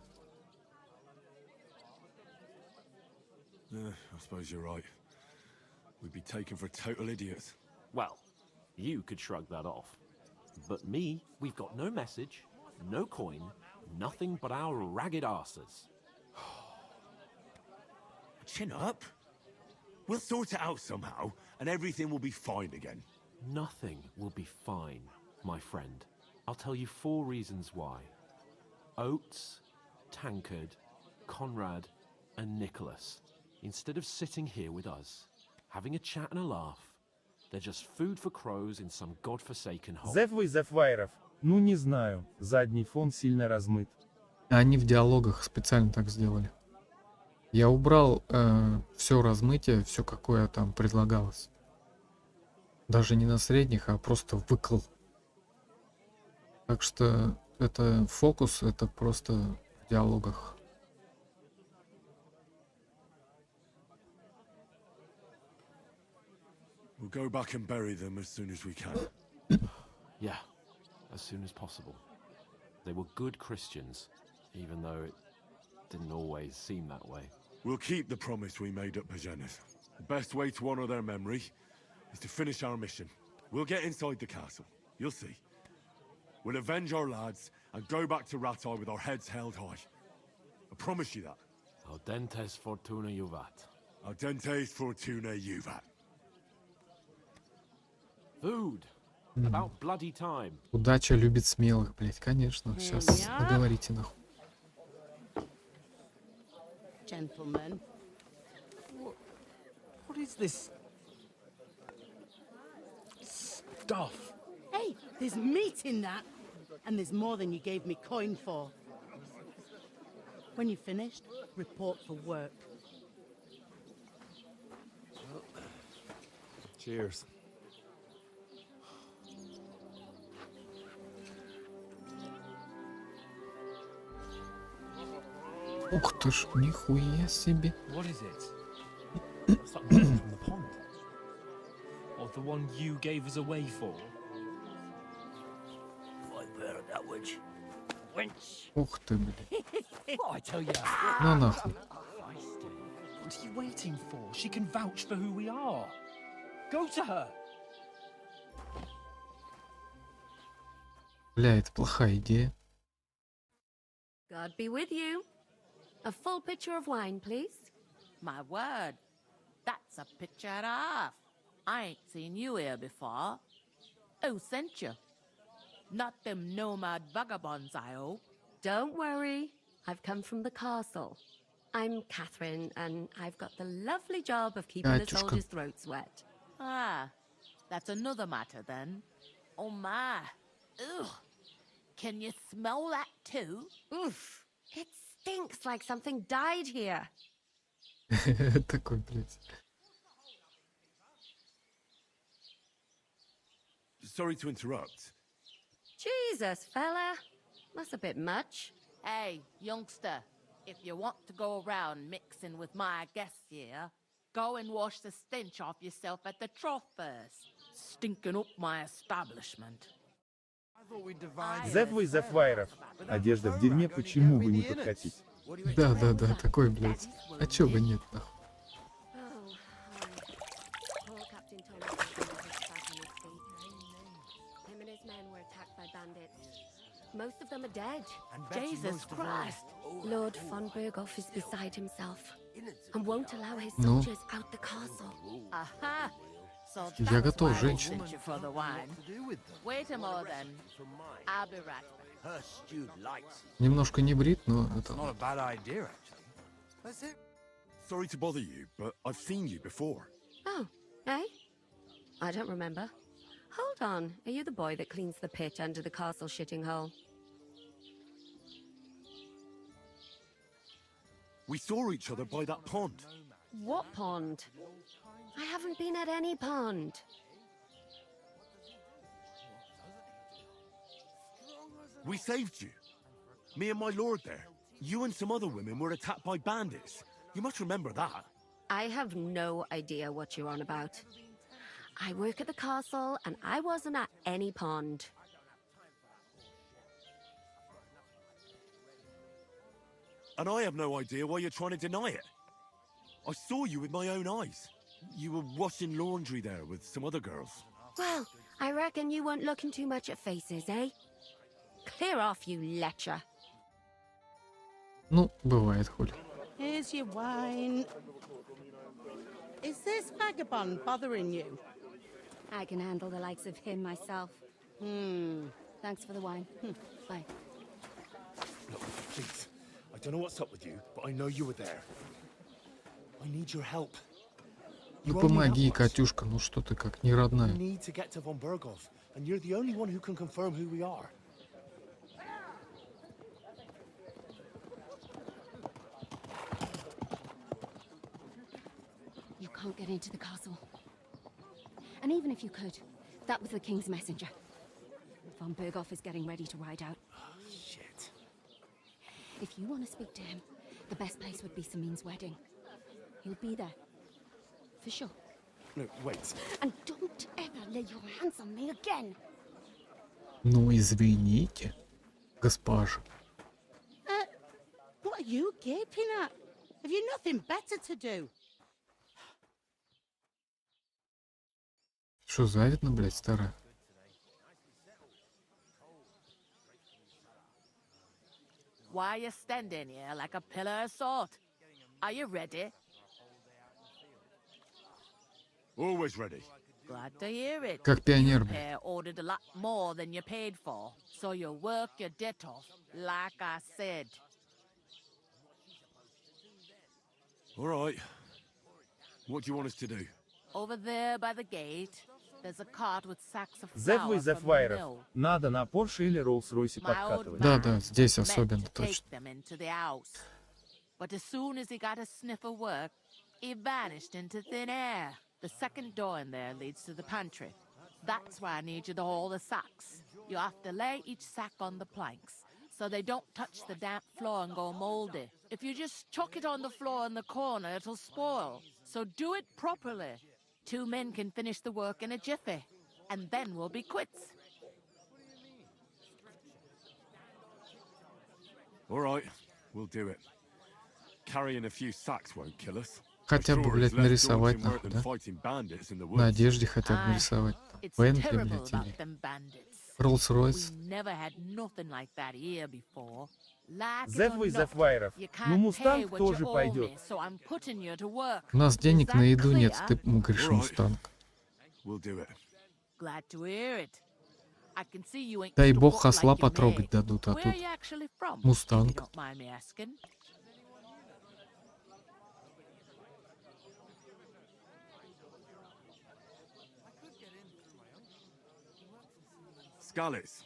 I suppose you're right. We'd be taken for total idiots. Well, you could shrug that off. But me, we've got no message, no coin, nothing but our ragged arses. Chin up. We'll sort it out somehow, and everything will be fine again. Nothing will be fine, my friend. I'll tell you 4 reasons why. Oates, Tankard, Conrad, and Nicholas, instead of sitting here with us, having a chat and a laugh, they're just food for crows in some godforsaken hole. Зев вы Зеввайров. Ну не знаю, задний фон сильно размыт. Они в диалогах специально так сделали. Я убрал все размытие, все какое там предлагалось. Даже не на средних, а просто выкл. Так что это фокус, это просто в диалогах. We'll go back and bury them as soon as we can. Yeah, as soon as possible. They were good Christians, even though it didn't always seem that way. We'll keep the promise we made at Pageneth. The best way to honor their memory is to finish our mission. We'll get inside the castle. You'll see. We'll avenge our lads and go back to Ratai with our heads held high. I promise you that. Audentes fortuna juvat. Audentes fortuna juvat. Food. About bloody time. Удача любит смелых, блять, конечно. Сейчас наговорите нахуй. Gentlemen. What is this stuff? Hey, there's meat in that. And there's more than you gave me coin for. When you're finished, report for work. Cheers. Ух ты ж, нихуя себе. What is it? It's that one from the pond. Or the one you gave us away for? Ух ты, блин. What I tell you? На нахуй. What are you waiting for? She can vouch for who we are. Go to her. Бля, это плохая идея. God be with you. A full pitcher of wine, please. My word, that's a picture and a half. I ain't seen you here before. Who sent you? Not them nomad vagabonds, I hope. Don't worry. I've come from the castle. I'm Catherine, and I've got the lovely job of keeping the soldiers' throats wet. Ah, that's another matter then. Oh my. Ugh. Can you smell that too? Oof. It stinks like something died here. Такой, блядь. Sorry to interrupt. Jesus, fella. That's a bit much. Hey, youngster, if you want to go around mixing with my guests here, go and wash the stench off yourself at the trough first. Stinking up my establishment. Зев вы Зеввайров. Одежда в дерьме, почему вы не подкатите? Да, такой, блядь. А чё бы нет, нахуй? Most of them are dead. Jesus Christ! Lord von Berghoff is beside himself and won't allow his Ну. soldiers out the castle. Aha! So Я that's готов, why I женщина. sent you for the wine. Wait a moment then. I'll be right back. Немножко не брит, но это... Not a bad idea, actually. That's it. Sorry to bother you, but I've seen you before. Oh, eh? I don't remember. Hold on. Are you the boy that cleans the pit under the castle shitting hole? We saw each other by that pond. What pond? I haven't been at any pond. We saved you. Me and my lord there. You and some other women were attacked by bandits. You must remember that. I have no idea what you're on about. I work at the castle, and I wasn't at any pond. And I have no idea why you're trying to deny it. I saw you with my own eyes. You were washing laundry there with some other girls. Well, I reckon you weren't looking too much at faces, eh? Clear off, you lecher. Ну, бывает, хули. Here's your wine. Is this vagabond bothering you? I can handle the likes of him myself. Thanks for the wine. Bye. Look, please. I don't know what's up with you, but I know you were there. I need your help. Ну помоги, Катюшка, ну что ты как не родная. You need to get to Von Berghoff, and you're the only one who can confirm who we are. You can't get into the castle. And even if you could, that was the king's messenger. Von Berghoff is getting ready to ride out. Shit. If you want to speak to him, the best place would be Samin's wedding. He'll be there. For sure. No, wait. And don't ever lay your hands on me again. Ну, извините, госпожа. What are you gaping at? Have you nothing better to do? Что, завидно, блядь, старая? Why are you standing here like a pillar of salt? Are you ready? Always ready. Glad to hear it. Как пионер, You блядь. pair ordered a lot more than you paid for, so you work your debt off, like I said. All right. What do you want us to do? Over there by the gate, there's a cart with sacks of Зев flour вызов from the вайров. mill. Надо на Порше или Роллс-Ройсе My old подкатывать. Да, man да, здесь meant особенно to точно. take them into the house. But as soon as he got a sniff of work, he vanished into thin air. The second door in there leads to the pantry. That's why I need you to haul the sacks. You have to lay each sack on the planks, so they don't touch the damp floor and go moldy. If you just chuck it on the floor in the corner, it'll spoil. So do it properly. 2 men can finish the work in a jiffy, and then we'll be quits. All right, we'll do it. Carrying a few sacks won't kill us. Хотя бы, блядь, нарисовать нахуй, да? На одежде хотя бы нарисовать. Бентли, блядь, или Роллс-Ройс. Never had nothing like that here before. Like it Зев or вызов not, вайров. you Ну, can't Мустанг pay what тоже you owe пойдет. me, so I'm putting you to work. У нас денег Is на that еду нет, clear? ты говоришь Мустанг. We'll do it. Glad to hear it. I can see you ain't Дай stuck бог up хосла like you потрогать may. дадут, а Where тут are you actually from, if Мустанг. you don't mind me asking? Scarlets.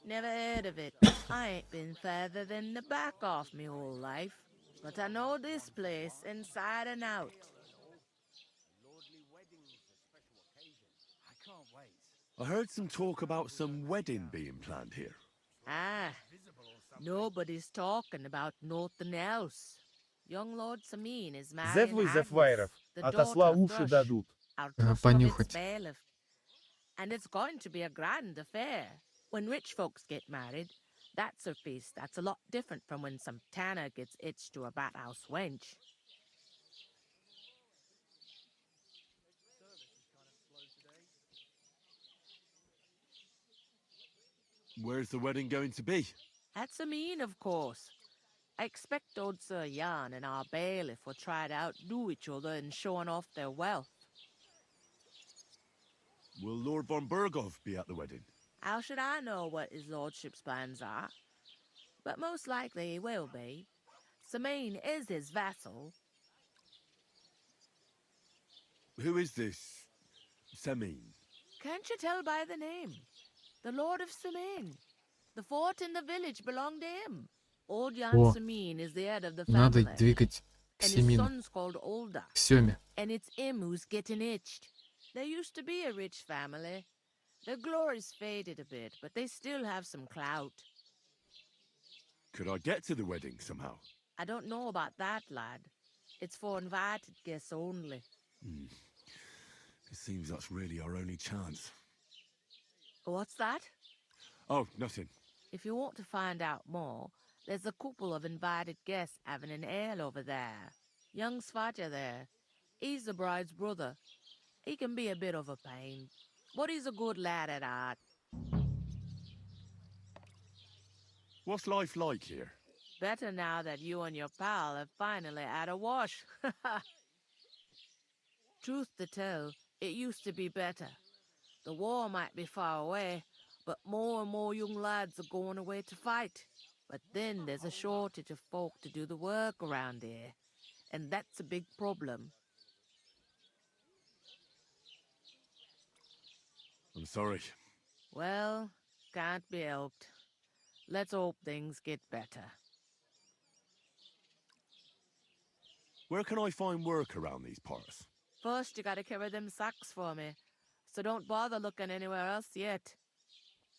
Never heard of it. I ain't been further than the back off me whole life. But I know this place inside and out. I heard some talk about some wedding being planned here. Ah, nobody's talking about nothing else. Young Lord Samin is Зев marrying вызов Agnes, вайров. the От daughter осла of уши Thrush, дадут. our Ага, trusted its понюхать. bailiff. And it's going to be a grand affair. When rich folks get married, that's a feast that's a lot different from when some tanner gets hitched to a bat-house wench. Where's the wedding going to be? That's Samin, of course. I expect old Sir Jan and our bailiff will try to outdo each other in showing off their wealth. Will Lord von Berghoff be at the wedding? How should I know what his lordship's plans are? But most likely he will be. Samin is his vassal. Who is this Samin? Can't you tell by the name? The Lord of Samin. The fort in the village belonged to him. Old Jan О, Samin is the head of the надо family. двигать And his Семину. son's called Older. К Семе. And it's him who's getting itched. There used to be a rich family. Their glory's faded a bit, but they still have some clout. Could I get to the wedding somehow? I don't know about that, lad. It's for invited guests only. It seems that's really our only chance. What's that? Oh, nothing. If you want to find out more, there's a couple of invited guests having an ale over there. Young Svaja there. He's the bride's brother. He can be a bit of a pain, but he's a good lad at heart. What's life like here? Better now that you and your pal have finally had a wash. Truth to tell, it used to be better. The war might be far away, but more and more young lads are going away to fight. But then there's a shortage of folk to do the work around here, and that's a big problem. I'm sorry. Well, can't be helped. Let's hope things get better. Where can I find work around these parts? First, you gotta carry them sacks for me, so don't bother looking anywhere else yet.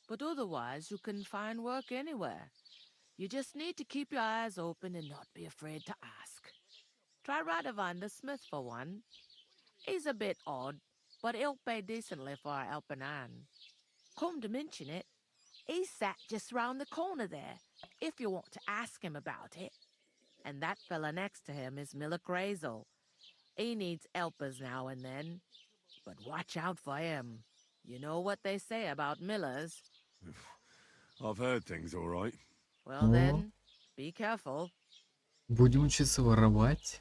But otherwise, you can find work anywhere. You just need to keep your eyes open and not be afraid to ask. Try Radovan the Smith for one. He's a bit odd, but he'll pay decently for a helping hand. Come to mention it, he's sat just round the corner there, if you want to ask him about it. And that fella next to him is Miller Crazel. He needs helpers now and then, but watch out for him. You know what they say about Millers. I've heard things all right. Well then, be careful. Будем учиться воровать.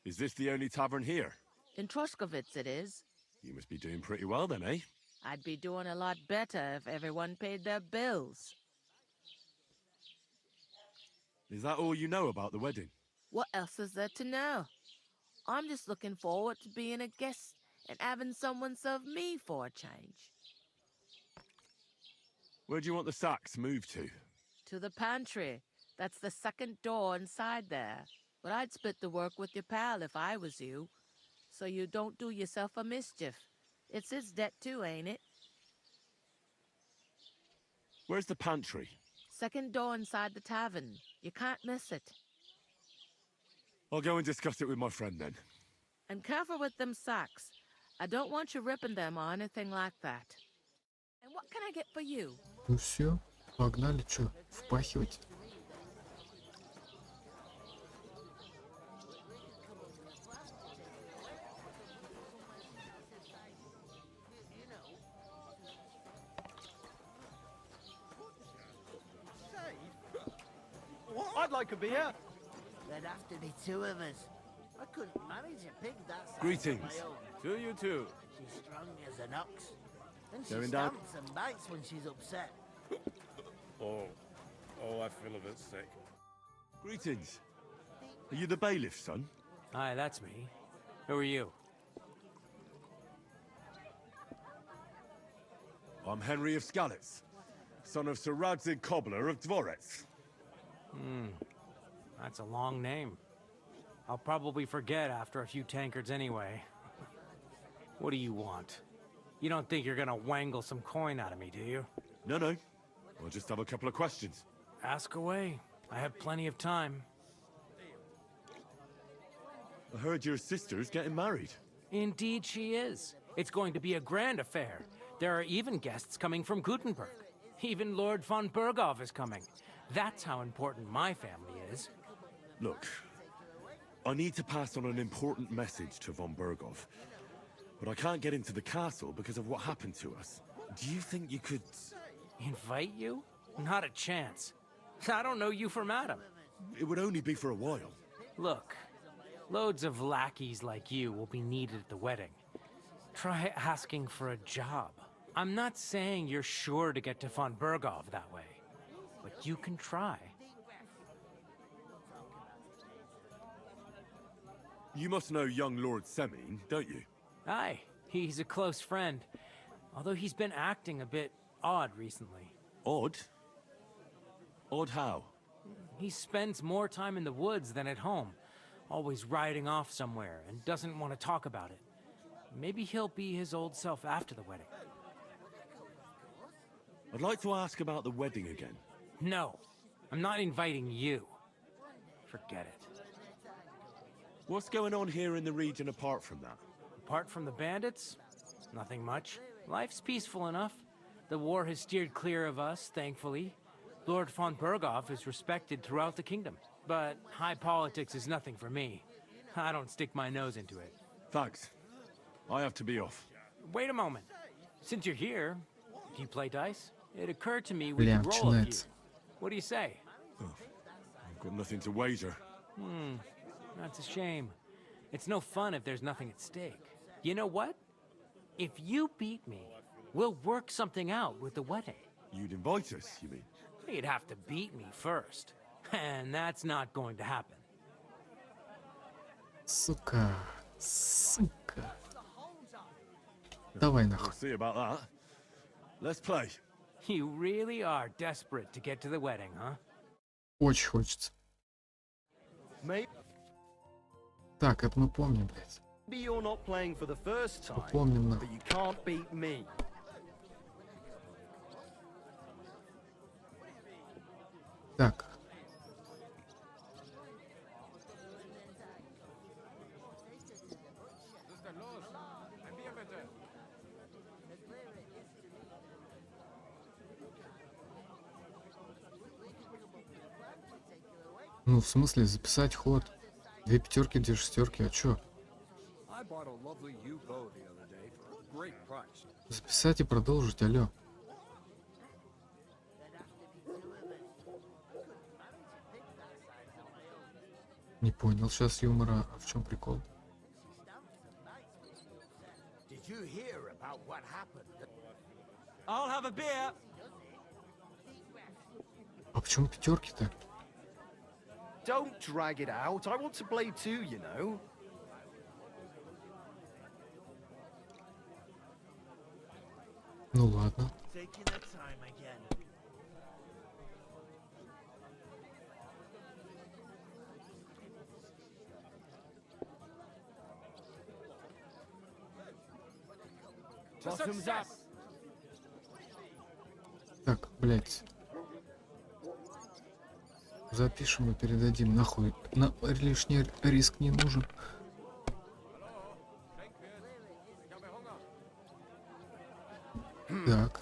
Is this the only tavern here? In Troskovitz it is. You must be doing pretty well then, eh? I'd be doing a lot better if everyone paid their bills. Is that all you know about the wedding? What else is there to know? I'm just looking forward to being a guest and having someone serve me for a change. Where do you want the sacks moved to? To the pantry. That's the second door inside there. But I'd split the work with your pal if I was you, so you don't do yourself a mischief. It's his debt too, ain't it? Where's the pantry? Second door inside the tavern. You can't miss it. I'll go and discuss it with my friend then. And careful with them sacks. I don't want you ripping them or anything like that. And what can I get for you? Ну все, погнали, что, впахивать. I'd like a beer. There'd have to be two of us. I couldn't manage a pig that size. Greetings. On my own. To you too. She's strong as an ox. And she Going down. stamps and bites when she's upset. Oh, I feel a bit sick. Greetings. Are you the bailiff's son? Hi, that's me. Who are you? I'm Henry of Skalitz, son of Sir Radzig Cobbler of Dvorets. That's a long name. I'll probably forget after a few tankards anyway. What do you want? You don't think you're gonna wangle some coin out of me, do you? No. I'll just have a couple of questions. Ask away. I have plenty of time. I heard your sister's getting married. Indeed she is. It's going to be a grand affair. There are even guests coming from Gutenberg. Even Lord von Berghoff is coming. That's how important my family is. Look, I need to pass on an important message to von Berghoff, but I can't get into the castle because of what happened to us. Do you think you could... Invite you? Not a chance. I don't know you from Adam. It would only be for a while. Look, loads of lackeys like you will be needed at the wedding. Try asking for a job. I'm not saying you're sure to get to von Berghoff that way, but you can try. You must know young Lord Semine, don't you? Aye, he's a close friend. Although he's been acting a bit odd recently. Odd? Odd how? He spends more time in the woods than at home, always riding off somewhere and doesn't want to talk about it. Maybe he'll be his old self after the wedding. I'd like to ask about the wedding again. No, I'm not inviting you. Forget it. What's going on here in the region apart from that? Apart from the bandits? Nothing much. Life's peaceful enough. The war has steered clear of us, thankfully. Lord von Berghoff is respected throughout the kingdom. But high politics is nothing for me. I don't stick my nose into it. Thanks. I have to be off. Wait a moment. Since you're here, do you play dice? It occurred to me we could roll a few. What do you say? Oh, I've got nothing to wager. That's a shame. It's no fun if there's nothing at stake. You know what? If you beat me, we'll work something out with the wedding. You'd invite us, you mean? You'd have to beat me first. And that's not going to happen. Сука. Сука. Давай нахуй. We'll see about that. Let's play. You really are desperate to get to the wedding, huh? Очень хочется. Так, это мы помним, блядь. Maybe you're not playing for the first time, Помним but нахуй. you can't beat me. Так. Ну, в смысле, записать ход. 2 пятерки, 2 шестерки, а чё? Записать и продолжить, алло. Не понял сейчас юмора, а в чем прикол? А почему пятерки-то? Don't drag it out. I want to play too, you know. Ну ладно. Taking their time again. Bottoms up. Так, блядь. Запишем и передадим. Нахуй. Лишний риск не нужен. Так.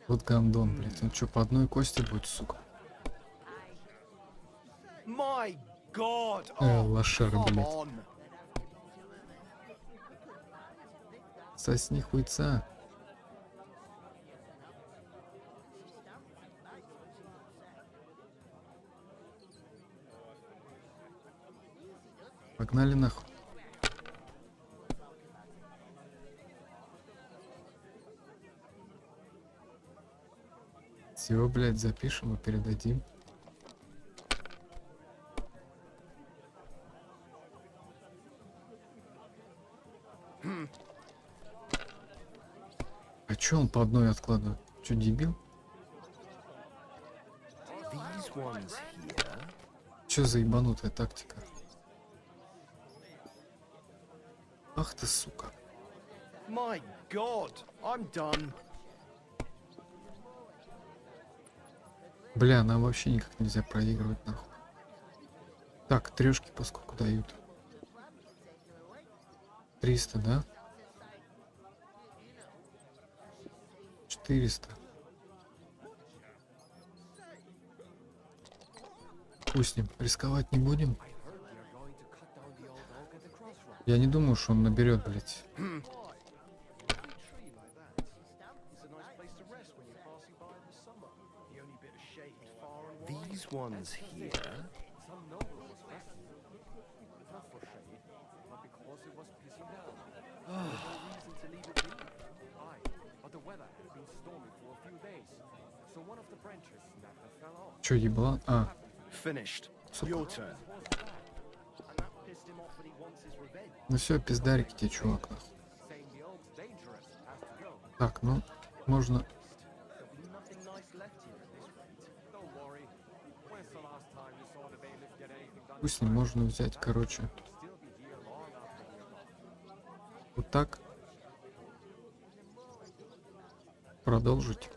Вот гандон, блядь. Он что, по одной кости будет, сука? My God. Лошара, блядь. Сосни хуйца. Погнали нахуй. Все, блядь, запишем и передадим. А чё он по одной откладывает? Чё, дебил? Чё за ебанутая тактика? Ах ты, сука. My God, I'm done. Бля, нам вообще никак нельзя проигрывать, нахуй. Так, трешки поскольку дают. 300, да? 400. Пусть с ним. Рисковать не будем. Я не думаю, что он наберет, блядь. These ones here. Чё, еблан? А. Finished. Your turn. Ну все, пиздарики тебе, чувак. Так, ну, можно... Пусть не можно взять, короче. Вот так. Продолжить.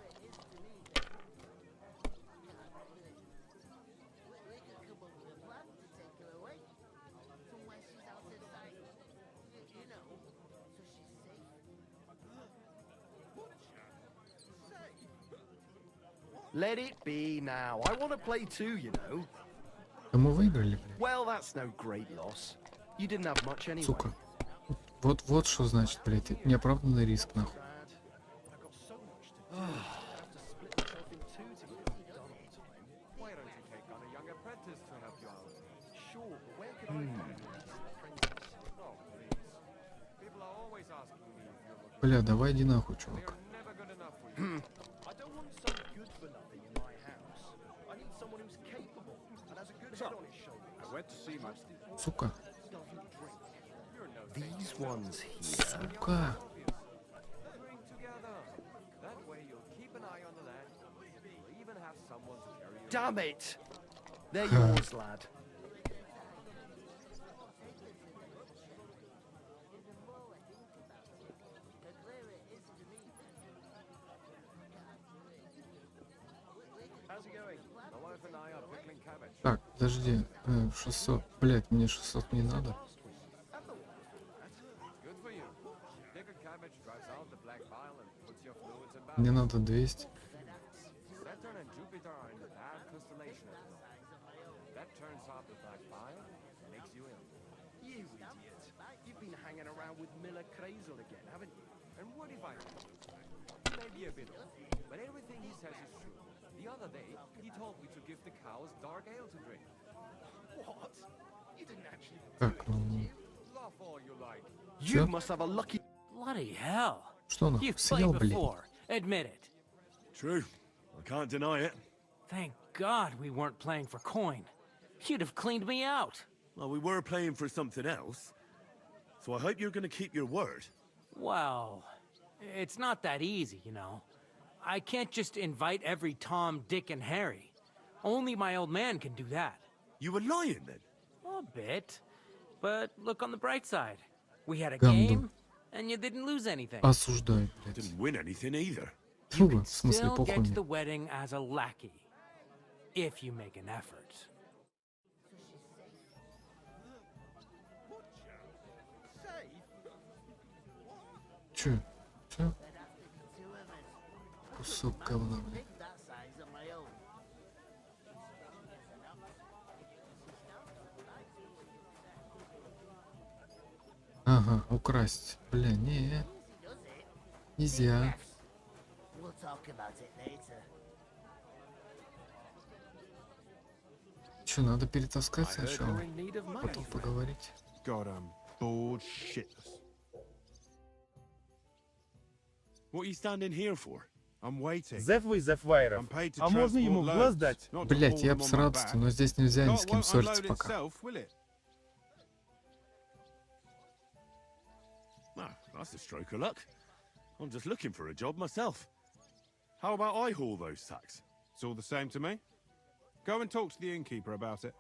Let it be now. I want to play too, you know. А мы выиграли, блин. Well, that's no great loss. You didn't have much anyway. Сука. Вот что значит, блядь, неоправданный риск, нахуй. Бля, давай иди нахуй, чувак. Сука. Сука. Damn it! They're yours, lad. Так, подожди, 600, блять, мне 600 не надо. Мне надо 200. The other day, he told me to give the cows dark ale to drink. What? You didn't actually. Так, ну... Laugh all you like. You must have a lucky. Bloody hell. Что он You've съел, played блин? before. Admit it. True. I can't deny it. Thank God we weren't playing for coin. You'd have cleaned me out. Well, we were playing for something else. So I hope you're going to keep your word. Well, it's not that easy, you know. I can't just invite every Tom, Dick, and Harry. Only my old man can do that. You were lying then? A bit. But look on the bright side. We had a Команду. game, and you didn't lose anything. Осуждаю, блядь. Didn't win anything either. You Фу, can в смысле, still похуй get to мне. the wedding as a lackey. If you make an effort. Чё? Чё? Кусок говна, блядь. Ага, украсть. Бля, не. Нельзя. Чё, надо перетаскать сначала? Потом поговорить. God, I'm bored shitless. What are you standing here for? I'm waiting. Зев вы, Зев Вайров. А можно ему в глаз дать? Блять, я бы с радостью, но здесь нельзя ни с кем ссориться пока. Ah, that's a stroke of luck. I'm just looking for a job myself. How about I haul those sacks? It's all the same to me. Go and talk to the innkeeper about it.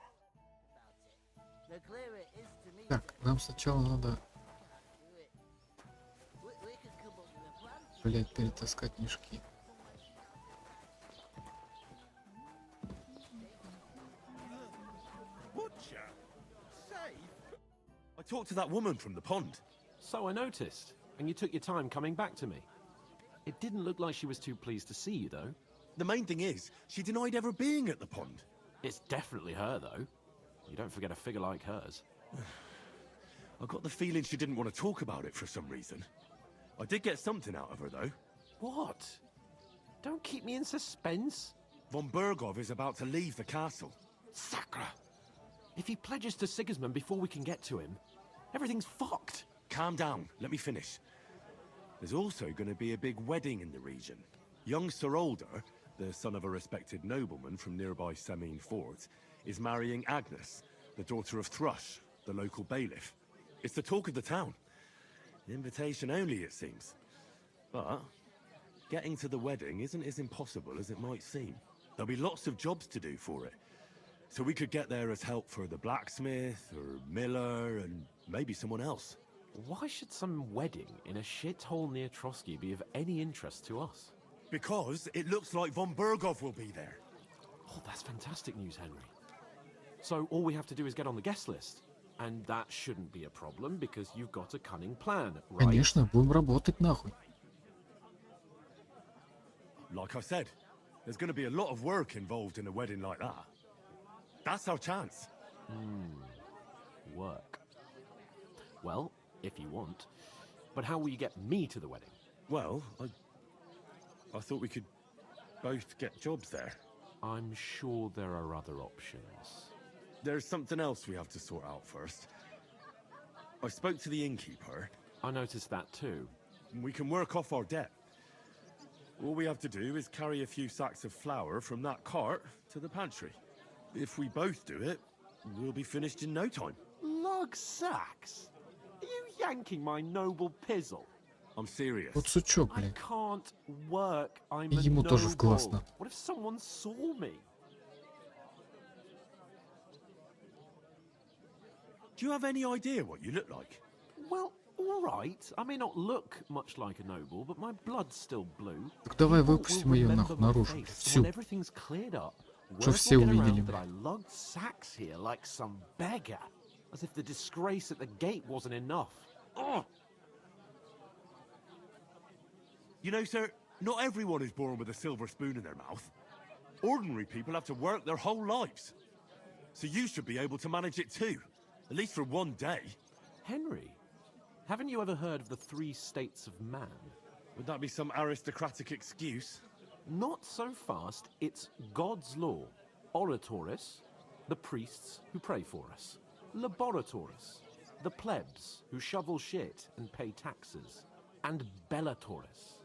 Так, нам сначала надо, блять, перетаскать мешки. I talked to that woman from the pond. So I noticed, and you took your time coming back to me. It didn't look like she was too pleased to see you, though. The main thing is, she denied ever being at the pond. It's definitely her, though. You don't forget a figure like hers. I got the feeling she didn't want to talk about it for some reason. I did get something out of her, though. What? Don't keep me in suspense. Von Bergov is about to leave the castle. Sacre! If he pledges to Sigismund before we can get to him, everything's fucked. Calm down, let me finish. There's also going to be a big wedding in the region. Young Sir Alder, the son of a respected nobleman from nearby Semine Fort, is marrying Agnes, the daughter of Thrush, the local bailiff. It's the talk of the town. Invitation only, it seems. But getting to the wedding isn't as impossible as it might seem. There'll be lots of jobs to do for it. So we could get there as help for the blacksmith, or miller, and maybe someone else. Why should some wedding in a shithole near Trotsky be of any interest to us? Because it looks like von Bergov will be there. Oh, that's fantastic news, Henry. So all we have to do is get on the guest list. And that shouldn't be a problem, because you've got a cunning plan, right? Конечно, будем работать нахуй. Like I said, there's going to be a lot of work involved in a wedding like that. That's our chance. Work. Well, if you want. But how will you get me to the wedding? Well, I thought we could both get jobs there. I'm sure there are other options. There's something else we have to sort out first. I spoke to the innkeeper. I noticed that too. We can work off our debt. All we have to do is carry a few sacks of flour from that cart to the pantry. If we both do it, we'll be finished in no time. Lug sacks? Are you yanking my noble pizzle? I'm serious. Вот сучок, I блин. can't work. I'm И a ему тоже в глаз noble. на. What if someone saw me? Do you have any idea what you look like? Well, all right. I may not look much like a noble, but my blood's still blue. Так давай People выпустим will ее remember нахуй my наружу. face, and Всю. when everything's cleared up, Чтоб word все will get увидели, around that I блин. lugged sacks here like some beggar, as if the disgrace at the gate wasn't enough. Ugh. You know, sir, not everyone is born with a silver spoon in their mouth. Ordinary people have to work their whole lives. So you should be able to manage it too, at least for one day. Henry, haven't you ever heard of the 3 states of man? Would that be some aristocratic excuse? Not so fast. It's God's law. Oratoris, the priests who pray for us. Laboratoris, the plebs who shovel shit and pay taxes. And Bellatoris,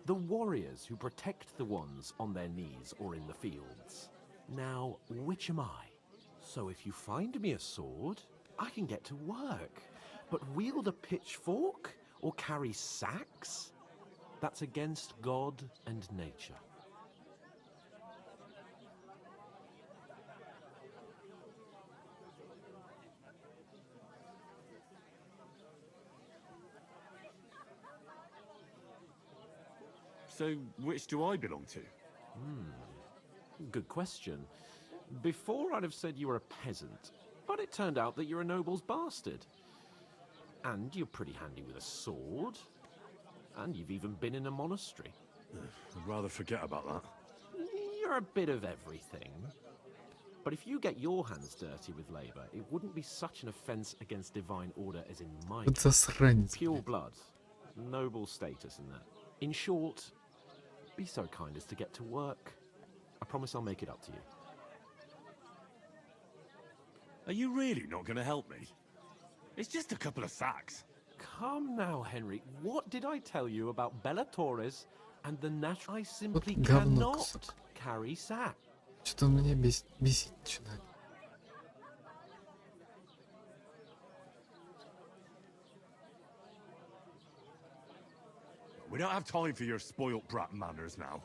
the warriors who protect the ones on their knees or in the fields. Now, which am I? So if you find me a sword, I can get to work. But wield a pitchfork or carry sacks? That's against God and nature. So which do I belong to? Good question. Before I'd have said you were a peasant, but it turned out that you're a noble's bastard. And you're pretty handy with a sword. And you've even been in a monastery. I'd rather forget about that. You're a bit of everything. But if you get your hands dirty with labor, it wouldn't be such an offense against divine order as in my Вот засранец. pure blood. Noble status in that. In short, be so kind as to get to work. I promise I'll make it up to you. Are you really not going to help me? It's just a couple of sacks. Come now, Henry. What did I tell you about Bellatoris and the natural? I simply Вот говно, cannot кусок. carry sack. Что-то он меня бесить начинает. We don't have time for your spoilt brat manners now.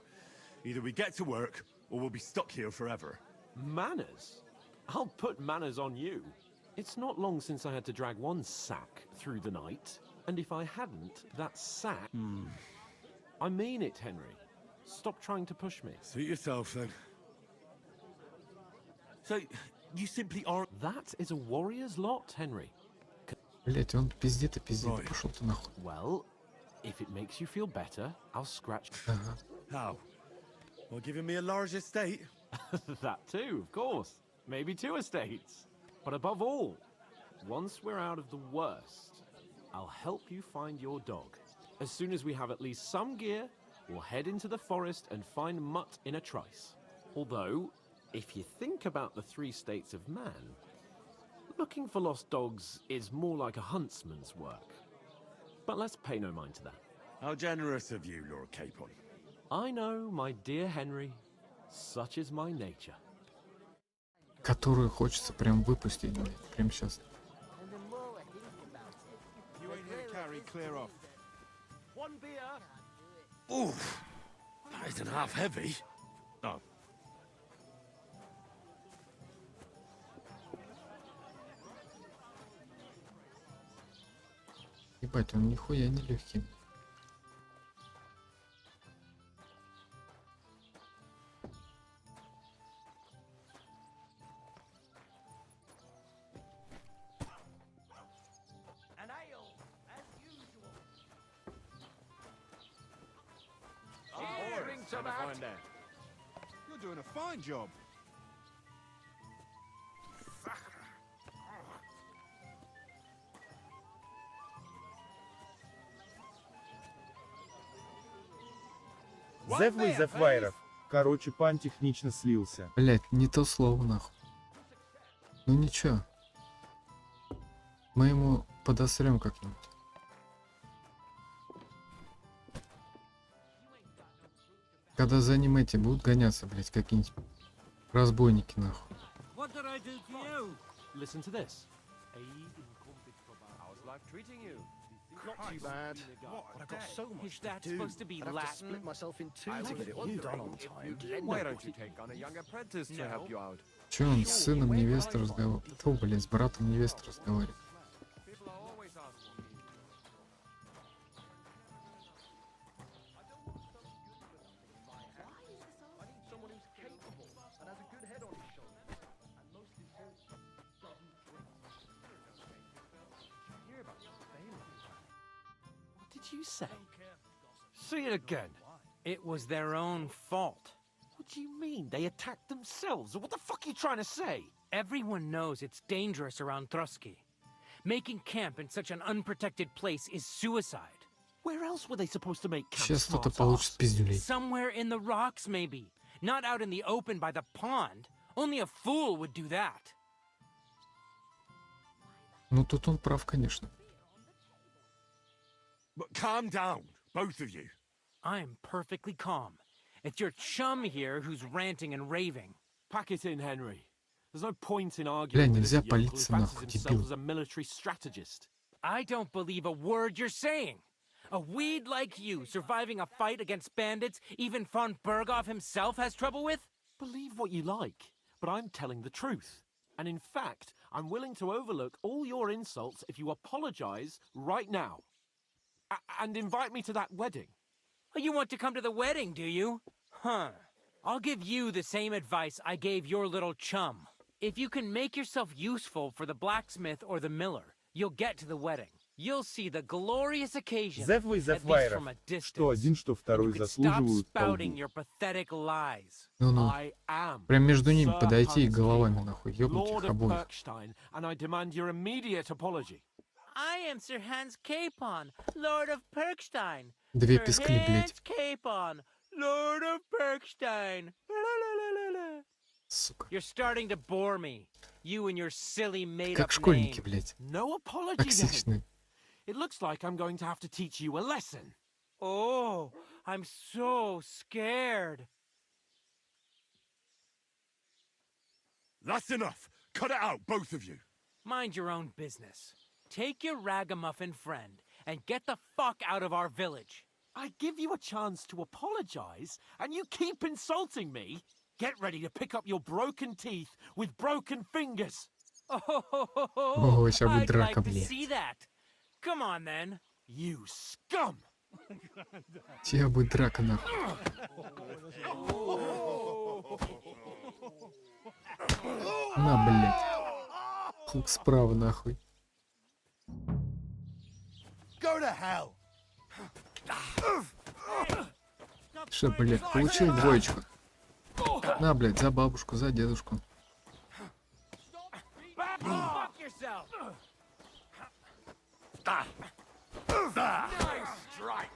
Either we get to work, or we'll be stuck here forever. Manners? I'll put manners on you. It's not long since I had to drag one sack through the night, and if I hadn't, that sack... I mean it, Henry. Stop trying to push me. Suit yourself, then. So, you simply aren't... That is a warrior's lot, Henry. Блять, он пиздит и пиздит. Да пошел ты нахуй. Well, if it makes you feel better, I'll scratch... Ага. How? Well, giving me a large estate? That too, of course. Maybe 2 estates. But above all, once we're out of the worst, I'll help you find your dog. As soon as we have at least some gear, we'll head into the forest and find Mutt in a trice. Although, if you think about the 3 states of man, looking for lost dogs is more like a huntsman's work. But let's pay no mind to that. How generous of you, Lord Capon. I know, my dear Henry, such is my nature. Которую хочется прям выпустить, блядь, прям сейчас. You ain't here, carry, clear off. One beer. Oof. That isn't half heavy. Oh. Ебать, он нихуя не легкий. You're doing a fine job. Зев вызов вайров. Короче, пан технично слился. Блять, не то слово нахуй. Ну ничего. Мы ему подосрем как-нибудь. Когда за ним эти будут гоняться, блять, какие-нибудь разбойники нахуй. What did I do to you? Listen to this. How's life treating you? Not too bad. But I've got so much Is that to do. supposed to be I'd have to Latin? split myself in two to get it all done on time. Why don't you take on a young apprentice to help you out? Че он с сыном невесты разговаривает? Фу, блин, с братом невесты разговаривает. What did you say? Say it again. It was their own fault. What do you mean? They attacked themselves? What the fuck are you trying to say? Everyone knows it's dangerous around Trotsky. Making camp in such an unprotected place is suicide. Where else were they supposed to make camp? Сейчас кто-то получит пиздюлей. Somewhere in the rocks, maybe. Not out in the open by the pond. Only a fool would do that. Ну тут он прав, конечно. But calm down, both of you. I'm perfectly calm. It's your chum here who's ranting and raving. Pack it in, Henry. There's no point in arguing with this yokel who fancies himself as a military strategist. I don't believe a word you're saying. A weed like you surviving a fight against bandits even von Berghoff himself has trouble with? Believe what you like, but I'm telling the truth. And in fact, I'm willing to overlook all your insults if you apologize right now. And invite me to that wedding. Oh, you want to come to the wedding, do you? Huh. I'll give you the same advice I gave your little chum. If you can make yourself useful for the blacksmith or the miller, you'll get to the wedding. You'll see the glorious occasion, Зев вызов at least вайров. from a distance. Что один, что второй Stop заслуживают spouting толпу. your pathetic lies. Ну-ну. Прям между ними подойти и головами нахуй ёбнуть их обоих. And I demand your immediate apology. I am Sir Hans Capon, Lord of Perkstein. Две Sir пескли, блядь. Hans Capon, Lord of Perkstein. Сука. You're starting to bore me. You and your silly made-up Как школьники, name. блядь. No apology then. Токсичные. It looks like I'm going to have to teach you a lesson. Oh, I'm so scared. That's enough. Cut it out, both of you. Mind your own business. Take your ragamuffin friend and get the fuck out of our village. I give you a chance to apologize, and you keep insulting me. Get ready to pick up your broken teeth with broken fingers. О, сейчас будет I'd драка, like to блядь. see that. Come on, then. You scum! Сейчас будет драка, нахуй. На, блядь. Хук справа, нахуй. Go to hell. Что, блядь, получил двоечку. На, блядь, за бабушку, за дедушку. Fuck yourself. Nice strike.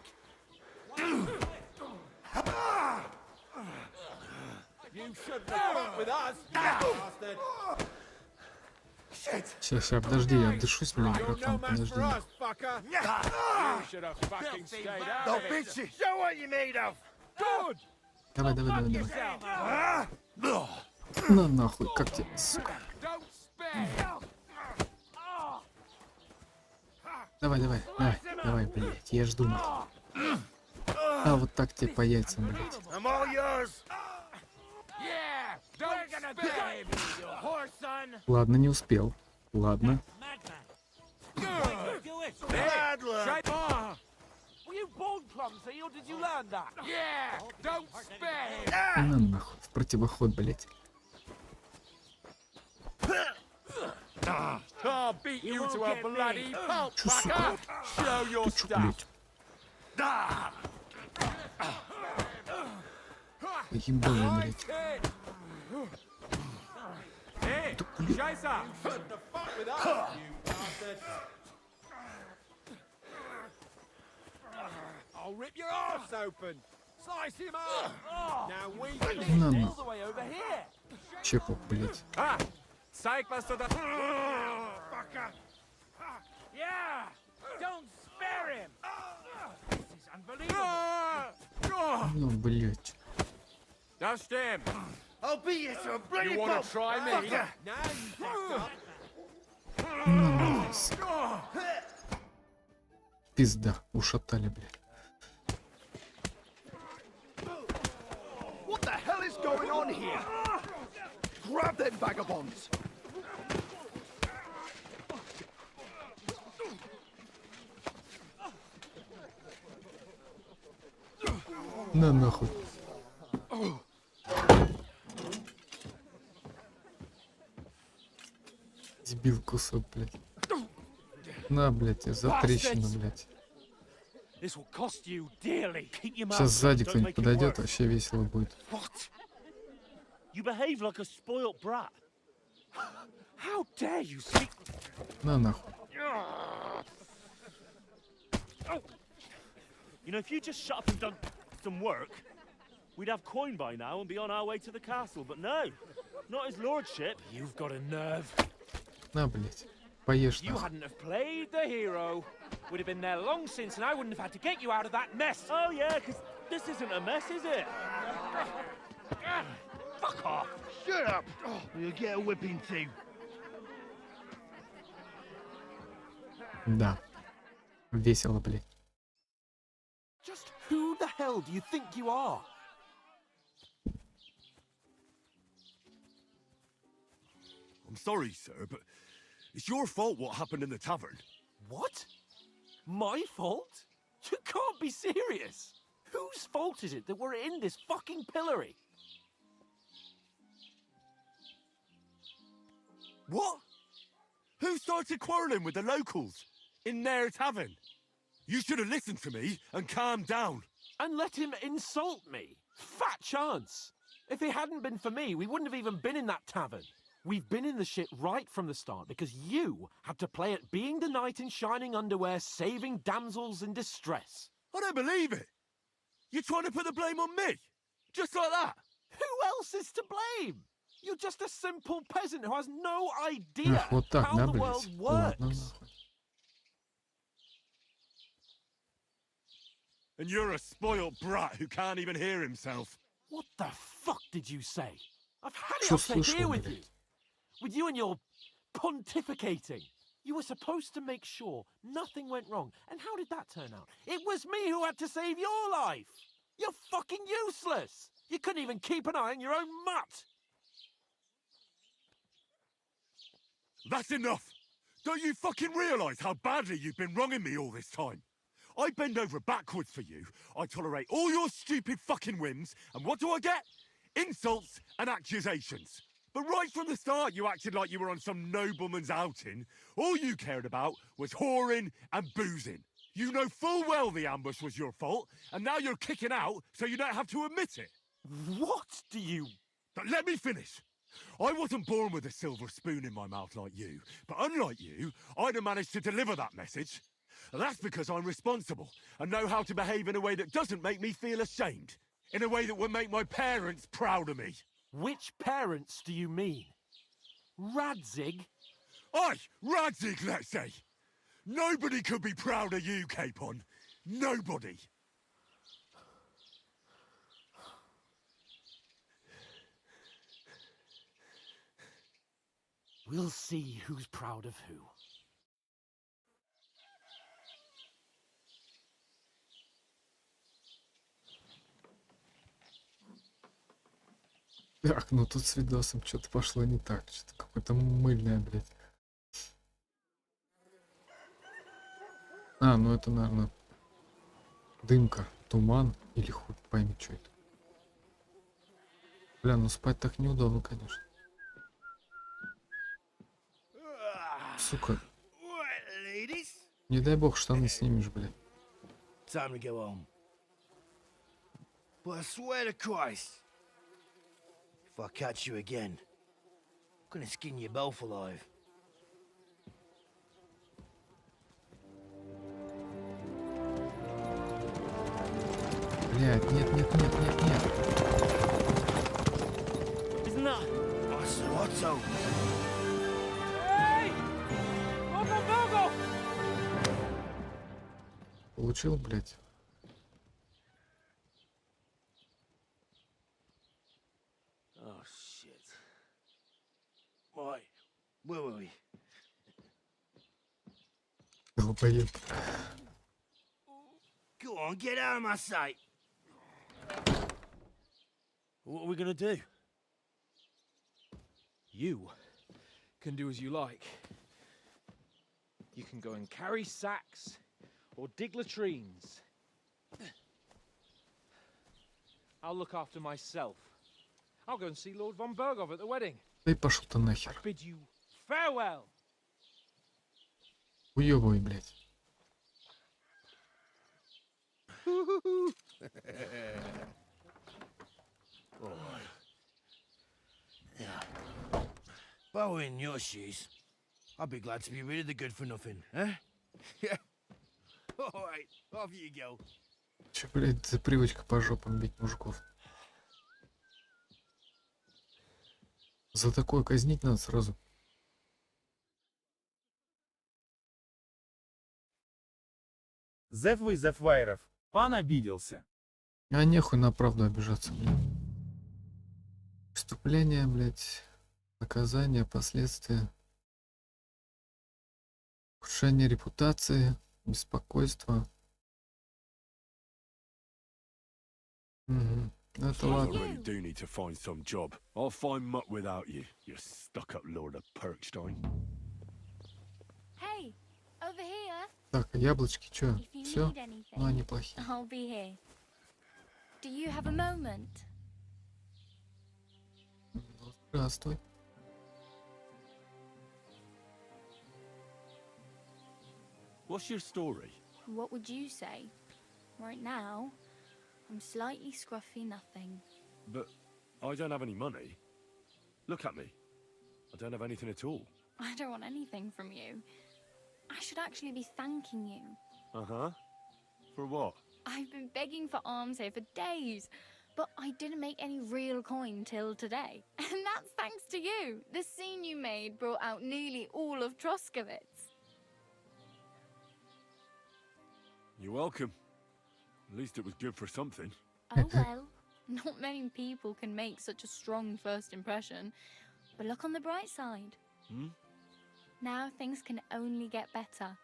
You shouldn't have fought with us, you bastard! Сейчас, подожди, я отдышусь, блядь, братан, подожди. Fucker. You should have fucking stayed out No of it. bitches. Show what you're made of. Good. Давай, давай, давай, давай. На, нахуй, как тебе, сука. Don't spare. Давай, давай, давай, давай, блядь, я жду, нахуй. А, вот так тебе по яйцам, блядь. I'm all yours. Yeah. Don't spare me, you whore son. Ладно, не успел. Ладно. Good. Do it. Bad luck. Bonzi, or did you learn that? Yeah, don't spare him. На нахуй, в противоход, блять. I'll beat you to a bloody pulp, Чё, сука? fucker. Show your Ты чё, stuff. блять? Ебаный, блять. Hey, Scheiße! What the fuck with us, you bastard? I'll rip your arse open. Slice him up. Now we На all нахуй. the way over here. Чепок, блять. Ah, zeig was du da. Fucker. Yeah, don't spare him. This is unbelievable. Ну, блять. That's him. I'll beat you to a bloody You wanna pulp, try me? fucker. Now you fucked up. На нахуй. Пизда, ушатали, блять. What the hell is going on here? Grab them vagabonds. На нахуй. Дебил кусок, блядь. На, блядь, за трещину, блядь. This will cost you dearly. Keep your mouth Сейчас shut. сзади Don't кто-нибудь make it подойдет, worse. вообще весело будет. What? You behave like a spoilt brat. How dare you speak? На нахуй. You know, if you just shut up and done some work, we'd have coin by now and be on our way to the castle. But no, not his lordship. You've got a nerve. На, блядь. Поешь You нахуй. hadn't have played the hero. Would have been there long since, and I wouldn't have had to get you out of that mess. Oh yeah, because this isn't a mess, is it? Fuck off. Shut up. You'll get a whipping too. Да. Весело, блядь. Just who the hell do you think you are? I'm sorry, sir, but it's your fault what happened in the tavern. What? My fault? You can't be serious. Whose fault is it that we're in this fucking pillory? What? Who started quarrelling with the locals in their tavern? You should have listened to me and calmed down. And let him insult me? Fat chance. If it hadn't been for me, we wouldn't have even been in that tavern. We've been in the shit right from the start because you had to play at being the knight in shining underwear, saving damsels in distress. I don't believe it. You're trying to put the blame on me? Just like that? Who else is to blame? You're just a simple peasant who has no idea Ах, вот так, how да, the world блядь? works. Ладно, нахуй. And you're a spoilt brat who can't even hear himself. What the fuck did you say? I've had it Что up to here слышал, with you. блядь? With you and your pontificating. You were supposed to make sure nothing went wrong. And how did that turn out? It was me who had to save your life. You're fucking useless. You couldn't even keep an eye on your own mutt. That's enough. Don't you fucking realise how badly you've been wronging me all this time? I bend over backwards for you. I tolerate all your stupid fucking whims. And what do I get? Insults and accusations. But right from the start, you acted like you were on some nobleman's outing. All you cared about was whoring and boozing. You know full well the ambush was your fault, and now you're kicking out so you don't have to admit it. What do you... But let me finish. I wasn't born with a silver spoon in my mouth like you, but unlike you, I'd have managed to deliver that message. And that's because I'm responsible and know how to behave in a way that doesn't make me feel ashamed. In a way that would make my parents proud of me. Which parents do you mean? Radzig? Aye, Radzig, let's say. Nobody could be proud of you, Capon. Nobody. We'll see who's proud of who. Так, ну тут с видосом что-то пошло не так. Что-то какое-то мыльное, блядь. А, ну это, наверное, дымка. Туман или хуй пойми, что это. Бля, ну спать так неудобно, конечно. Сука. Не дай бог штаны снимешь, блядь. Time to go home. But I swear to Christ, if I catch you again, I'm gonna skin you both alive. Блядь, нет. Otto. Hey! Go! Получил, блядь. Oh shit. Why? Where were we? Долбоеб. Go on, get out of my sight. What are we gonna do? You can do as you like. You can go and carry sacks or dig latrines. I'll look after myself. I'll go and see Lord von Berghoff at the wedding. Да и пошел ты нахер. I bid you farewell. Уёбывай, блядь. Yeah. If I were in your shoes, I'd be glad to be rid of the good for nothing, eh? Yeah. All right, off you go. Че, блядь, за привычка по жопам бить мужиков? За такое казнить надо сразу. Зев Вайров. Пан обиделся. А нехуй на правду обижаться, блядь. Преступление, блядь. Наказание, последствия. Ухудшение репутации, беспокойство. Угу. Это ладно. I really do need to find some job. I'll find muck without you, you stuck-up lord of Perkstein. Hey, over here. Так, яблочки, чё? Все? Ну, они плохие. I'll be here. Do you have a moment? Здравствуй. What's your story? What would you say? Right now, I'm slightly scruffy nothing. But I don't have any money. Look at me. I don't have anything at all. I don't want anything from you. I should actually be thanking you. Uh-huh. For what? I've been begging for alms here for days, but I didn't make any real coin till today. And that's thanks to you. The scene you made brought out nearly all of Troskowitz. You're welcome. At least it was good for something. Oh well, not many people can make such a strong first impression. But look on the bright side. Hmm? Now things can only get better.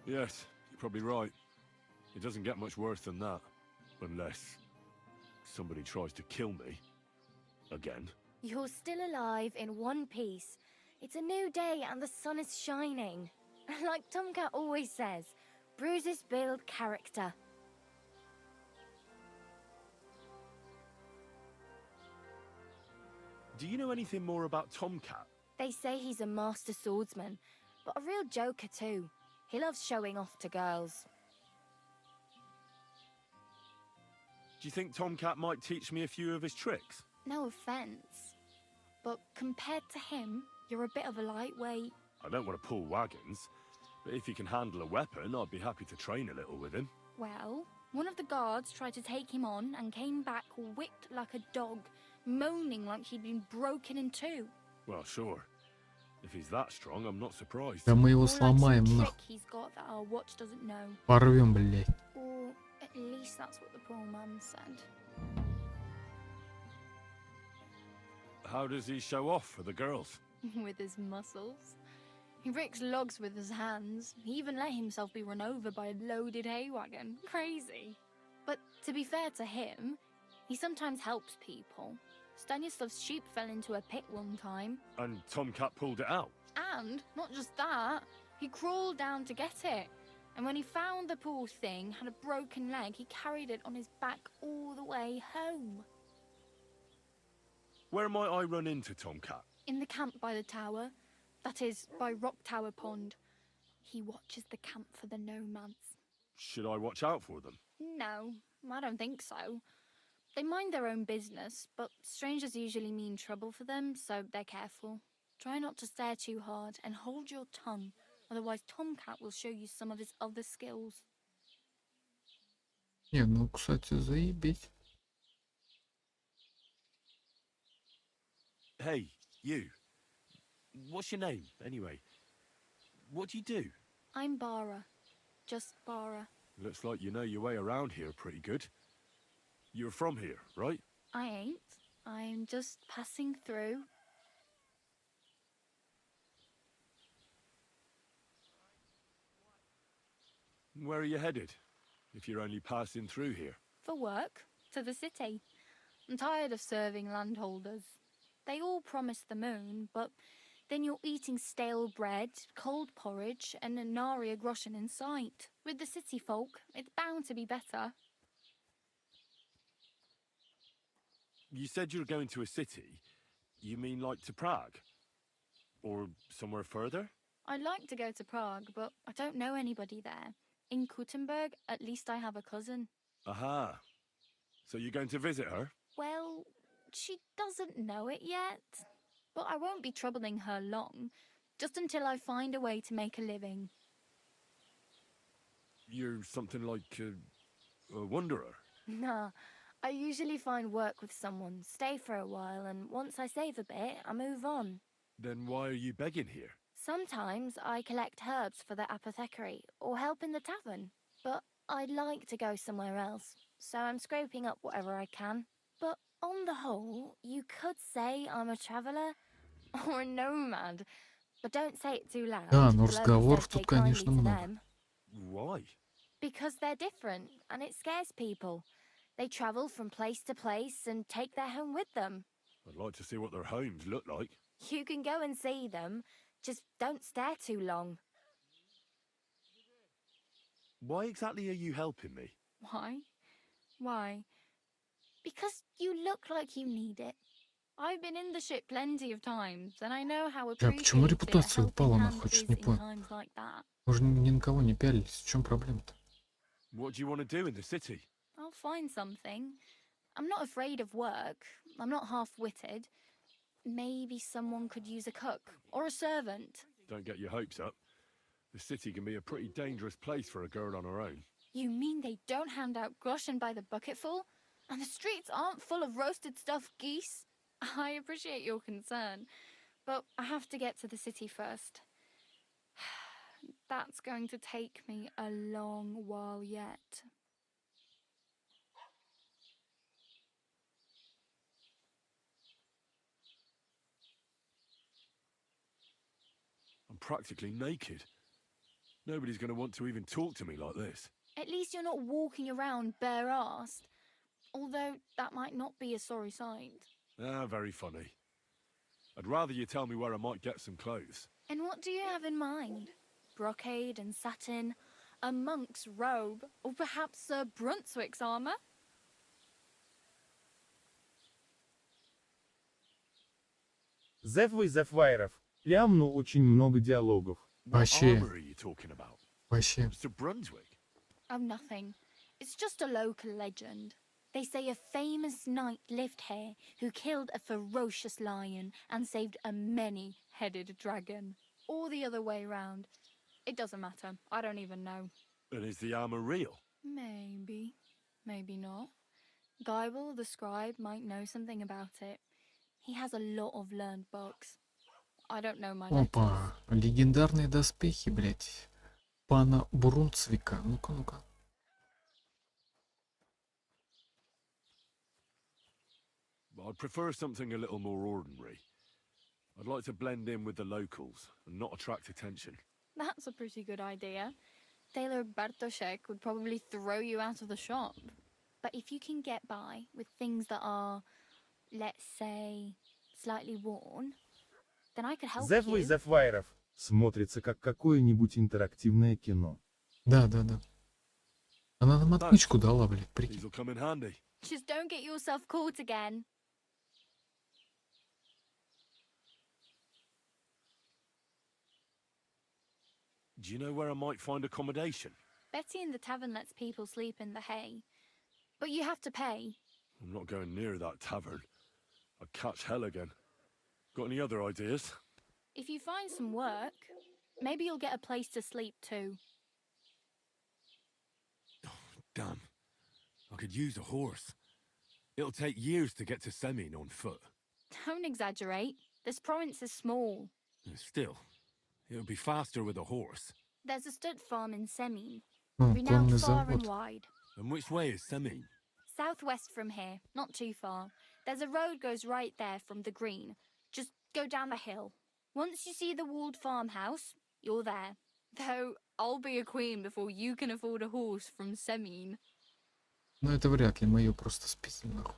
Yes, you're probably right. It doesn't get much worse than that. Unless somebody tries to kill me. Again. You're still alive in one piece. It's a new day and the sun is shining. Like Tomcat always says, bruises build character. Do you know anything more about Tomcat? They say he's a master swordsman, but a real joker too. He loves showing off to girls. Do you think Tomcat might teach me a few of his tricks? No offense, but compared to him, you're a bit of a lightweight. I don't want to pull wagons, but if he can handle a weapon, I'd be happy to train a little with him. Well, one of the guards tried to take him on and came back whipped like a dog, moaning like he'd been broken in two. Well, sure. If he's that strong, I'm not surprised. Да мы его Or like сломаем, some нахуй. trick he's got that our watch doesn't know. Порвем, блядь. Or at least that's what the poor man said. How does he show off for the girls? With his muscles. He breaks logs with his hands. He even let himself be run over by a loaded hay wagon. Crazy. But to be fair to him, he sometimes helps people. Stanislav's sheep fell into a pit one time. And Tomcat pulled it out? And, not just that, he crawled down to get it. And when he found the poor thing had a broken leg, he carried it on his back all the way home. Where might I run into Tomcat? In the camp by the tower. That is, by Rock Tower Pond. He watches the camp for the nomads. Should I watch out for them? No, I don't think so. They mind their own business, but strangers usually mean trouble for them, so they're careful. Try not to stare too hard and hold your tongue, otherwise Tomcat will show you some of his other skills. Не, ну, кстати, заебись. Hey, you. What's your name, anyway? What do you do? I'm Bara. Just Bara. Looks like you know your way around here pretty good. You're from here, right? I ain't. I'm just passing through. Where are you headed, if you're only passing through here? For work. To the city. I'm tired of serving landholders. They all promise the moon, but then you're eating stale bread, cold porridge, and a nary a groschen in sight. With the city folk, it's bound to be better. You said you're going to a city. You mean like to Prague? Or somewhere further? I'd like to go to Prague, but I don't know anybody there. In Kuttenberg, at least I have a cousin. Aha. So you're going to visit her? Well, she doesn't know it yet. But I won't be troubling her long, just until I find a way to make a living. You're something like a wanderer? Nah, I usually find work with someone, stay for a while, and once I save a bit, I move on. Then why are you begging here? Sometimes I collect herbs for the apothecary, or help in the tavern. But I'd like to go somewhere else, so I'm scraping up whatever I can. But on the whole, you could say I'm a traveller. Or a nomad. But don't say it too loud. Да, но разговоров тут, конечно, много. Why? Because they're different, and it scares people. They travel from place to place and take their home with them. I'd like to see what their homes look like. You can go and see them, just don't stare too long. Why exactly are you helping me? Why? Why? Because you look like you need it. I've been in the ship plenty of times, and I know how почему appreciated репутация a упала, helping нахуй, hand что-то is не in понял. times like that. Мы же ни на кого не пялились. В чем проблема-то? What do you want to do in the city? I'll find something. I'm not afraid of work. I'm not half-witted. Maybe someone could use a cook or a servant. Don't get your hopes up. The city can be a pretty dangerous place for a girl on her own. You mean they don't hand out groschen by the bucketful? And the streets aren't full of roasted stuffed geese? I appreciate your concern, but I have to get to the city first. That's going to take me a long while yet. I'm practically naked. Nobody's going to want to even talk to me like this. At least you're not walking around bare-assed. Although that might not be a sorry sight. Ah, very funny. I'd rather you tell me where I might get some clothes. And what do you have in mind? Brocade and satin, a monk's robe, or perhaps Sir Brunswick's armour? Зефвайров. Прям, очень много диалогов. Вообще. What armor are you talking about? Вообще. Sir Brunswick? Oh, nothing. It's just a local legend. They say a famous knight lived here who killed a ferocious lion and saved a many-headed dragon. Or the other way round. It doesn't matter. I don't even know. And is the armor real? Maybe. Maybe not. Geibel, the scribe, might know something about it. He has a lot of learned books. I don't know my letters. Опа. Легендарные доспехи, блядь. Пана Брунсвика. Ну-ка, ну-ка. I'd prefer something a little more ordinary. I'd like to blend in with the locals and not attract attention. That's a pretty good idea. Tailor Bartoszek would probably throw you out of the shop. But if you can get by with things that are, let's say, slightly worn, then I could help you. Зефвайров. Смотрится как какое-нибудь интерактивное кино. Да. Она нам отмычку дала, блядь, прикинь. Just don't get yourself caught again. Do you know where I might find accommodation? Betty in the tavern lets people sleep in the hay. But you have to pay. I'm not going near that tavern. I'd catch hell again. Got any other ideas? If you find some work, maybe you'll get a place to sleep too. Damn. I could use a horse. It'll take years to get to Semin on foot. Don't exaggerate. This province is small. Still, it would be faster with a horse. There's a stud farm in Semin, Ну, renowned конный far and завод. wide. And which way is Semin? Southwest from here, not too far. There's a road goes right there from the green. Just go down the hill. Once you see the walled farmhouse, you're there. Though I'll be a queen before you can afford a horse from Semin. Ну, это вряд ли, мы ее просто спиздим нахуй.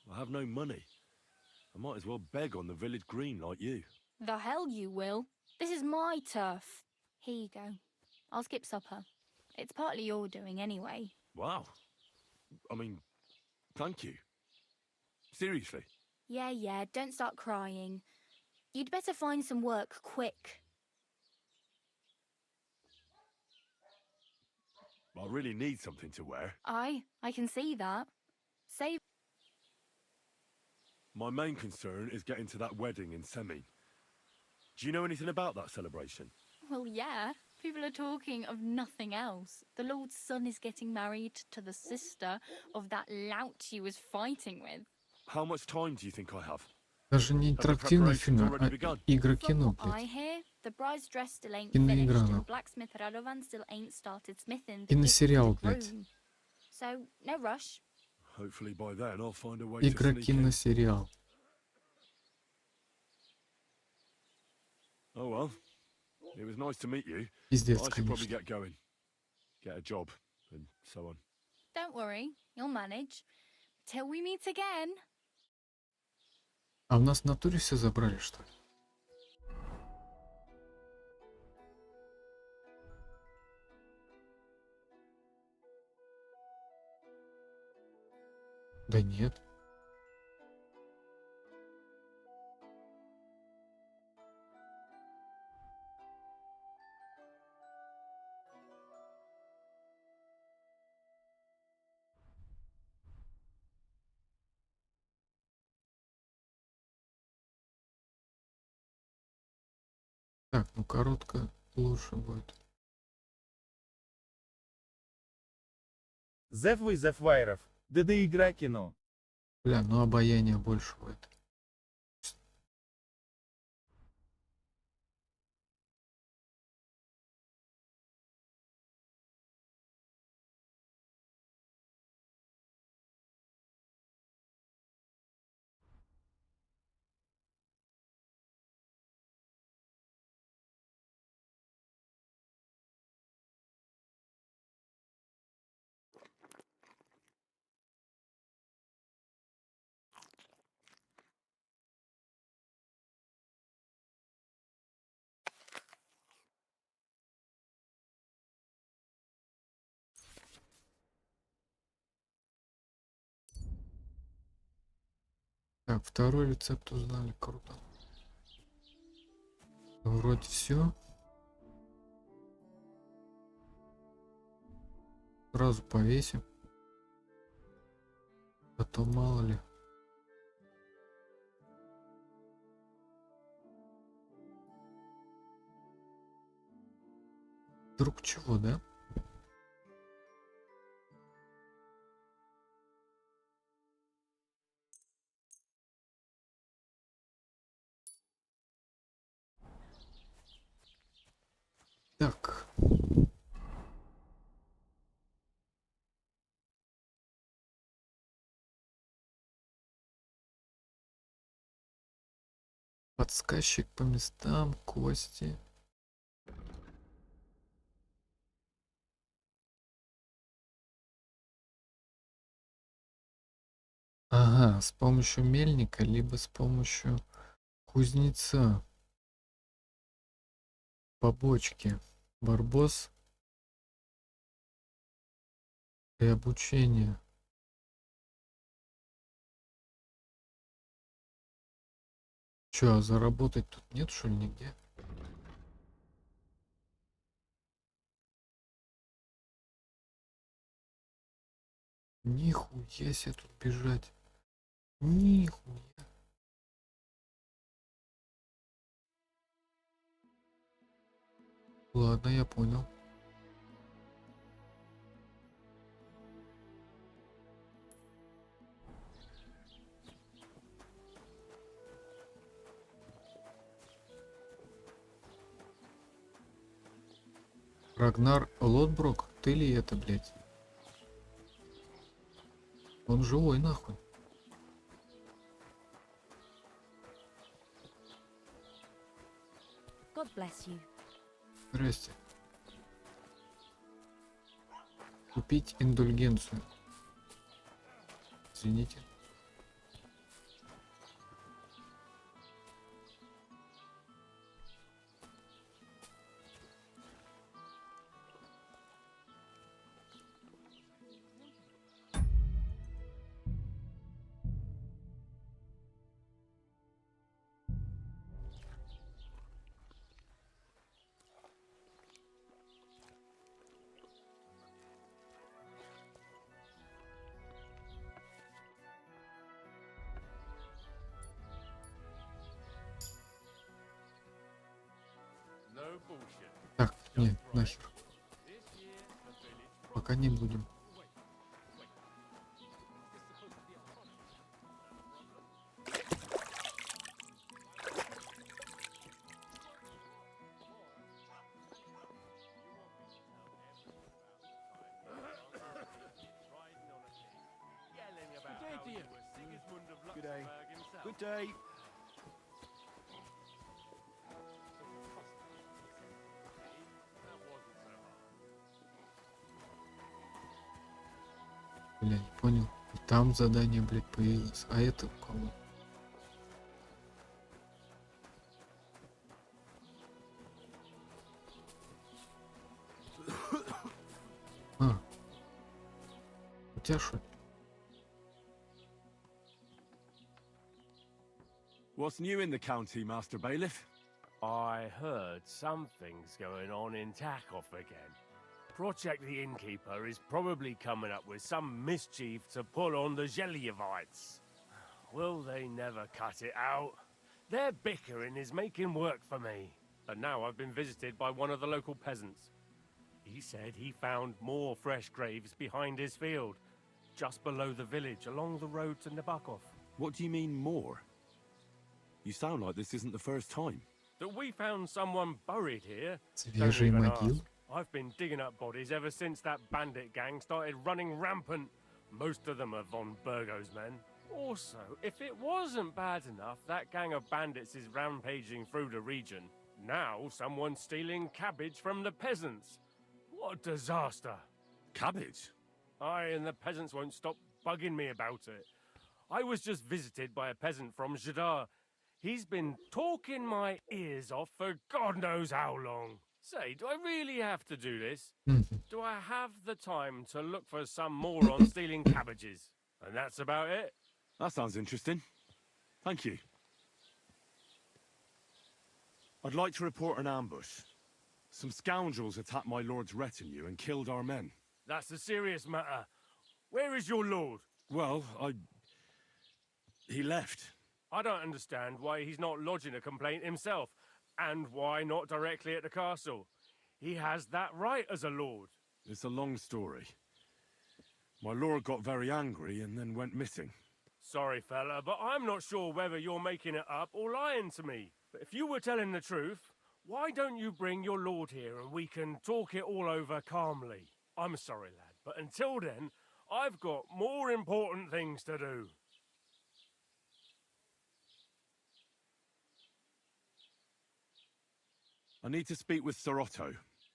I have no money. I might as well beg on the village green like you. The hell you will. This is my turf. Here you go. I'll skip supper. It's partly your doing anyway. Wow. I mean, thank you. Seriously. Yeah, don't start crying. You'd better find some work quick. I really need something to wear. I can see that. Save. My main concern is getting to that wedding in Semin. Do you know anything about that celebration? Well, yeah. People are talking of nothing else. The Lord's son is getting married to the sister of that lout he was fighting with. How much time do you think I have? Даже не интерактивный фильм, а игра кино, From what I блядь. hear, the bride's dress still ain't Киноигра, finished, нахуй. and blacksmith Radovan still ain't started smithing the Киносериал, gifted блядь. groom. So, no rush. Hopefully by then I'll find a way to Игра sneak in. киносериал. Oh well. It was nice to meet you. Пиздец, I should probably конечно. get going. Get a job and so on. Don't worry, you'll manage. Till we meet again. А у нас в натуре все забрали, что ли? Да нет. Так, ну коротко лучше будет. Зефвы Зефвайров. ДД игра кино. Бля, ну обаяние больше будет. Так, второй рецепт узнали, круто. Вроде все. Сразу повесим. А то мало ли. Вдруг чего, да? Так. Подсказчик по местам, кости. Ага, с помощью мельника, либо с помощью кузнеца. Побочки. Барбос. И обучение. Чё, заработать тут нет, что ли, нигде? Нихуя себе тут бежать. Нихуя. Ладно, я понял. Рагнар Лотброк, ты ли это, блядь? Он живой, нахуй. God bless you. Здрасте. Купить индульгенцию. Извините. Так, нет, нахер. Пока не будем. Good day. Good day. Бля, не понял. И там задание, блядь, появилось. А это у кого? А. У тебя что? What's new in the county, Master Bailiff? I heard something's going on in Takoff again. Project the Innkeeper is probably coming up with some mischief to pull on the Zhelyevites. Will they never cut it out? Their bickering is making work for me. And now I've been visited by one of the local peasants. He said he found more fresh graves behind his field, just below the village, along the road to Nabokov. What do you mean, more? You sound like this isn't the first time. That we found someone buried here? Свежий могил? I've been digging up bodies ever since that bandit gang started running rampant. Most of them are von Burgo's men. Also, if it wasn't bad enough that gang of bandits is rampaging through the region, now someone's stealing cabbage from the peasants. What a disaster. Cabbage? Aye, and the peasants won't stop bugging me about it. I was just visited by a peasant from Jadar. He's been talking my ears off for God knows how long. Say, do I really have to do this? Do I have the time to look for some moron stealing cabbages? And that's about it. That sounds interesting. Thank you. I'd like to report an ambush. Some scoundrels attacked my lord's retinue and killed our men. That's a serious matter. Where is your lord? Well, he left. I don't understand why he's not lodging a complaint himself, and why not directly at the castle. He has that right as a lord. It's a long story. My lord got very angry and then went missing. Sorry, fella, but I'm not sure whether you're making it up or lying to me. But if you were telling the truth, why don't you bring your lord here and we can talk it all over calmly? I'm sorry, lad, but until then, I've got more important things to do. I need to speak with Sir Otto.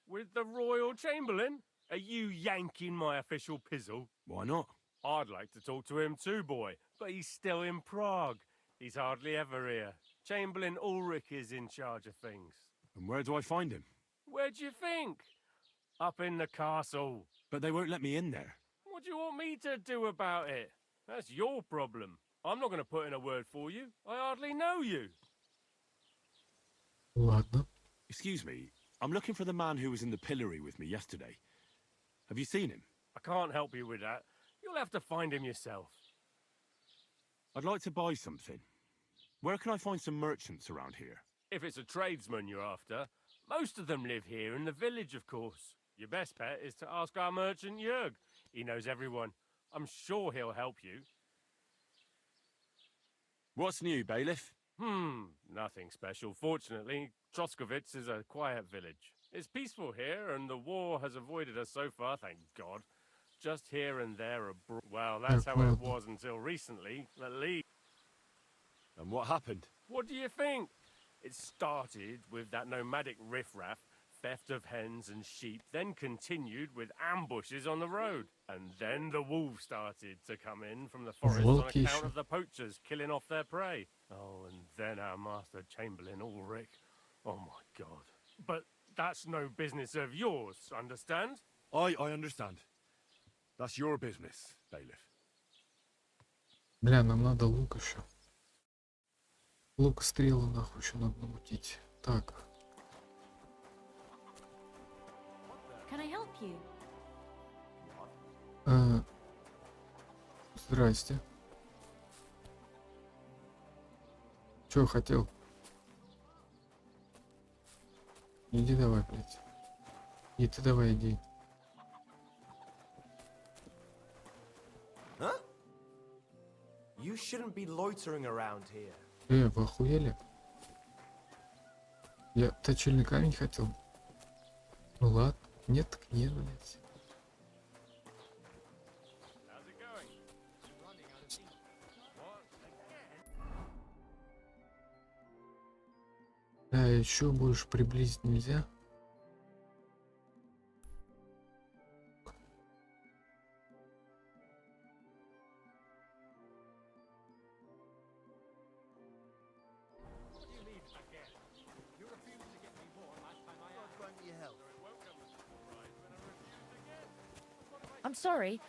With the Royal Chamberlain? Are you yanking my official pizzle? Why not? I'd like to talk to him too, boy, but he's still in Prague. He's hardly ever here. Chamberlain Ulrich is in charge of things. And where do I find him? Where do you think? Up in the castle. But they won't let me in there. What do you want me to do about it? That's your problem. I'm not going to put in a word for you. I hardly know you. Ладно. Excuse me, I'm looking for the man who was in the pillory with me yesterday. Have you seen him? I can't help you with that. You'll have to find him yourself. I'd like to buy something. Where can I find some merchants around here? If it's a tradesman you're after, most of them live here in the village, of course. Your best bet is to ask our merchant Jörg. He knows everyone. I'm sure he'll help you. What's new, bailiff? Nothing special. Fortunately, Troskowitz is a quiet village. It's peaceful here, and the war has avoided us so far, thank God. Just here and there well, that's how it was until recently, at least. And what happened? What do you think? It started with that nomadic riffraff, theft of hens and sheep, then continued with ambushes on the road. And then the wolves started to come in from the forest on account of the poachers killing off their prey. Oh, and then our master Chamberlain Ulrich. Oh my God. But that's no business of yours, understand? I understand. That's your business, bailiff. Бля, нам надо лук еще. Лук, стрелы, нахуй, еще надо намутить. Так. Can I help you? Здрасте. Чё хотел? Иди давай, блядь. И ты давай иди. Huh? You shouldn't be loitering around here. Вы охуели? Я точильный камень хотел. Ну ладно. Нет, так нет, блядь. Да, еще больше приблизить нельзя. I'm sorry.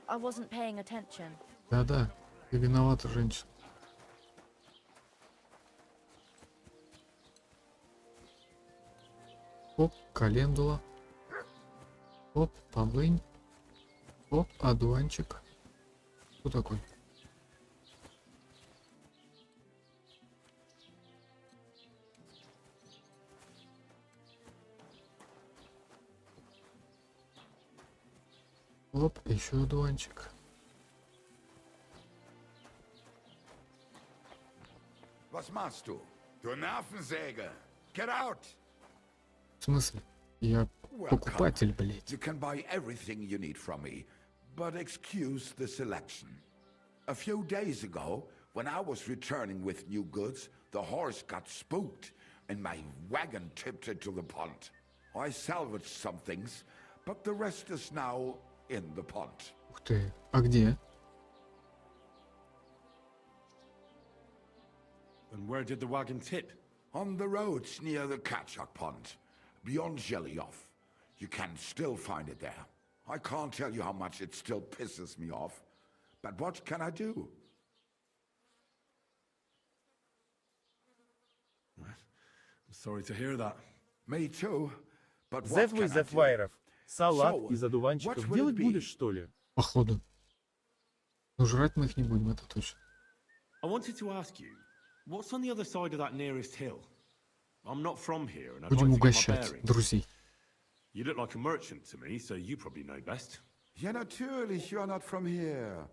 I wasn't paying attention. Да-да, ты виновата, женщина. Оп, календула. Оп, полынь. Оп, одуванчик. Кто такой? Оп, еще одуванчик. Was machst du? Du Nervensäge! Get out! В смысле? Я покупатель, блядь. You can buy everything you need from me, but excuse the selection. A few days ago, when I was returning with new goods, the horse got spooked and my wagon tipped into the pond. I salvaged some things, but the rest is now in the pond. Ух ты, а где? And where did the wagon tip? On the roads near the Katchak pond, beyond Jellyov. You can still find it there. I can't tell you how much it still pisses me off, but what can I do? I'm sorry to hear that. Me too, but Зев what из can I do? эфвайров. Салат So, из одуванчиков. what will Делать it be? будешь, что ли? Походу. Но жрать мы их не будем, это точно. I wanted to ask you, what's on the other side of that nearest hill? I'm not from here, and I'd Будем like to get my угощать bearings. друзей. You look like a merchant to me, so you probably know best. Ja, natürlich, you're not from here.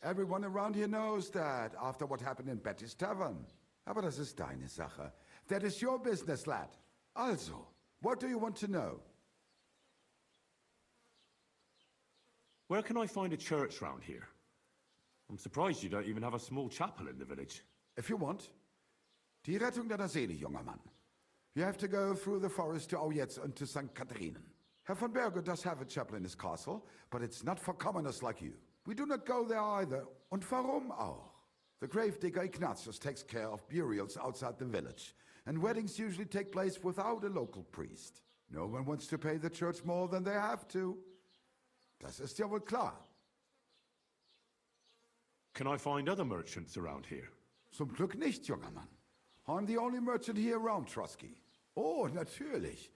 Everyone around here knows that, after what happened in Betty's Tavern. Aber das ist deine Sache. That is your business, lad. Also, what do you want to know? Where can I find a church round here? I'm surprised you don't even have a small chapel in the village. If you want. Die Rettung deiner Seele, junger Mann. You have to go through the forest to Aujetz and to St. Katharinen. Herr von Berger does have a chapel in his castle, but it's not for commoners like you. We do not go there either. Und warum auch? The gravedigger Ignatius takes care of burials outside the village. and weddings usually take place without a local priest. No one wants to pay the church more than they have to. Das ist ja wohl klar. Can I find other merchants around here? Zum Glück nicht, junger Mann. I'm the only merchant here around, Trusky. Oh, natürlich.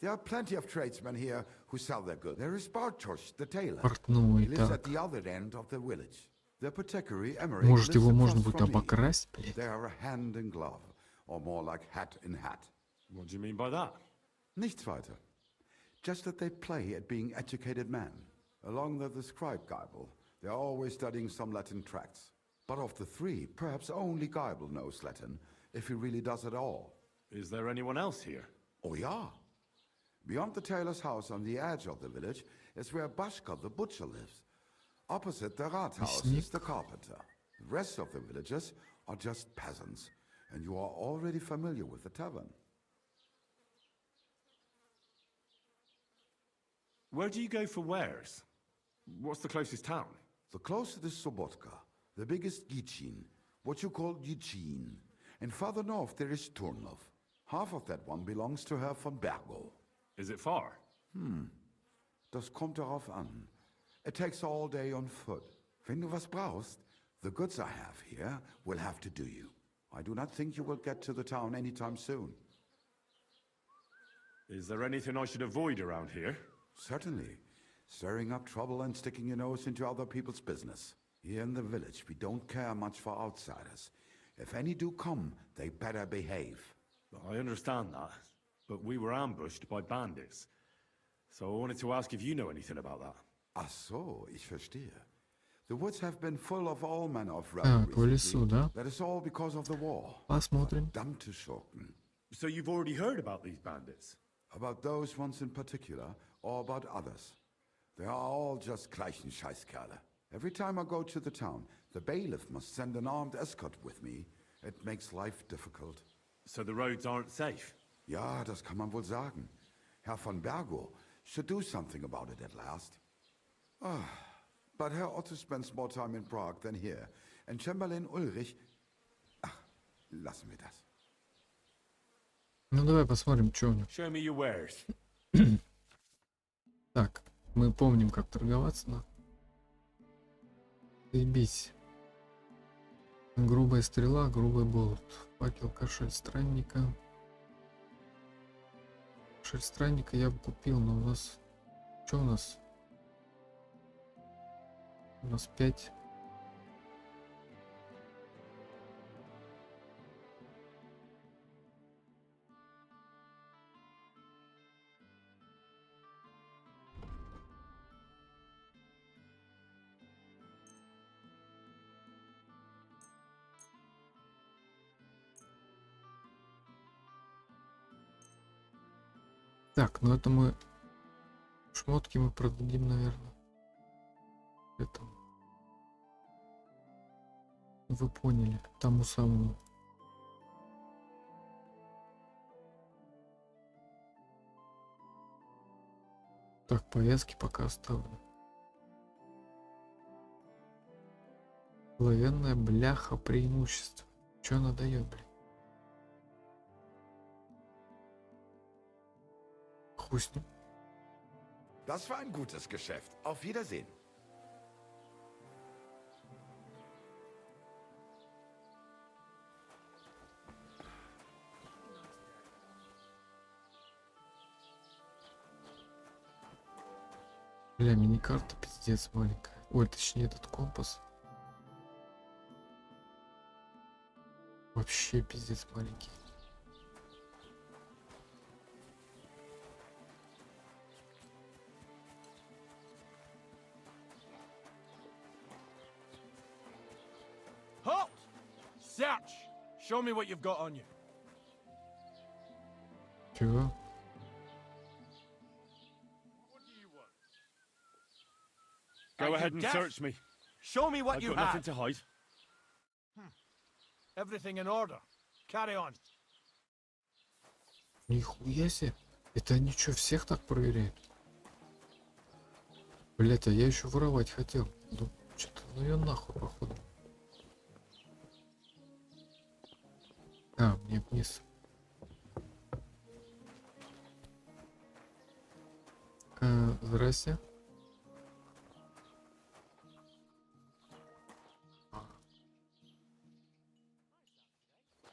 There are plenty of tradesmen here who sell their goods. There is Bartosz, the tailor. Портной, He lives at так. the other end of the village. The apothecary, Emery, Может, его lives можно across будет from me. обокрасть, блядь? They are a hand in glove, or more like hat in hat. What do you mean by that? Nichts weiter. Just that they play at being educated men. Along with the scribe Geibel, they are always studying some Latin tracts. But of the three, perhaps only Geibel knows Latin, if he really does at all. Is there anyone else here? Oh yeah. Beyond the tailor's house on the edge of the village is where Bashka the butcher lives. Opposite the Rathaus is the carpenter. The rest of the villagers are just peasants, and you are already familiar with the tavern. Where do you go for wares? What's the closest town? The closest is Sobotka, the biggest Gichin, what you call Gichin. And further north there is Turnov. Half of that one belongs to Herr von Bergo. Is it far? Das kommt darauf an. It takes all day on foot. Wenn du was brauchst, the goods I have here will have to do you. I do not think you will get to the town anytime soon. Is there anything I should avoid around here? Certainly. Stirring up trouble and sticking your nose into other people's business. Here in the village, we don't care much for outsiders. If any do come, they better behave. I understand that, but we were ambushed by bandits. So I wanted to ask if you know anything about that. Ach so, ich verstehe. The woods have been full of all manner of А, по revelry. лесу, да? That is all because of the war. Посмотрим. Verdammte Schurken. So you've already heard about these bandits? About those ones in particular, or about others. They are all just gleichen Scheißkerle. Every time I go to the town, the bailiff must send an armed escort with me. It makes life difficult. So the roads aren't safe? Ja, das kann man wohl sagen. Herr von Bergo should do something about it at last. But Herr Otto spends more time in Prague than here. And Chamberlain Ulrich... Ach, lassen wir das. Ну давай посмотрим, что у него. Show me your wares. Так, мы помним, как торговаться, да? Заебись. Грубая стрела, грубый болт. Факел, кошель странника. Кошель странника я бы купил, но у нас... Что у нас? У нас 5. Так, ну это мы... Шмотки мы продадим, наверное. Этому. Вы поняли. Тому самому. Так, повязки пока оставлю. Оловянная бляха преимущество. Че она дает, блин? Хуй с ним. Das war ein gutes Geschäft. Auf Wiedersehen. Бля, мини-карта пиздец маленькая. Ой, точнее этот компас. Вообще пиздец маленький. Halt! Search! Show me what you've got on you. Чего? Go ahead and search me. Show me what I've you got nothing have. to hide. Everything in order. Carry on. Нихуя себе. Это они что, всех так проверяют? Блять, а я еще воровать хотел. Ну, что-то, ну я нахуй, походу. А, мне вниз. Здрасте.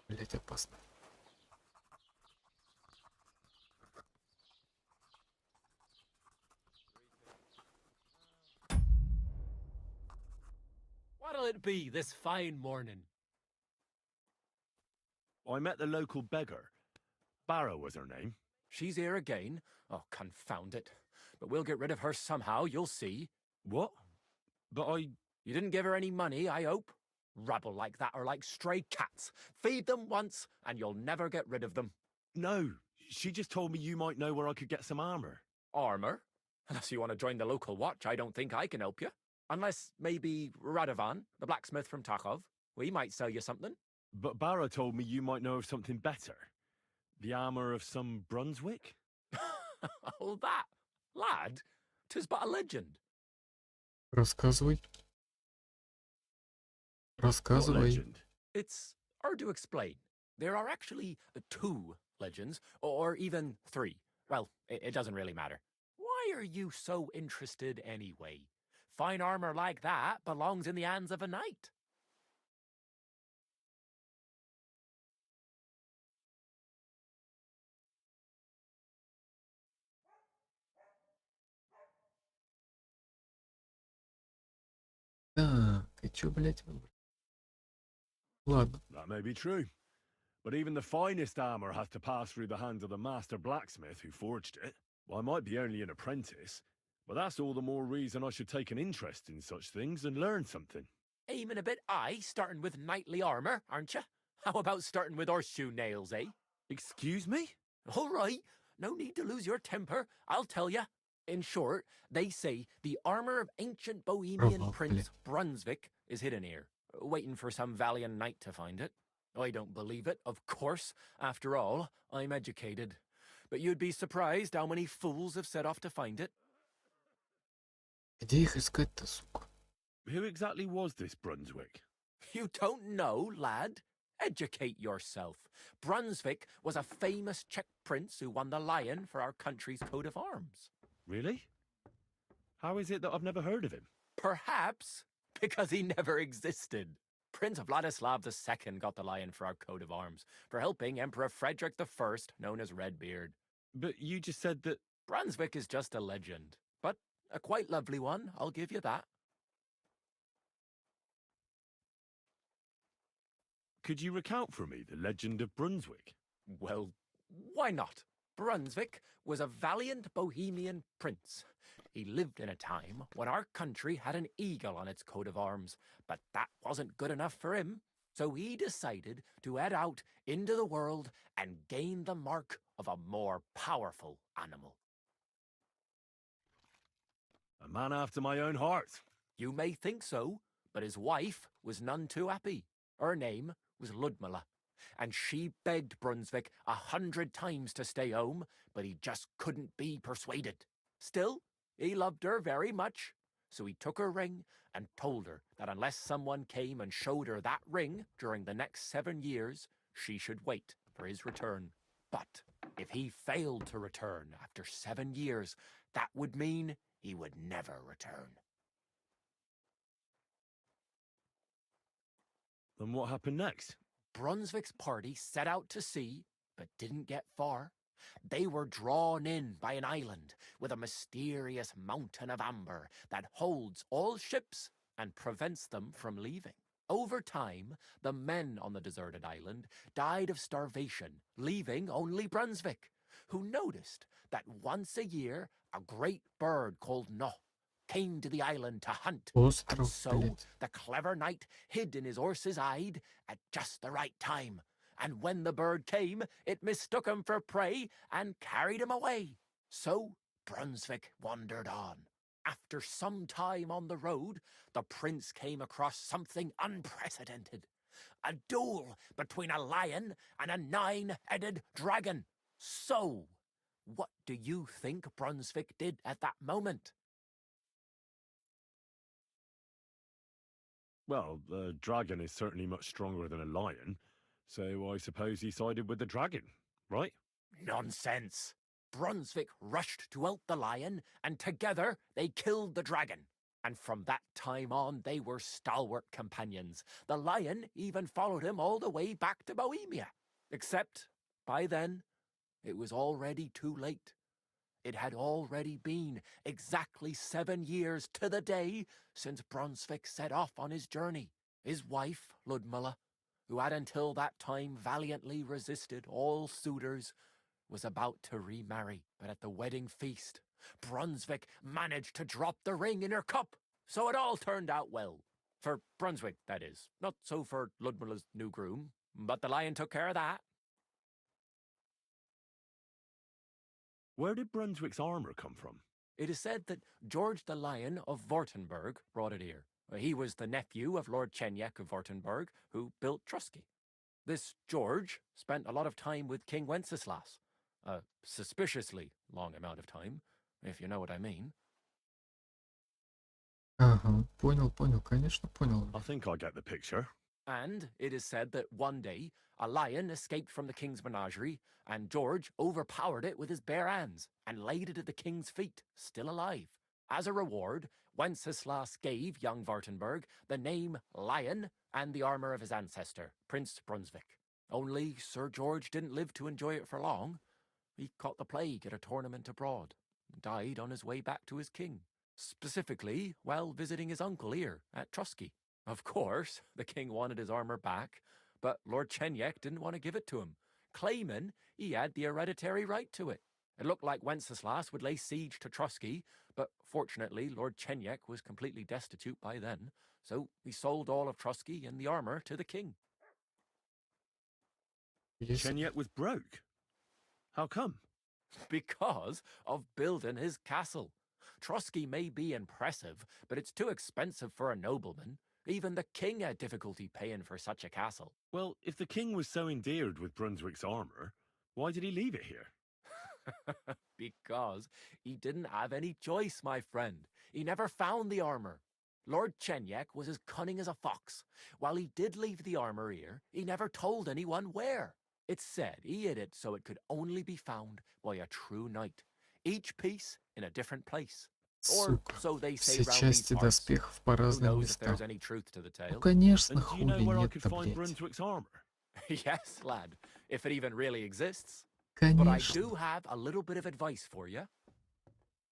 Блять, опасно. What'll it be this fine morning? I met the local beggar. Barrow was her name. She's here again? Oh, confound it. But we'll get rid of her somehow, you'll see. What? But You didn't give her any money, I hope? Rabble like that are like stray cats. Feed them once, and you'll never get rid of them. No, she just told me you might know where I could get some armor. Armor? Unless you want to join the local watch, I don't think I can help you. Unless maybe Radovan, the blacksmith from Takhov. We might sell you something. But Barrow told me you might know of something better. The armor of some Brunswick? Oh, that, lad, 'tis but a legend. Рассказывай. Рассказывай. It's hard to explain. There are actually 2 legends, or even 3. Well, it doesn't really matter. Why are you so interested anyway? Fine armor like that belongs in the hands of a knight. Так, и чё, блять, выбрать? Ладно. That may be true. But even the finest armor has to pass through the hands of the master blacksmith who forged it. Well, I might be only an apprentice, but that's all the more reason I should take an interest in such things and learn something. Aiming a bit high, starting with knightly armor, aren't you? How about starting with horseshoe nails, eh? Excuse me? All right, no need to lose your temper, I'll tell you. In short, they say the armor of ancient Bohemian Prince Brunswick is hidden here, waiting for some valiant knight to find it. I don't believe it, of course. After all, I'm educated. But you'd be surprised how many fools have set off to find it. Где их искать-то, сука? Who exactly was this Brunswick? You don't know, lad? Educate yourself. Brunswick was a famous Czech prince who won the lion for our country's coat of arms. Really? How is it that I've never heard of him? Perhaps because he never existed. Prince Vladislav II got the lion for our coat of arms for helping Emperor Frederick I, known as Redbeard. But you just said that... Brunswick is just a legend, but a quite lovely one, I'll give you that. Could you recount for me the legend of Brunswick? Well, why not? Brunswick was a valiant Bohemian prince. He lived in a time when our country had an eagle on its coat of arms, but that wasn't good enough for him, so he decided to head out into the world and gain the mark of a more powerful animal. A man after my own heart. You may think so, but his wife was none too happy. Her name was Ludmilla, and she begged Brunswick 100 times to stay home, but he just couldn't be persuaded. Still, he loved her very much, so he took her ring and told her that unless someone came and showed her that ring during the next 7 years, she should wait for his return. But if he failed to return after 7 years, that would mean he would never return. Then what happened next? Brunswick's party set out to sea, but didn't get far. They were drawn in by an island with a mysterious mountain of amber that holds all ships and prevents them from leaving. Over time, the men on the deserted island died of starvation, leaving only Brunswick, who noticed that once a year a great bird called No came to the island to hunt. And so the clever knight hid in his horse's hide at just the right time. And when the bird came, it mistook him for prey and carried him away. So Brunswick wandered on. After some time on the road, the prince came across something unprecedented. A duel between a lion and a 9-headed dragon. So, what do you think Brunswick did at that moment? Well, the dragon is certainly much stronger than a lion, so I suppose he sided with the dragon, right? Nonsense. Brunswick rushed to out the lion, and together they killed the dragon. And from that time on, they were stalwart companions. The lion even followed him all the way back to Bohemia. Except, by then, it was already too late. It had already been exactly 7 years to the day since Brunswick set off on his journey. His wife, Ludmilla, who had until that time valiantly resisted all suitors, was about to remarry. But at the wedding feast, Brunswick managed to drop the ring in her cup, so it all turned out well. For Brunswick, that is. Not so for Ludmilla's new groom, but the lion took care of that. Where did Brunswick's armour come from? It is said that George the Lion of Württemberg brought it here. He was the nephew of Lord Chenyak of Württemberg, who built Trusky. This George spent a lot of time with King Wenceslas. A suspiciously long amount of time, if you know what I mean. Ага, понял, конечно, понял. I think I get the picture. And it is said that one day, a lion escaped from the king's menagerie, and George overpowered it with his bare hands and laid it at the king's feet, still alive. As a reward, Wenceslas gave young Württemberg the name Lion and the armour of his ancestor, Prince Brunswick. Only Sir George didn't live to enjoy it for long. He caught the plague at a tournament abroad, and died on his way back to his king, specifically while visiting his uncle here at Trusky. Of course, the king wanted his armour back, but Lord Chenyak didn't want to give it to him, claiming he had the hereditary right to it. It looked like Wenceslas would lay siege to Trusky, but fortunately Lord Chenyak was completely destitute by then, so he sold all of Trusky and the armour to the king. Chenyak was broke. How come? Because of building his castle. Trusky may be impressive, but it's too expensive for a nobleman. Even the king had difficulty paying for such a castle. Well, if the king was so endeared with Brunswick's armour, why did he leave it here? Because he didn't have any choice, my friend. He never found the armour. Lord Chenyak was as cunning as a fox. While he did leave the armour here, he never told anyone where. It's said he hid it so it could only be found by a true knight, each piece in a different place. Or Сука, so they say все round these части parts. доспехов по Who разным knows if there's местам. any truth to the Ну, tale? конечно, And do you know хули where I нет-то, could find блядь. Brunswick's armour? Yes, lad, if it even really exists. But I Конечно. do have a little bit of advice for you.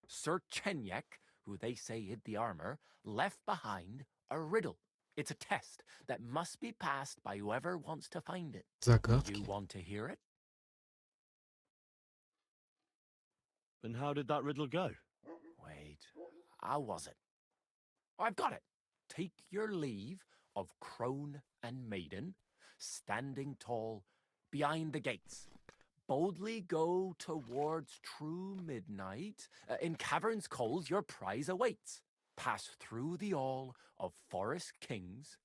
Sir Chenyak, who they say hid the armour, left behind a riddle. It's a test that must be passed by whoever wants to find it. Загадки. You want to hear it? And how did that riddle go? Wait, how was it? I've got it. Take your leave of crone and maiden, standing tall behind the gates. Boldly go towards true midnight. In caverns cold your prize awaits. Pass through the all of forest kings,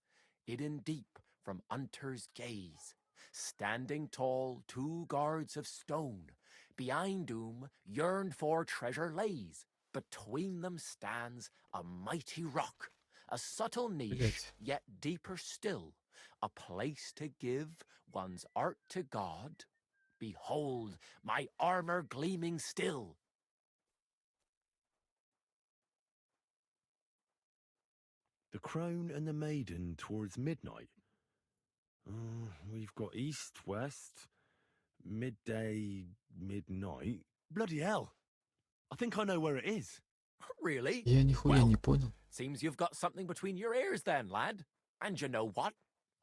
hidden deep from hunter's gaze. Standing tall, 2 guards of stone, behind whom yearned for treasure lays. Between them stands a mighty rock, a subtle niche, Блять. yet deeper still, a place to give one's art to God. Behold, my armour gleaming still. The crone and the maiden towards midnight. We've got east, west, midday, midnight. Bloody hell. I think I know where it is. Really? Я нихуя Well, не понял. seems you've got something between your ears then, lad. And you know what?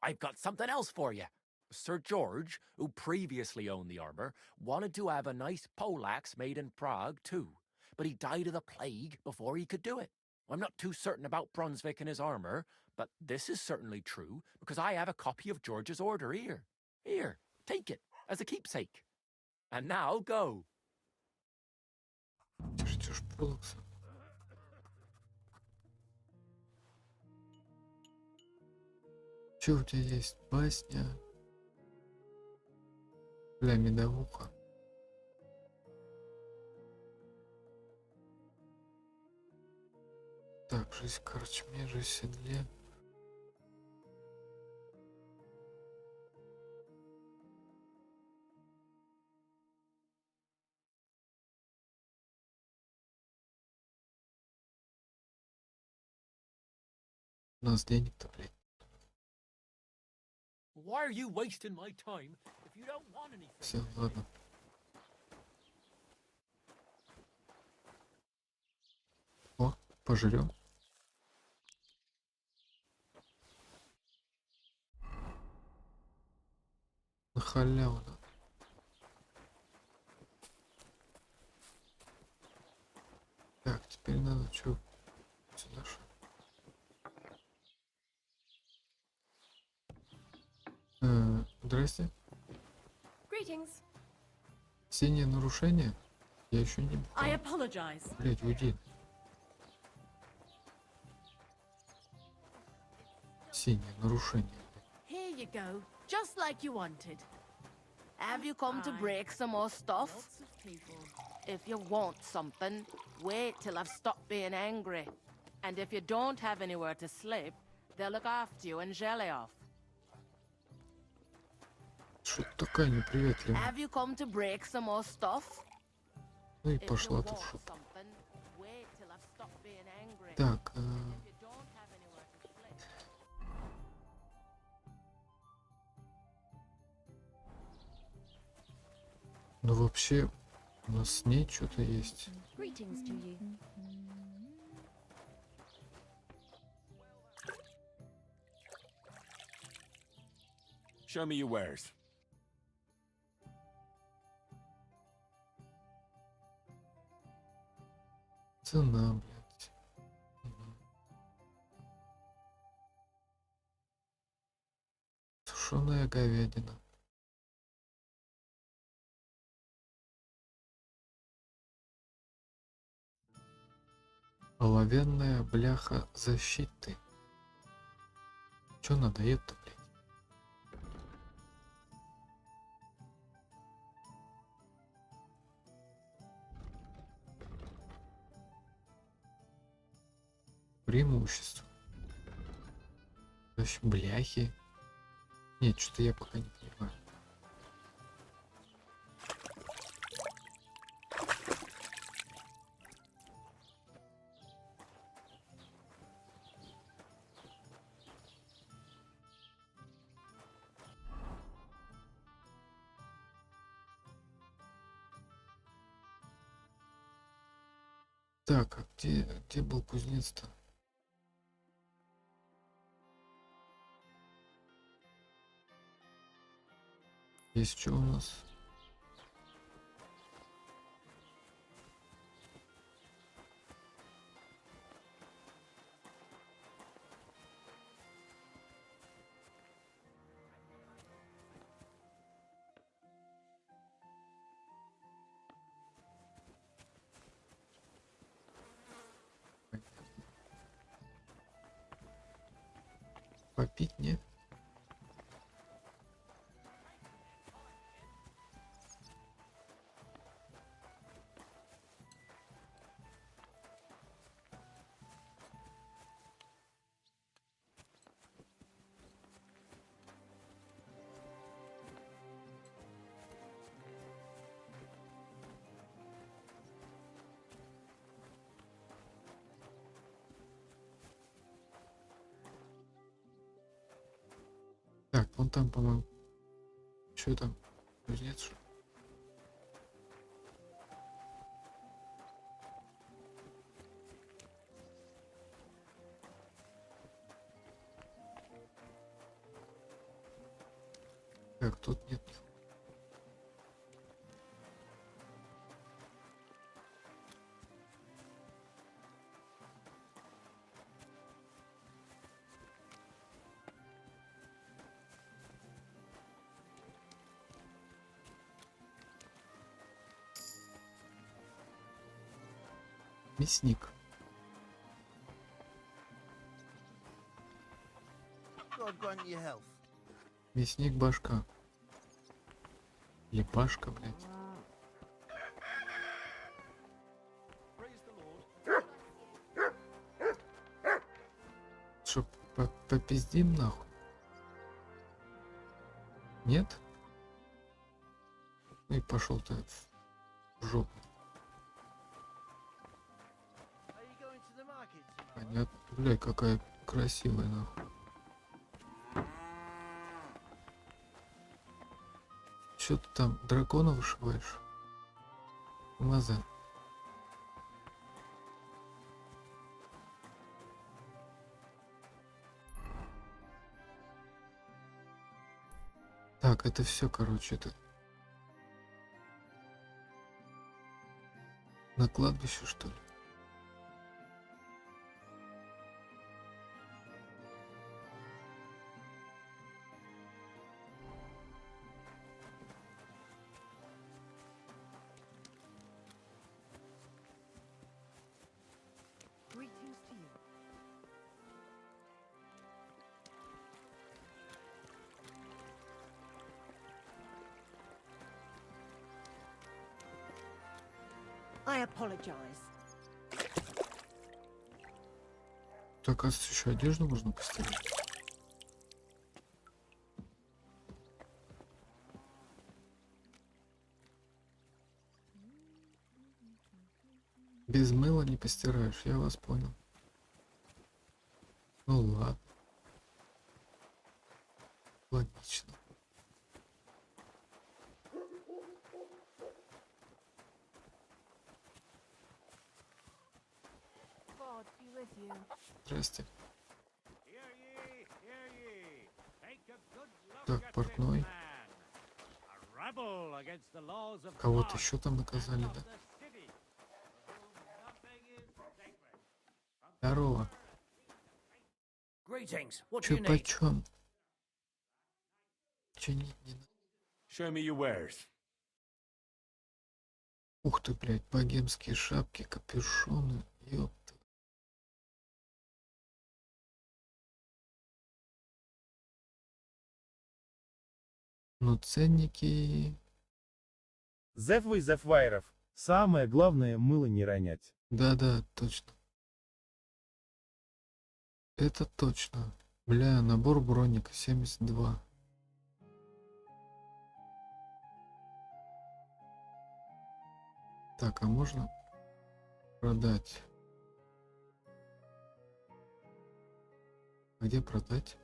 I've got something else for you. Sir George, who previously owned the armour, wanted to have a nice poleaxe made in Prague too, but he died of the plague before he could do it. I'm not too certain about Brunswick and his armour, but this is certainly true because I have a copy of George's order here. Here, take it as a keepsake. And now go. Ты ждешь полокса. Че у тебя есть? Басня. Для медовуха. Так, жизнь в корчме, жизнь в седле. У нас денег-то, блядь. Why are you wasting my time if you don't want anything? Все, ладно. О, пожрем. На халяву, да. Так, теперь надо что? Сюда что? Здрасте. Greetings. Синее нарушение? Я еще не... I apologize. Блять, уйди. Синее нарушение. Here you go, just like you wanted. Have you come to break some more stuff? If you want something, wait till I've stopped being angry. And if you don't have anywhere to sleep, they'll look after you and jelly off. Что ты такая неприветливая? Have you come to break some more stuff? Ну и пошла ты в шутку. Так, ну вообще у нас с ней что-то есть. Greetings to you. Show me your wares. Цена, блядь. Тушеная говядина. Оловянная бляха защиты. Чё надоест-то, блядь? Преимущество. Вообще, бляхи. Нет, что-то я пока не понимаю. Так, а где был кузнец-то? Есть что у нас? Попить нет? Так, вон там, по-моему. Что там? Кузнец, что ли? Так, тут нет. Мясник. God grant you health. Мясник башка. Или башка, блядь. Что, попиздим нахуй? Нет? Ну и пошел ты в жопу. Понятно. Бля, какая красивая, нахуй. Что ты там, дракона вышиваешь? Маза. Так, это все, короче, это на кладбище, что ли? I apologize. Так, оказывается, еще одежду можно постирать. Без мыла не постираешь, я вас понял. Ну ладно. Логично. Здрасте. Так, портной. Кого-то еще там наказали, да? Здорово. Че почем? Че не надо? Show me your wares. Ух ты, блядь, богемские шапки, капюшоны, ёпта. Ну, ценники... Зефвы Зефвайров. Самое главное, мыло не ронять. Да-да, точно. Это точно. Бля, набор броника 72. Так, а можно продать? Где продать?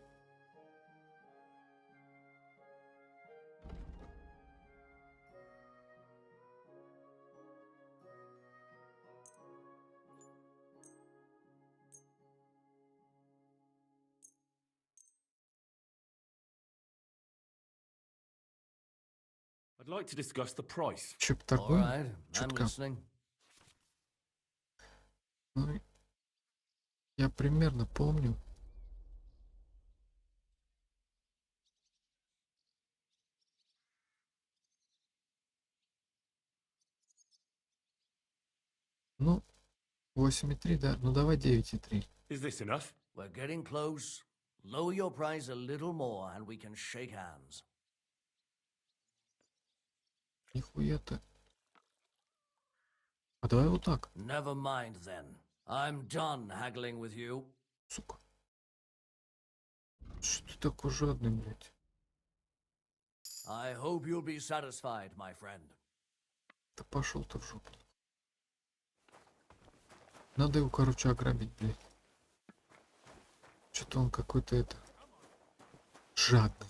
I'd like to discuss the price. Чё торгуем? Чутка. Ну, я примерно помню. Ну, 8,3, да. Ну, давай 9,3. Is this enough? We're getting close. Lower your price a little more and we can shake hands. Нихуя-то. А давай вот так. Never mind then. I'm done haggling with you. Сука. Что ты такой жадный, блядь? I hope you'll be satisfied, my friend. Да пошел ты в жопу. Надо его, короче, ограбить, блядь. Что-то он какой-то это... жадный.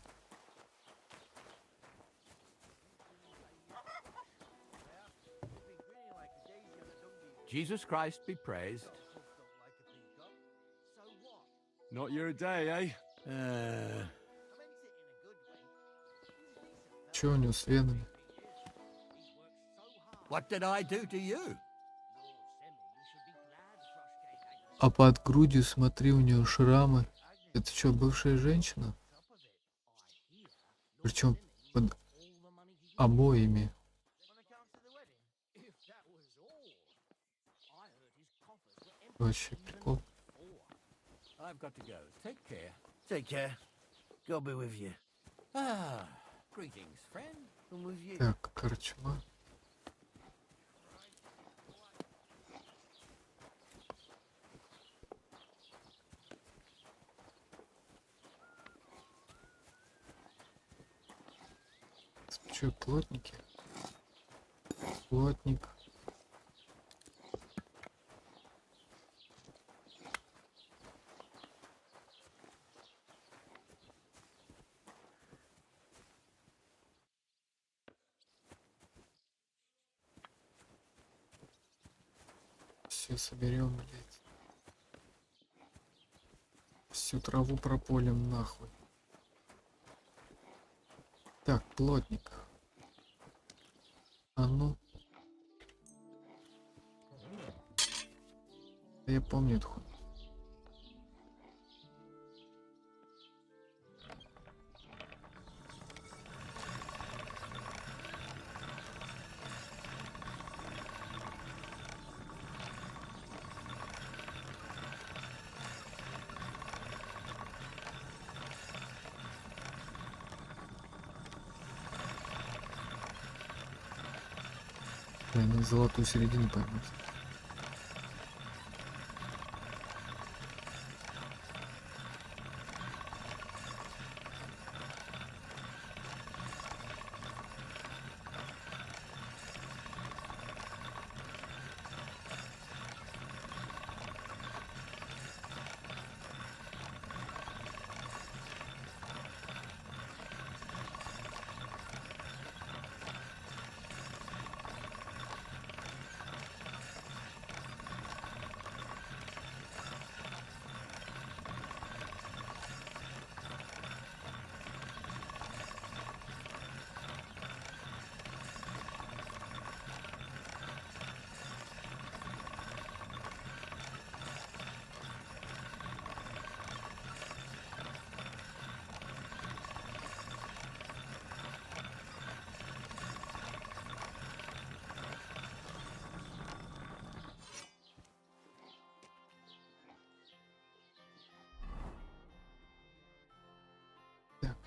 Jesus Christ be praised. Not your day, eh? Че у него с венами? What did I do to you? А под грудью, смотри, у нее шрамы. Это что, бывшая женщина? Причем под обоими. Вообще прикол. I've got to go. Take care. Take care. God be with you. Ah, greetings, friend. And with you. Так, корчма. Че, плотники? Плотник. Все соберем, блядь. Всю траву прополим нахуй. Так, плотник. А ну. Да я помню эту хуйню. Да, они золотую середину поймут.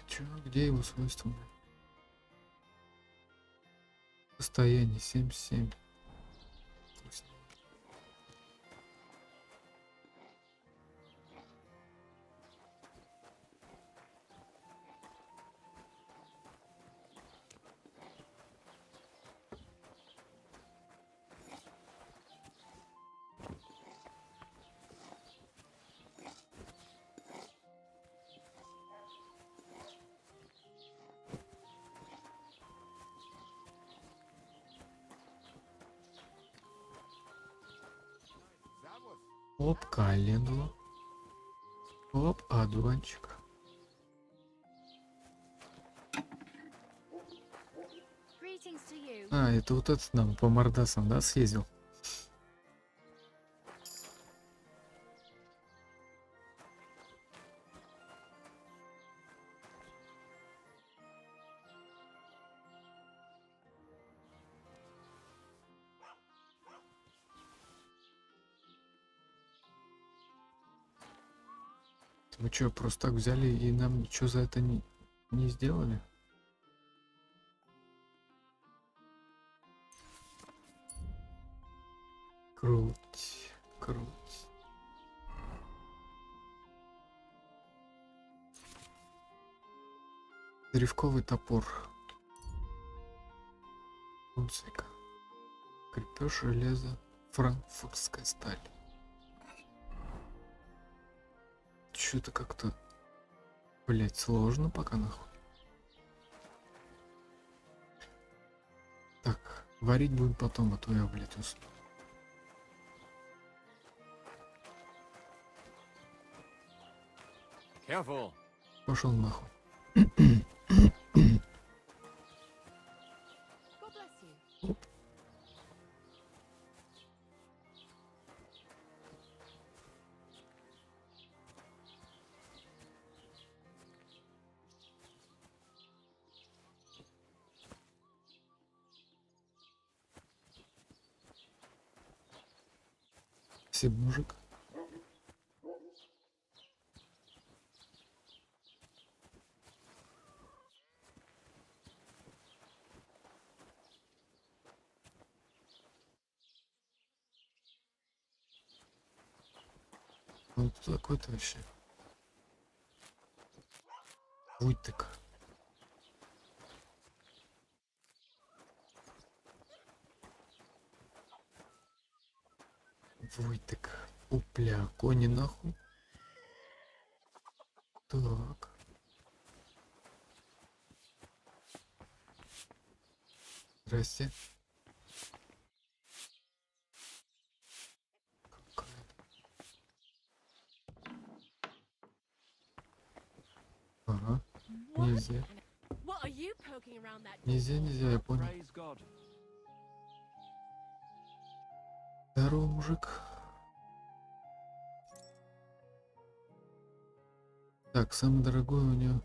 Чё, где его свойства? Состояние 77. Оп, календула. Оп, одуванчик. А, это вот этот нам по мордасам, да, съездил? Вы что, просто так взяли и нам ничего за это не сделали? Круть, круть. Древковый топор. Унцика. Крепеж железа. Франкфуртская сталь. Что-то как-то, блять, сложно пока нахуй. Так, варить будем потом, а то я, блять, усну. Careful. Пошел нахуй. Оп. Спасибо, мужик. Он кто такой-то вообще? Вытык. Вытык. Опля, кони нахуй. Так. Здрасте. Ага. Нельзя. What are you poking around that Нельзя, я понял. Здорово, мужик. Так, самый дорогой у него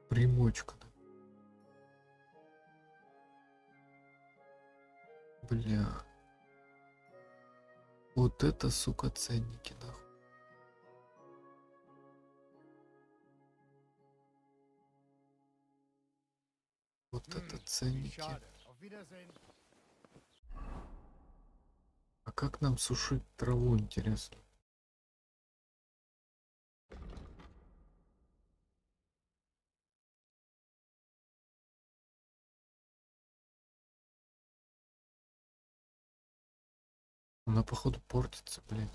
примочка. Бля. Вот это, сука, ценники, нахуй. Вот это ценники. А как нам сушить траву, интересно? Она, походу, портится, блядь.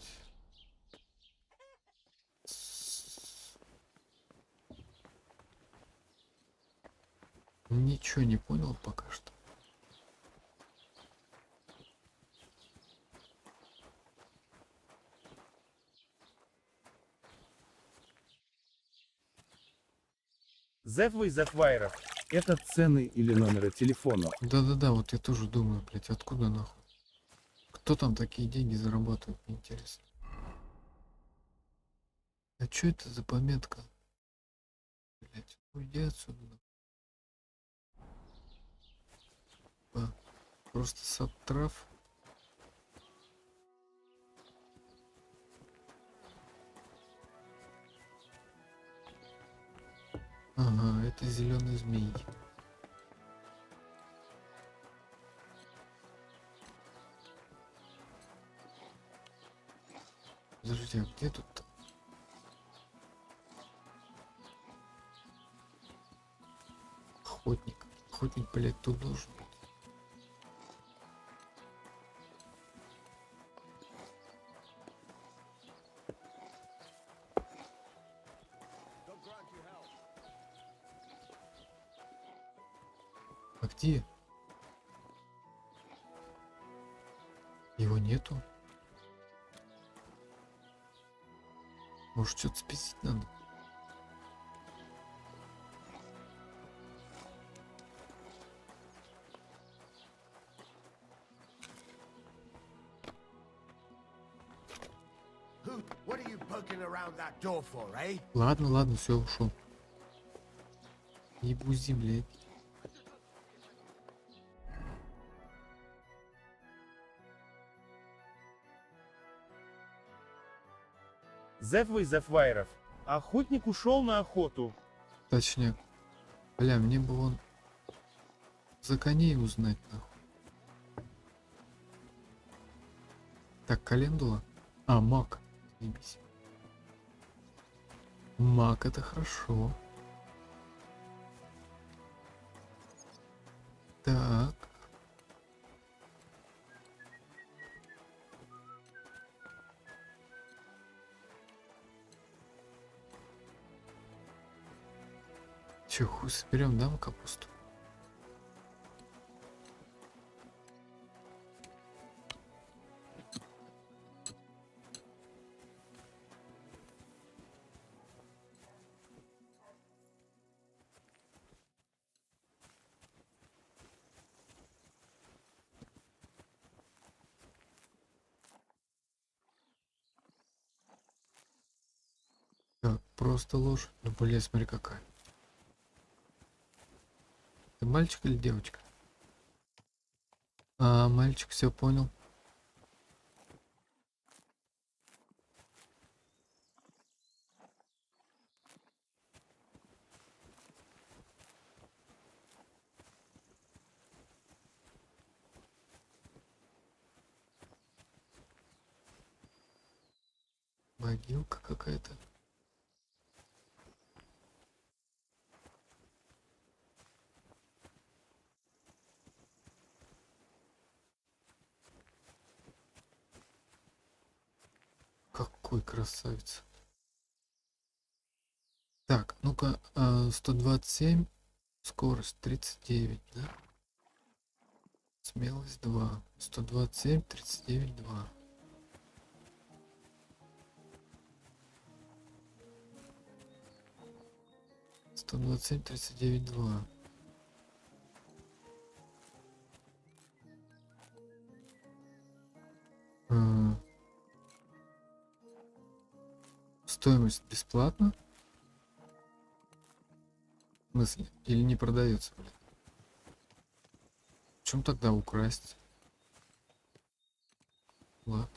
Ничего не понял пока что. Выводит. Это цены или номеры телефонов? Да-да-да, вот я тоже думаю, блядь, откуда нахуй? Кто там такие деньги зарабатывает, мне интересно. А что это за пометка? Блядь, уйди отсюда. Просто сабтрав. Ага, это зеленый змей. Подожди, а где тут? Охотник. Охотник, блядь, тут должен быть. А где? Его нету? Может, что-то списать надо? Ладно, ладно, все, ушел. Ебузи, блядь. Выводит. Охотник ушел на охоту. Точняк. Бля, мне бы вон за коней узнать, нахуй. Так, календула. А, маг. Ебись. Маг, это хорошо. Так. Че, хуй соберем, да, капусту? Так, просто ложь. Ну, блядь, смотри какая. Ты мальчик или девочка? А, мальчик, все понял. Могилка какая-то. Какой красавец. Так, ну-ка, 127, скорость 39, да? Смелость 2. 127, 39, 2. 127, 39, 2. Стоимость бесплатно? В смысле? Или не продается, блин? В чем тогда украсть? Ладно.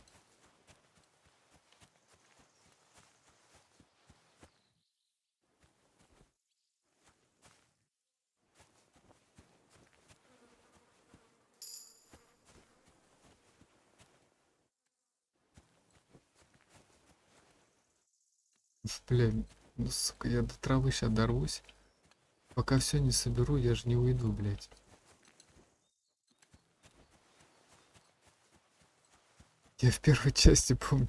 Бля, ну сука, я до травы сейчас дорвусь. Пока все не соберу, я же не уйду, блядь. Я в первой части помню.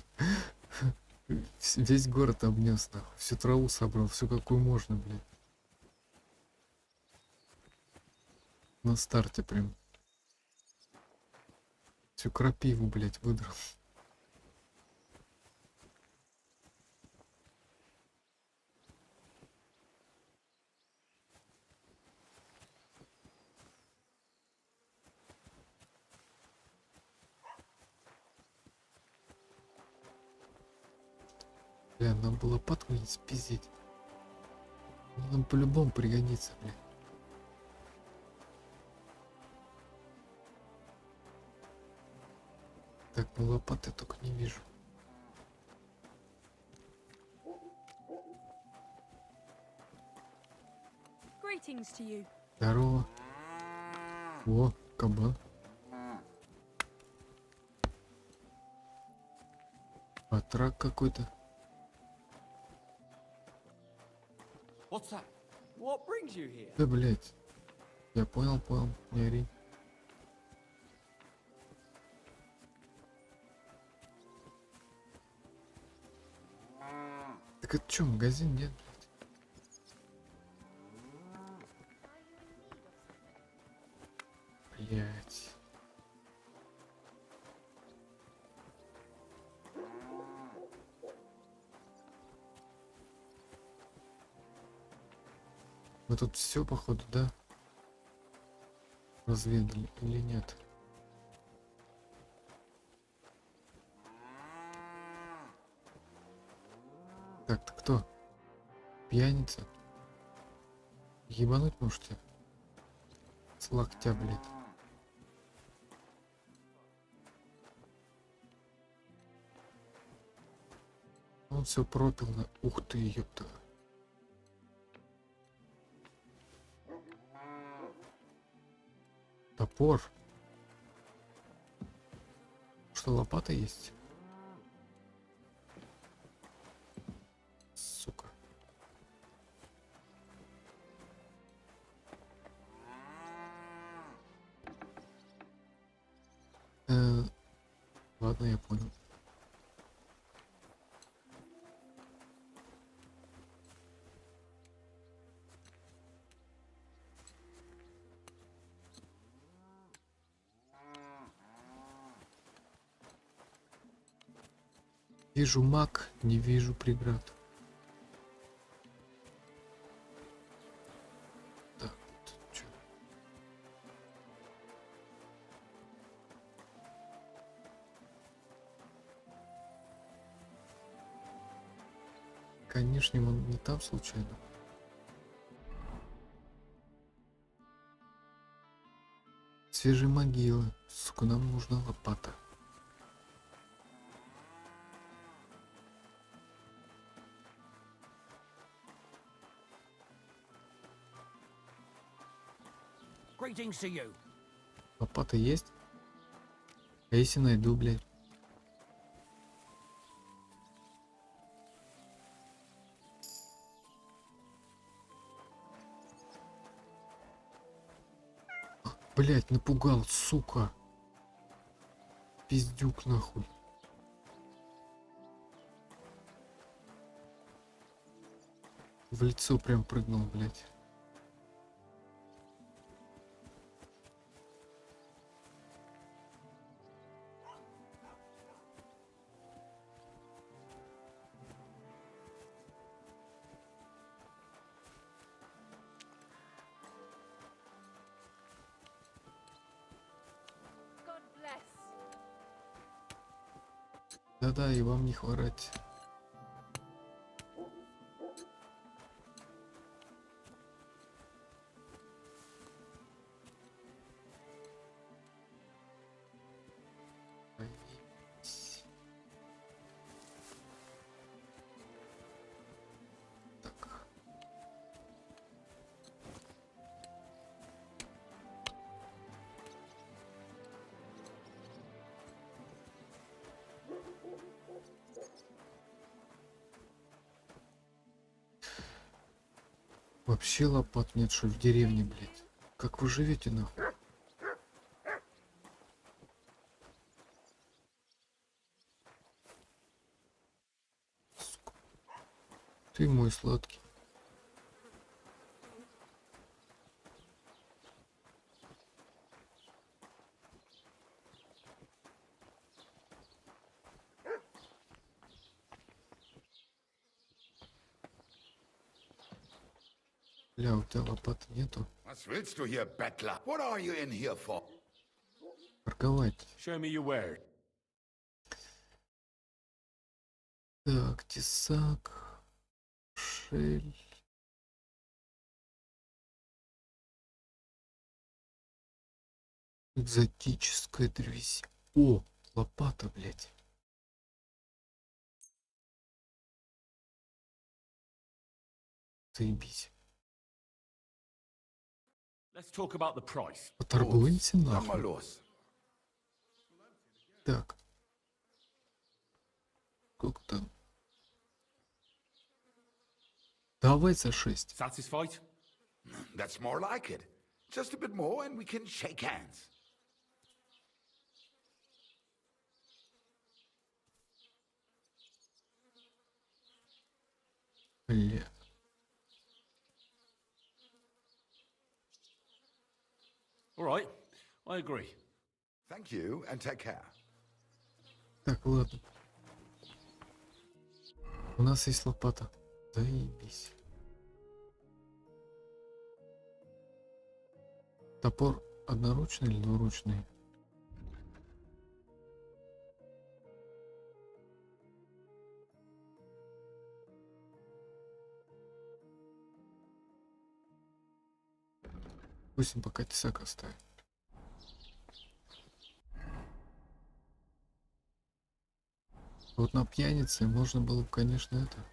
Весь город обнес, нахуй. Всю траву собрал, всю какую можно, блядь. На старте прям. Всю крапиву, блядь, выдрал. Бля, нам было лопатку не спиздить. Нам по-любому пригодится, бля. Так, ну лопаты только не вижу. Здорово. О, кабан. Батрак какой-то. Да, блять. Я понял, не ори. Так это что, магазин нет, блядь? Блять. Мы тут все, походу, да? Разведали или нет? Так-то кто? Пьяница? Ебануть можете? С локтя, блядь. Он все пропил на... Ух ты, ёпта. Топор. Что, лопата есть? Сука. Ладно, я понял. Вижу маг, не вижу преград. Так, тут что? Конечно, он не там случайно. Свежие могилы. Сука, нам нужна лопата. Лопата есть? А если найду, блядь? Блядь, напугал, сука. Пиздюк, нахуй. В лицо прям прыгнул, блядь. Да-да, и вам не хворать. Вообще лопат нет, что в деревне, блядь. Как вы живете, нахуй? Сука. Ты мой сладкий. Бля, у тебя лопаты нету. Was willst du hier, Bettler? What are you in here for? Торговать. Show me your word. Так, тесак. Шель. Экзотическая древесина. О, лопата, блядь. Заебись. Let's talk about the price. Поторгуемся, нахуй. Так. Сколько там? Давай за 6. Satisfied? That's more like it. Just a bit more and we can shake hands. Бля. All right, I agree. Thank you and take care. Так, ладно. У нас есть лопата. Заебись. Топор одноручный или двуручный? Пусть он пока тесак оставит. Вот на пьянице можно было бы, конечно, это.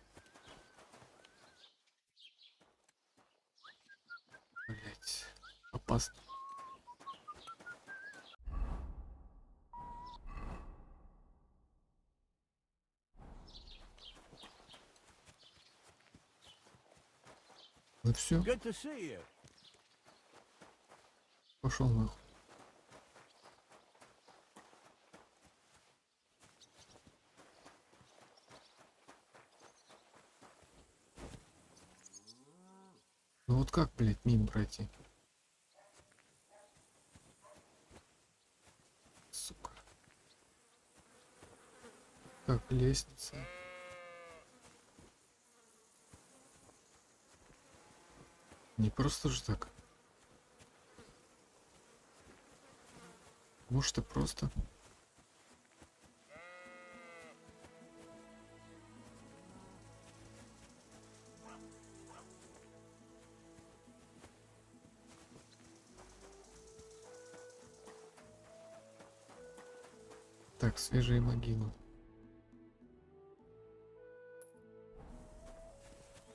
Блять, опасно. Ну все. Пошел нахуй. Ну вот как, блядь, мимо пройти? Сука. Как лестница? Не просто же так. Может и просто. Так, свежие могилы.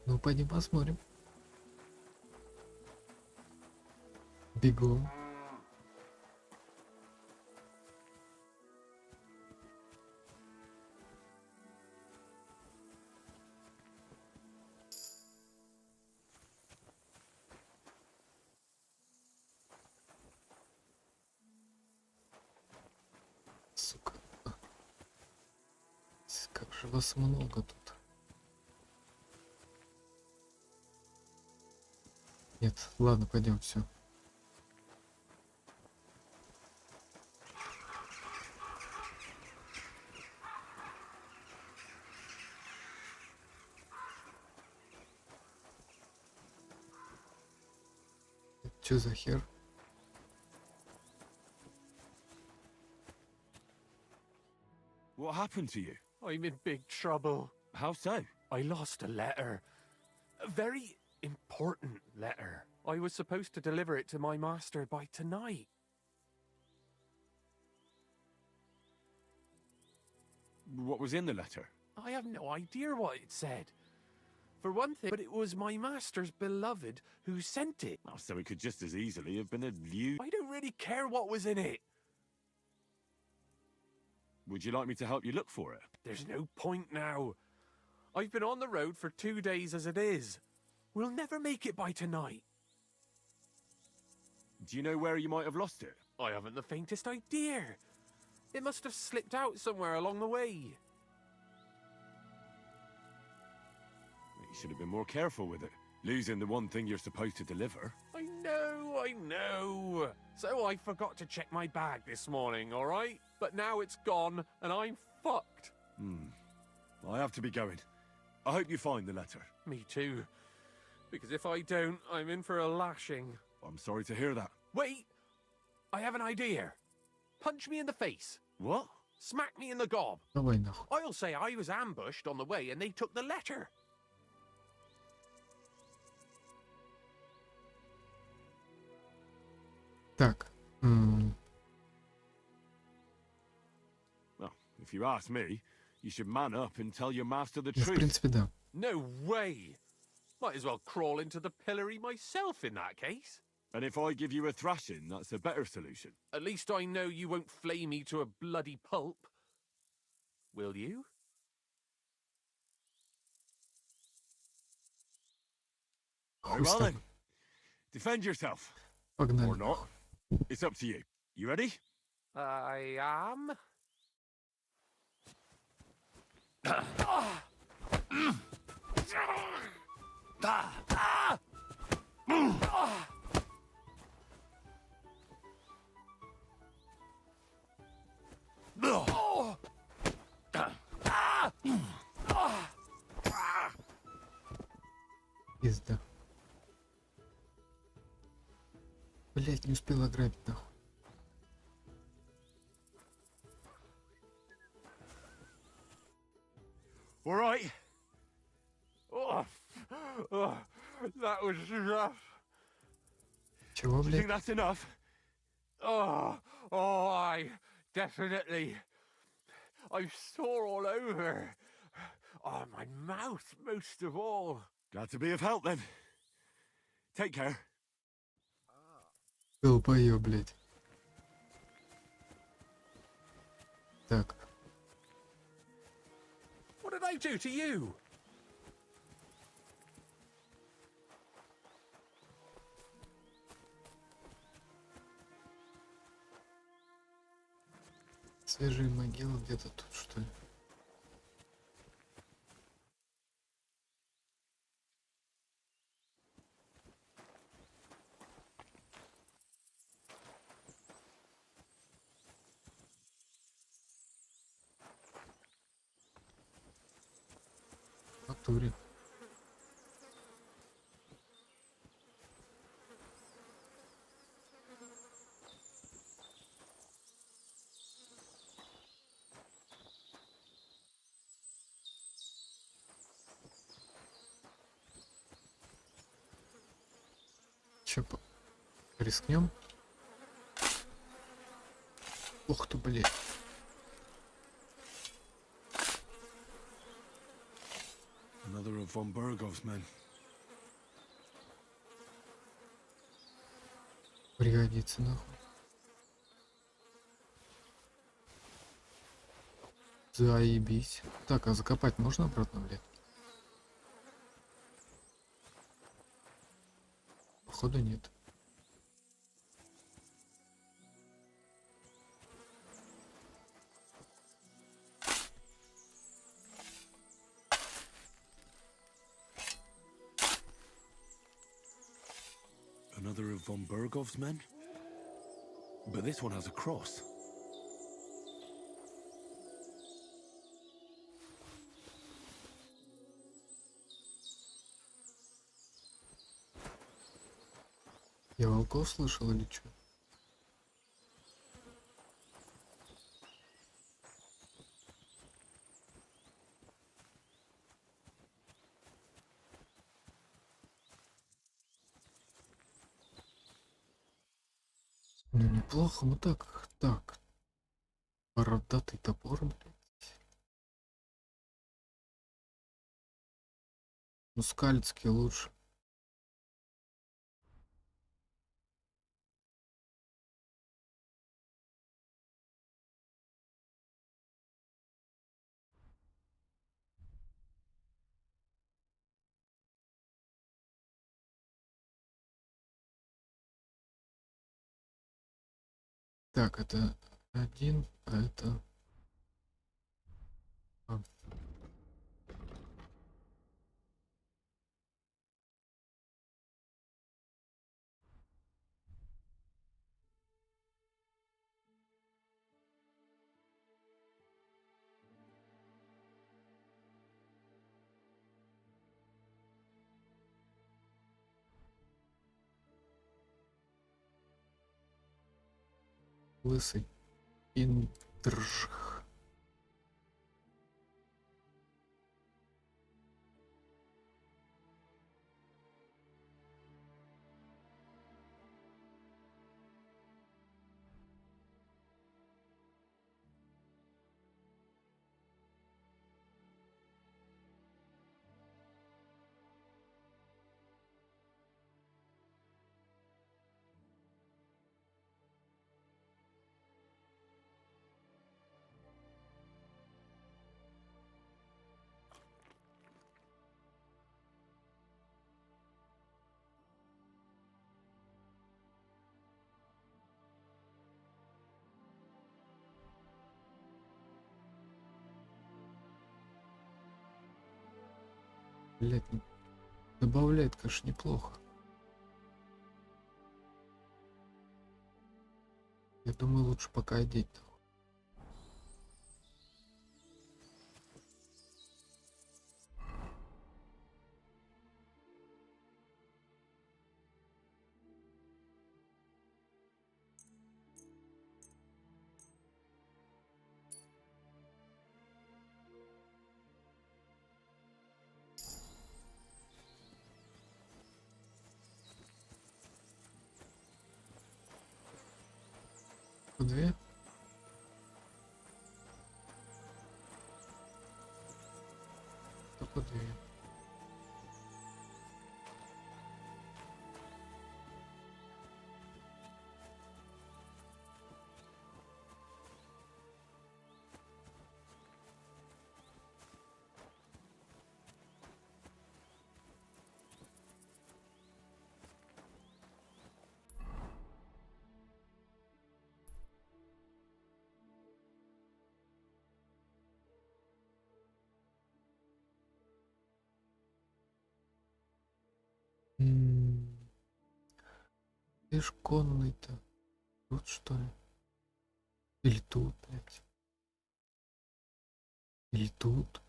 Ну, пойдем посмотрим. Бегом. Сука. Как же вас много тут. Нет, ладно, пойдем, все. Что за хер? What happened to you? I'm in big trouble. How so? I lost a letter. A very important letter. I was supposed to deliver it to my master by tonight. What was in the letter? I have no idea what it said. For one thing, but it was my master's beloved who sent it. Oh, so it could just as easily have been a view. I don't really care what was in it. Would you like me to help you look for it? There's no point now. I've been on the road for 2 days as it is. We'll never make it by tonight. Do you know where you might have lost it? I haven't the faintest idea. It must have slipped out somewhere along the way. You should have been more careful with it. Losing the one thing you're supposed to deliver. I know. So I forgot to check my bag this morning, all right? But now it's gone, and I'm fucked. I have to be going. I hope you find the letter. Me too. Because if I don't, I'm in for a lashing. I'm sorry to hear that. Wait! I have an idea. Punch me in the face. What? Smack me in the gob. Давай нахуй. I'll say I was ambushed on the way and they took the letter. Так. Well, if you ask me, you should man up and tell your master the В truth. принципе, да. No way. Might as well crawl into the pillory myself in that case. And if I give you a thrashing, that's a better solution. At least I know you won't flay me to a bloody pulp. Will you? Very well then. Defend yourself. Погнали. Or not. It's up to you. You ready? I am. Пизда. Блять, не успел ограбить нахуй. All right. That was rough. Чего, Do you блядь? think that's enough? I definitely. I'm sore all over. Oh, my mouth most of all. Glad to be of help then. Take care. Долбоёб, блядь. Так. What did I do to you? Свежие могилы где-то тут, что ли? В натуре. Че, рискнем? Ух ты, блядь. Another of von Bergov's men. Пригодится нахуй. Заебись. Так, а закопать можно обратно, блядь? Походу нет. Another of von Bergov's men? But this one has a cross. Я волков слышал или что? Ну неплохо, мы так. Так. Бородатый топор, блядь. Ну скальцкий лучше. Так, это один, а это... Лысый ИнДрЖиХа. Блять, добавляет, конечно, неплохо. Я думаю, лучше пока одеть. Две. Только две. Где ж конный-то? Тут что ли? Или тут, блядь? Или тут?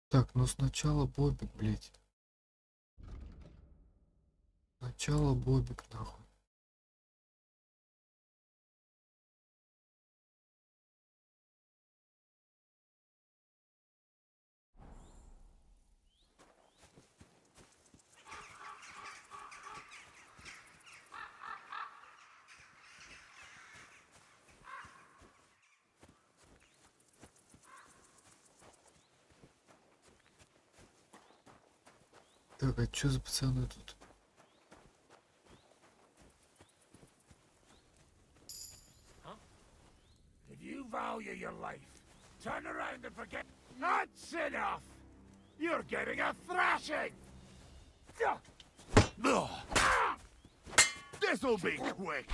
Так, ну сначала Бобик, блядь. Сначала Бобик, нахуй. Так, а чё за пацаны тут? If you value your life, turn around and forget. That's enough! You're getting a thrashing! This'll be quick!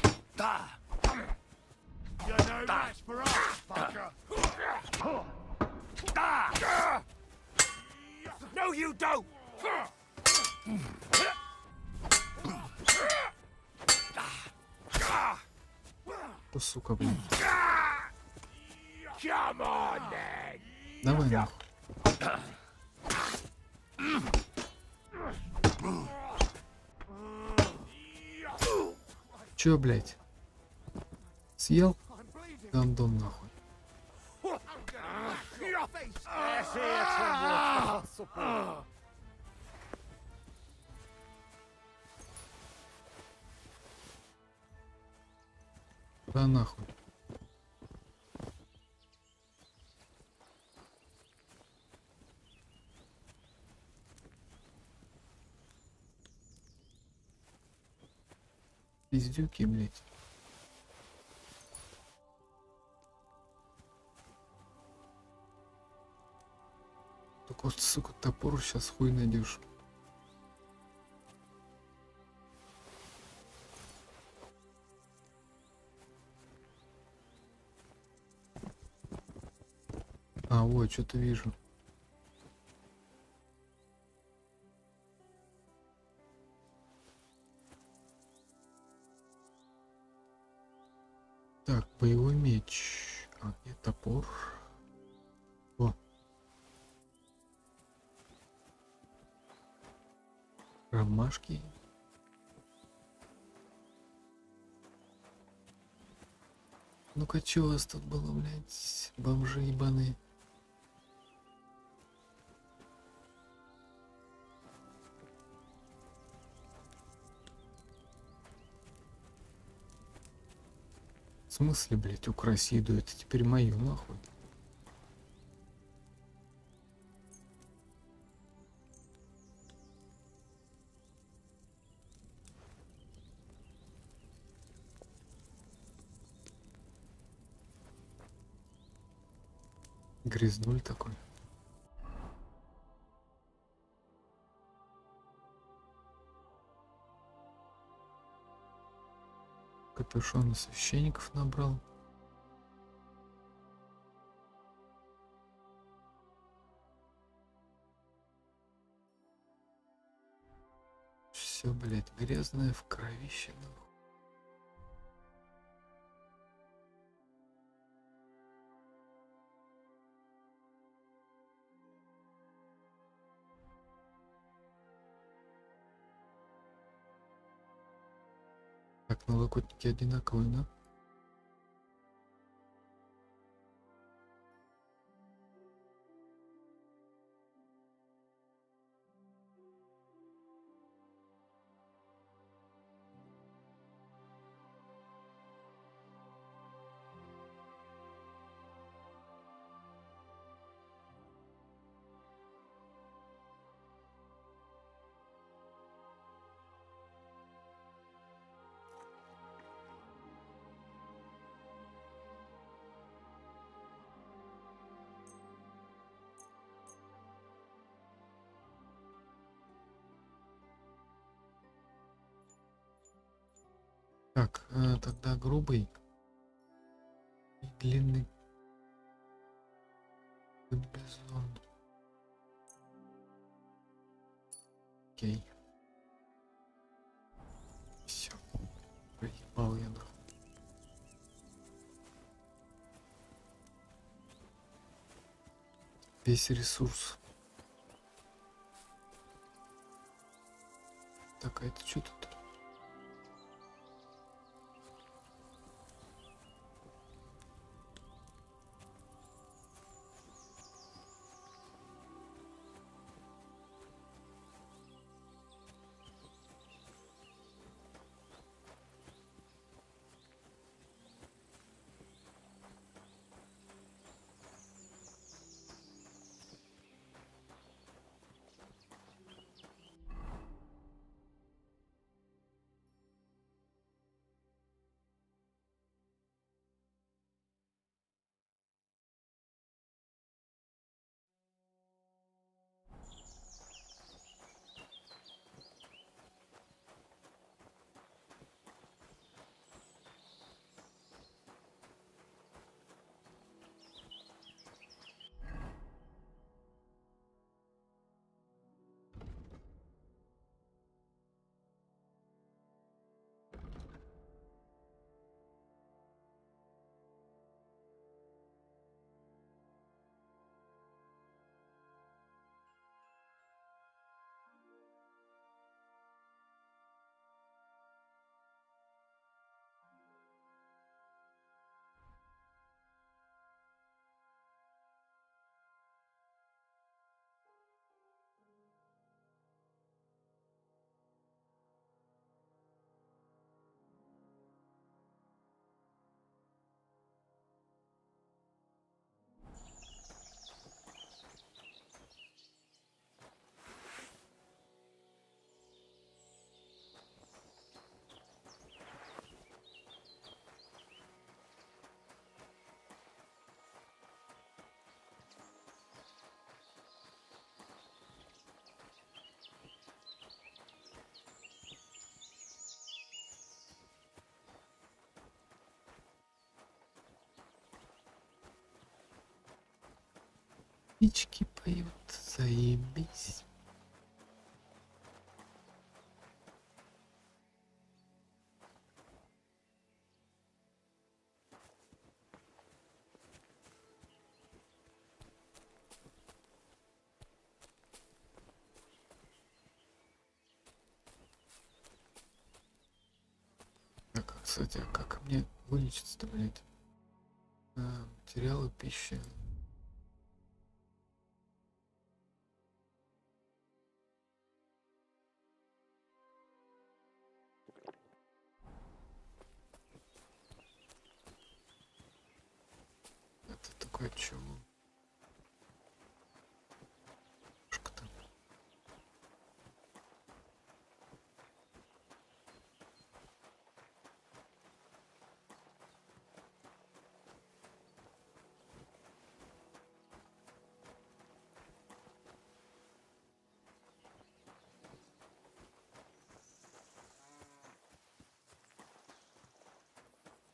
You're no match for us, fucker! No, you don't! О, сука, блин. Come on, then! Давай нахуй. Чё, блядь? Съел? Гандон нахуй. Да нахуй. Пиздюки, блядь. Только вот, сука, топор сейчас хуй найдешь. А, вот, что-то вижу. Так, боевой меч. А, где топор? О. Ромашки. Ну-ка, что у вас тут было, блядь? Бомжи ебаные. В смысле, блядь, украсть еду? Это теперь мое, нахуй. Грязнуль такой. Капюшон священников набрал. Все, блядь, грязное в кровище, нахуй. Так, налокотники одинаковые, да? Так, тогда грубый и длинный комбинезон. Окей. Все. Проебал я нахуй. Весь ресурс. Так, а это что тут? Птички поют, заебись. Так, кстати, а как мне вылечиться-то, блядь? Материалы пищи. Это такое чего? Что там?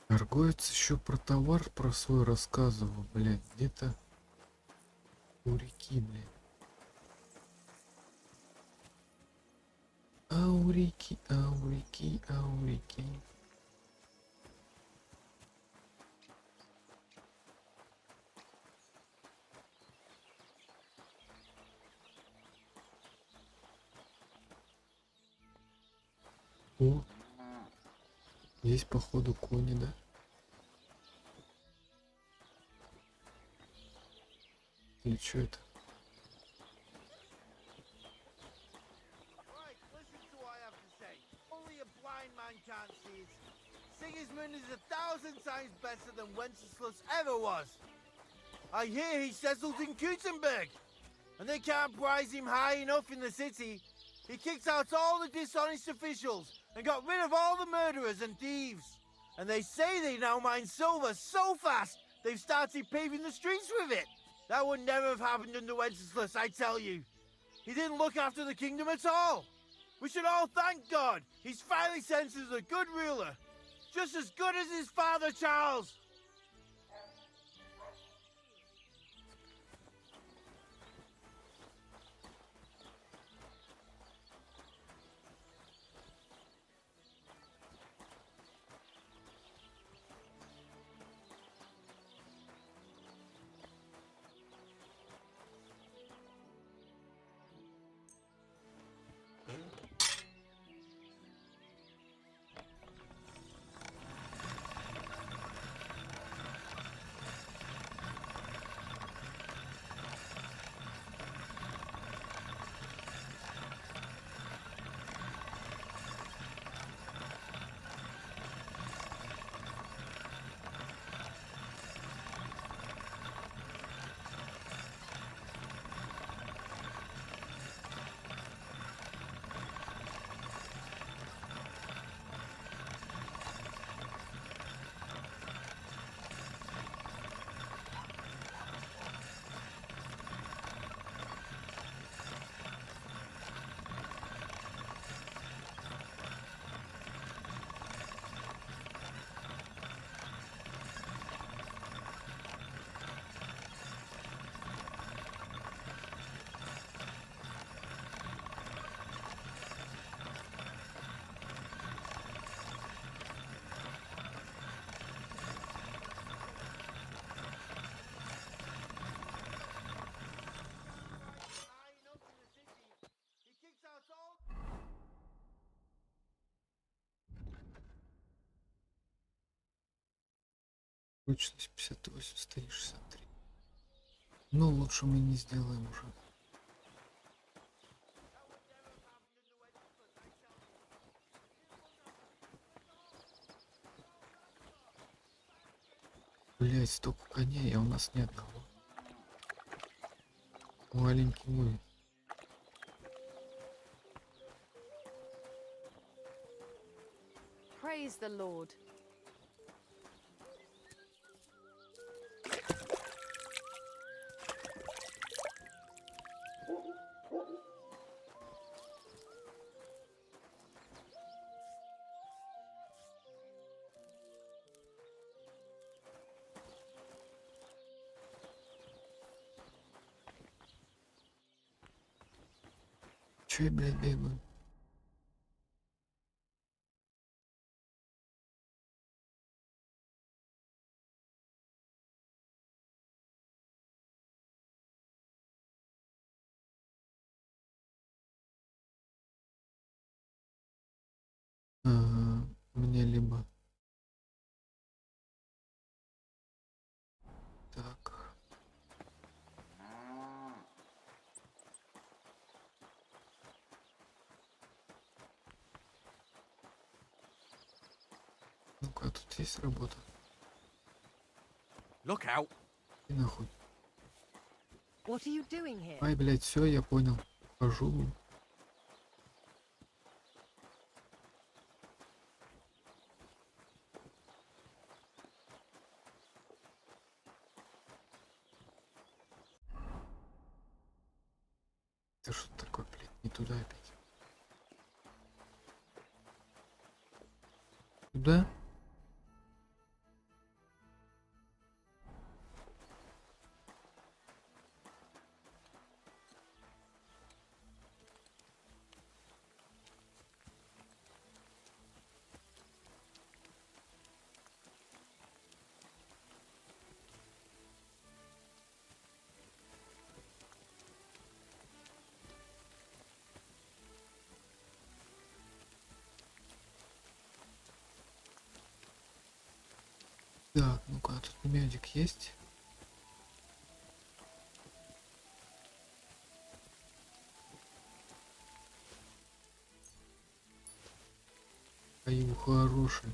Торговец еще про товар про свой рассказывал, блядь, где-то у реки, блядь. А у реки, а у реки, а у реки. О, есть походу кони, да? Или что это? Right, listen to what I have to say. Only a blind man can't see it. Sigismund is 1,000 times better than Wenceslas ever was. I hear he settled in Gutenberg, and they can't prize him high enough in the city. He kicked out all the dishonest officials and got rid of all the murderers and thieves. And they say they now mine silver so fast they've started paving the streets with it. That would never have happened under Wenceslas, I tell you. He didn't look after the kingdom at all. We should all thank God. He's finally sent us a good ruler. Just as good as his father, Charles. Точность 58, 163. Ну, лучше мы не сделаем уже. Блять, столько коней, а у нас ни одного. Маленький мой. Praise the Lord. Чё я, блядь, бегаю? Мне либо так. Ну-ка, тут есть работа. Look out. И нахуй. What are you doing here? Ай, блядь, все, я понял. Хожу. Это что такое, блядь, не туда опять. Туда? Так, ну-ка, тут мячик есть. Аю, хороший.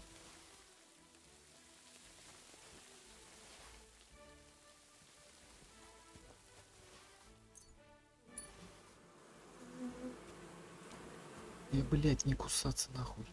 Я, блядь, не кусаться нахуй.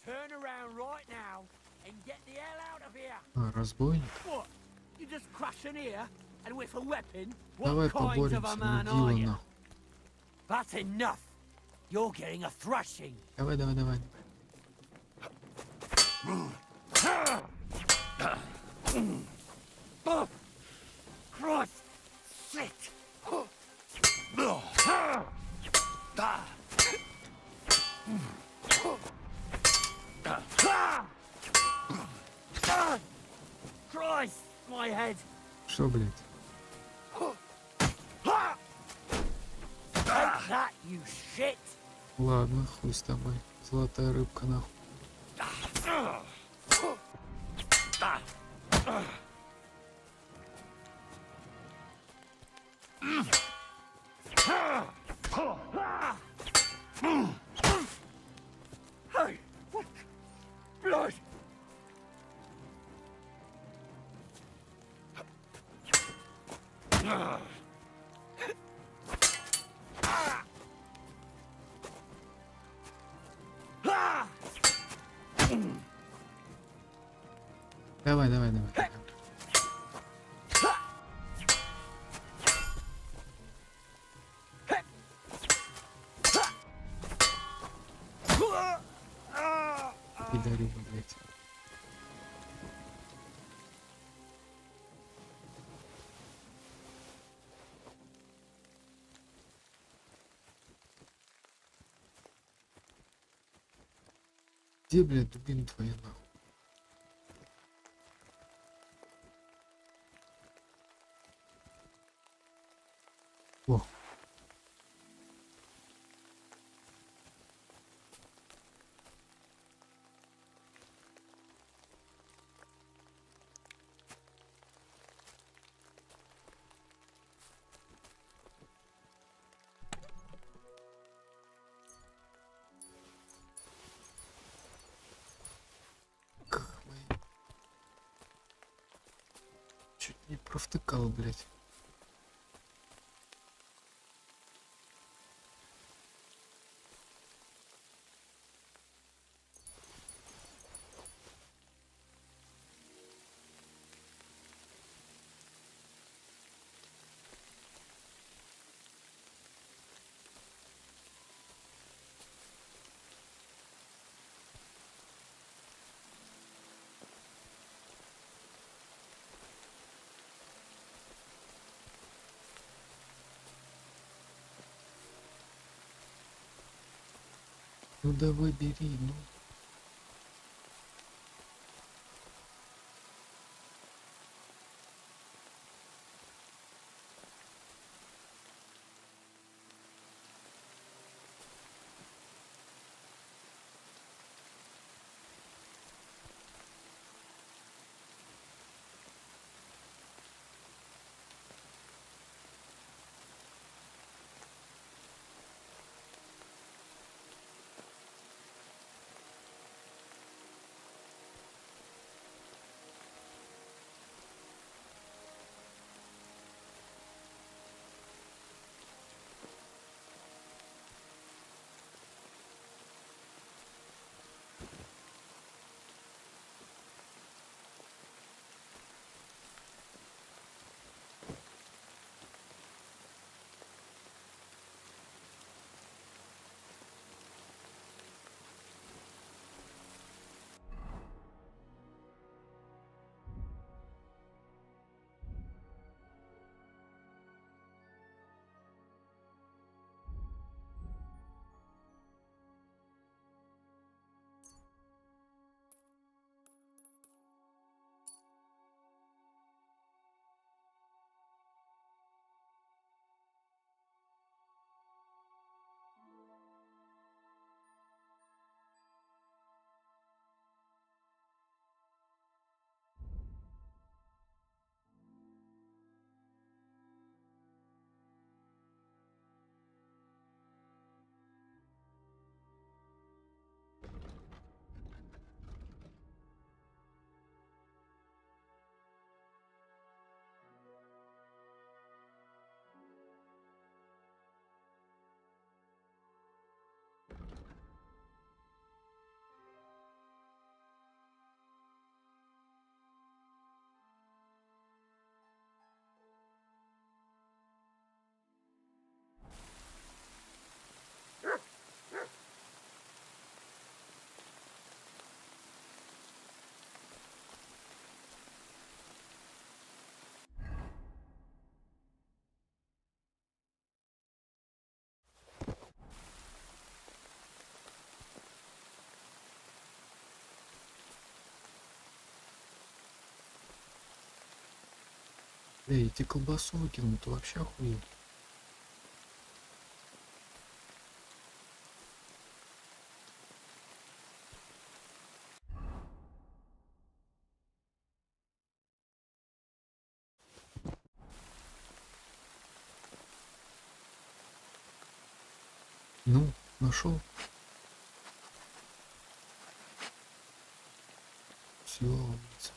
Turn around right now and get the hell out of here. Разбойник. What? You just crush an ear and with a weapon? Давай What kind of a поборемся, man are мудила you? нахуй. That's enough. You're getting a thrashing. Давай, давай, давай. Oh, Christ! Shit! Christ, my head! Что, блядь? Take that, you shit! Ладно, хуй с тобой. Золотая рыбка, нахуй. Hey, what? Blood! Давай, давай, давай. Пидорюга, блядь. Где, блядь, дубина твоя, нахуй? О. Чуть не провтыкал, блядь. Ну давай бери, ну. Эй, эти колбасу выкинул, ты вообще охуел. Ну, нашел. Все, умница.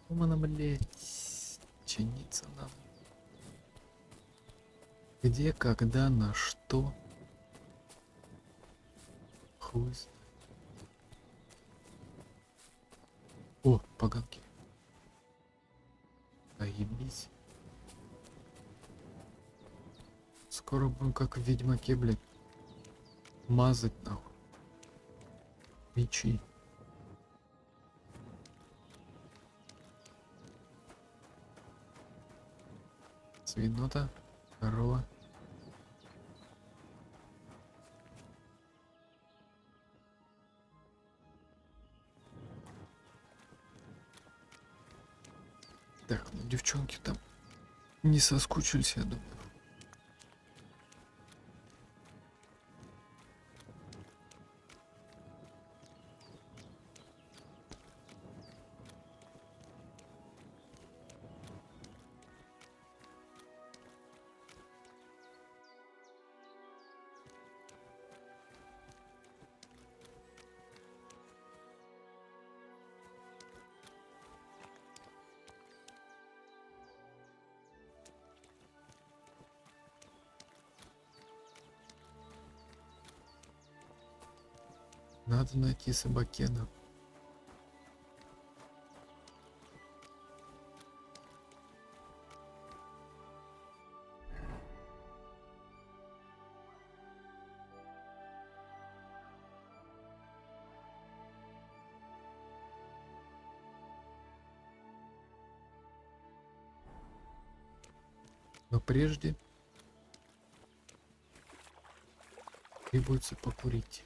Она, блядь, чиниться надо. Где, когда, на что? Хуй знает. О, поганки. Заебись. Скоро будем как в Ведьмаке, блядь. Мазать нахуй. Мечи. Свинота. Корова. Так, ну девчонки там не соскучились, я думаю. Надо найти собакена. Но прежде требуется покурить.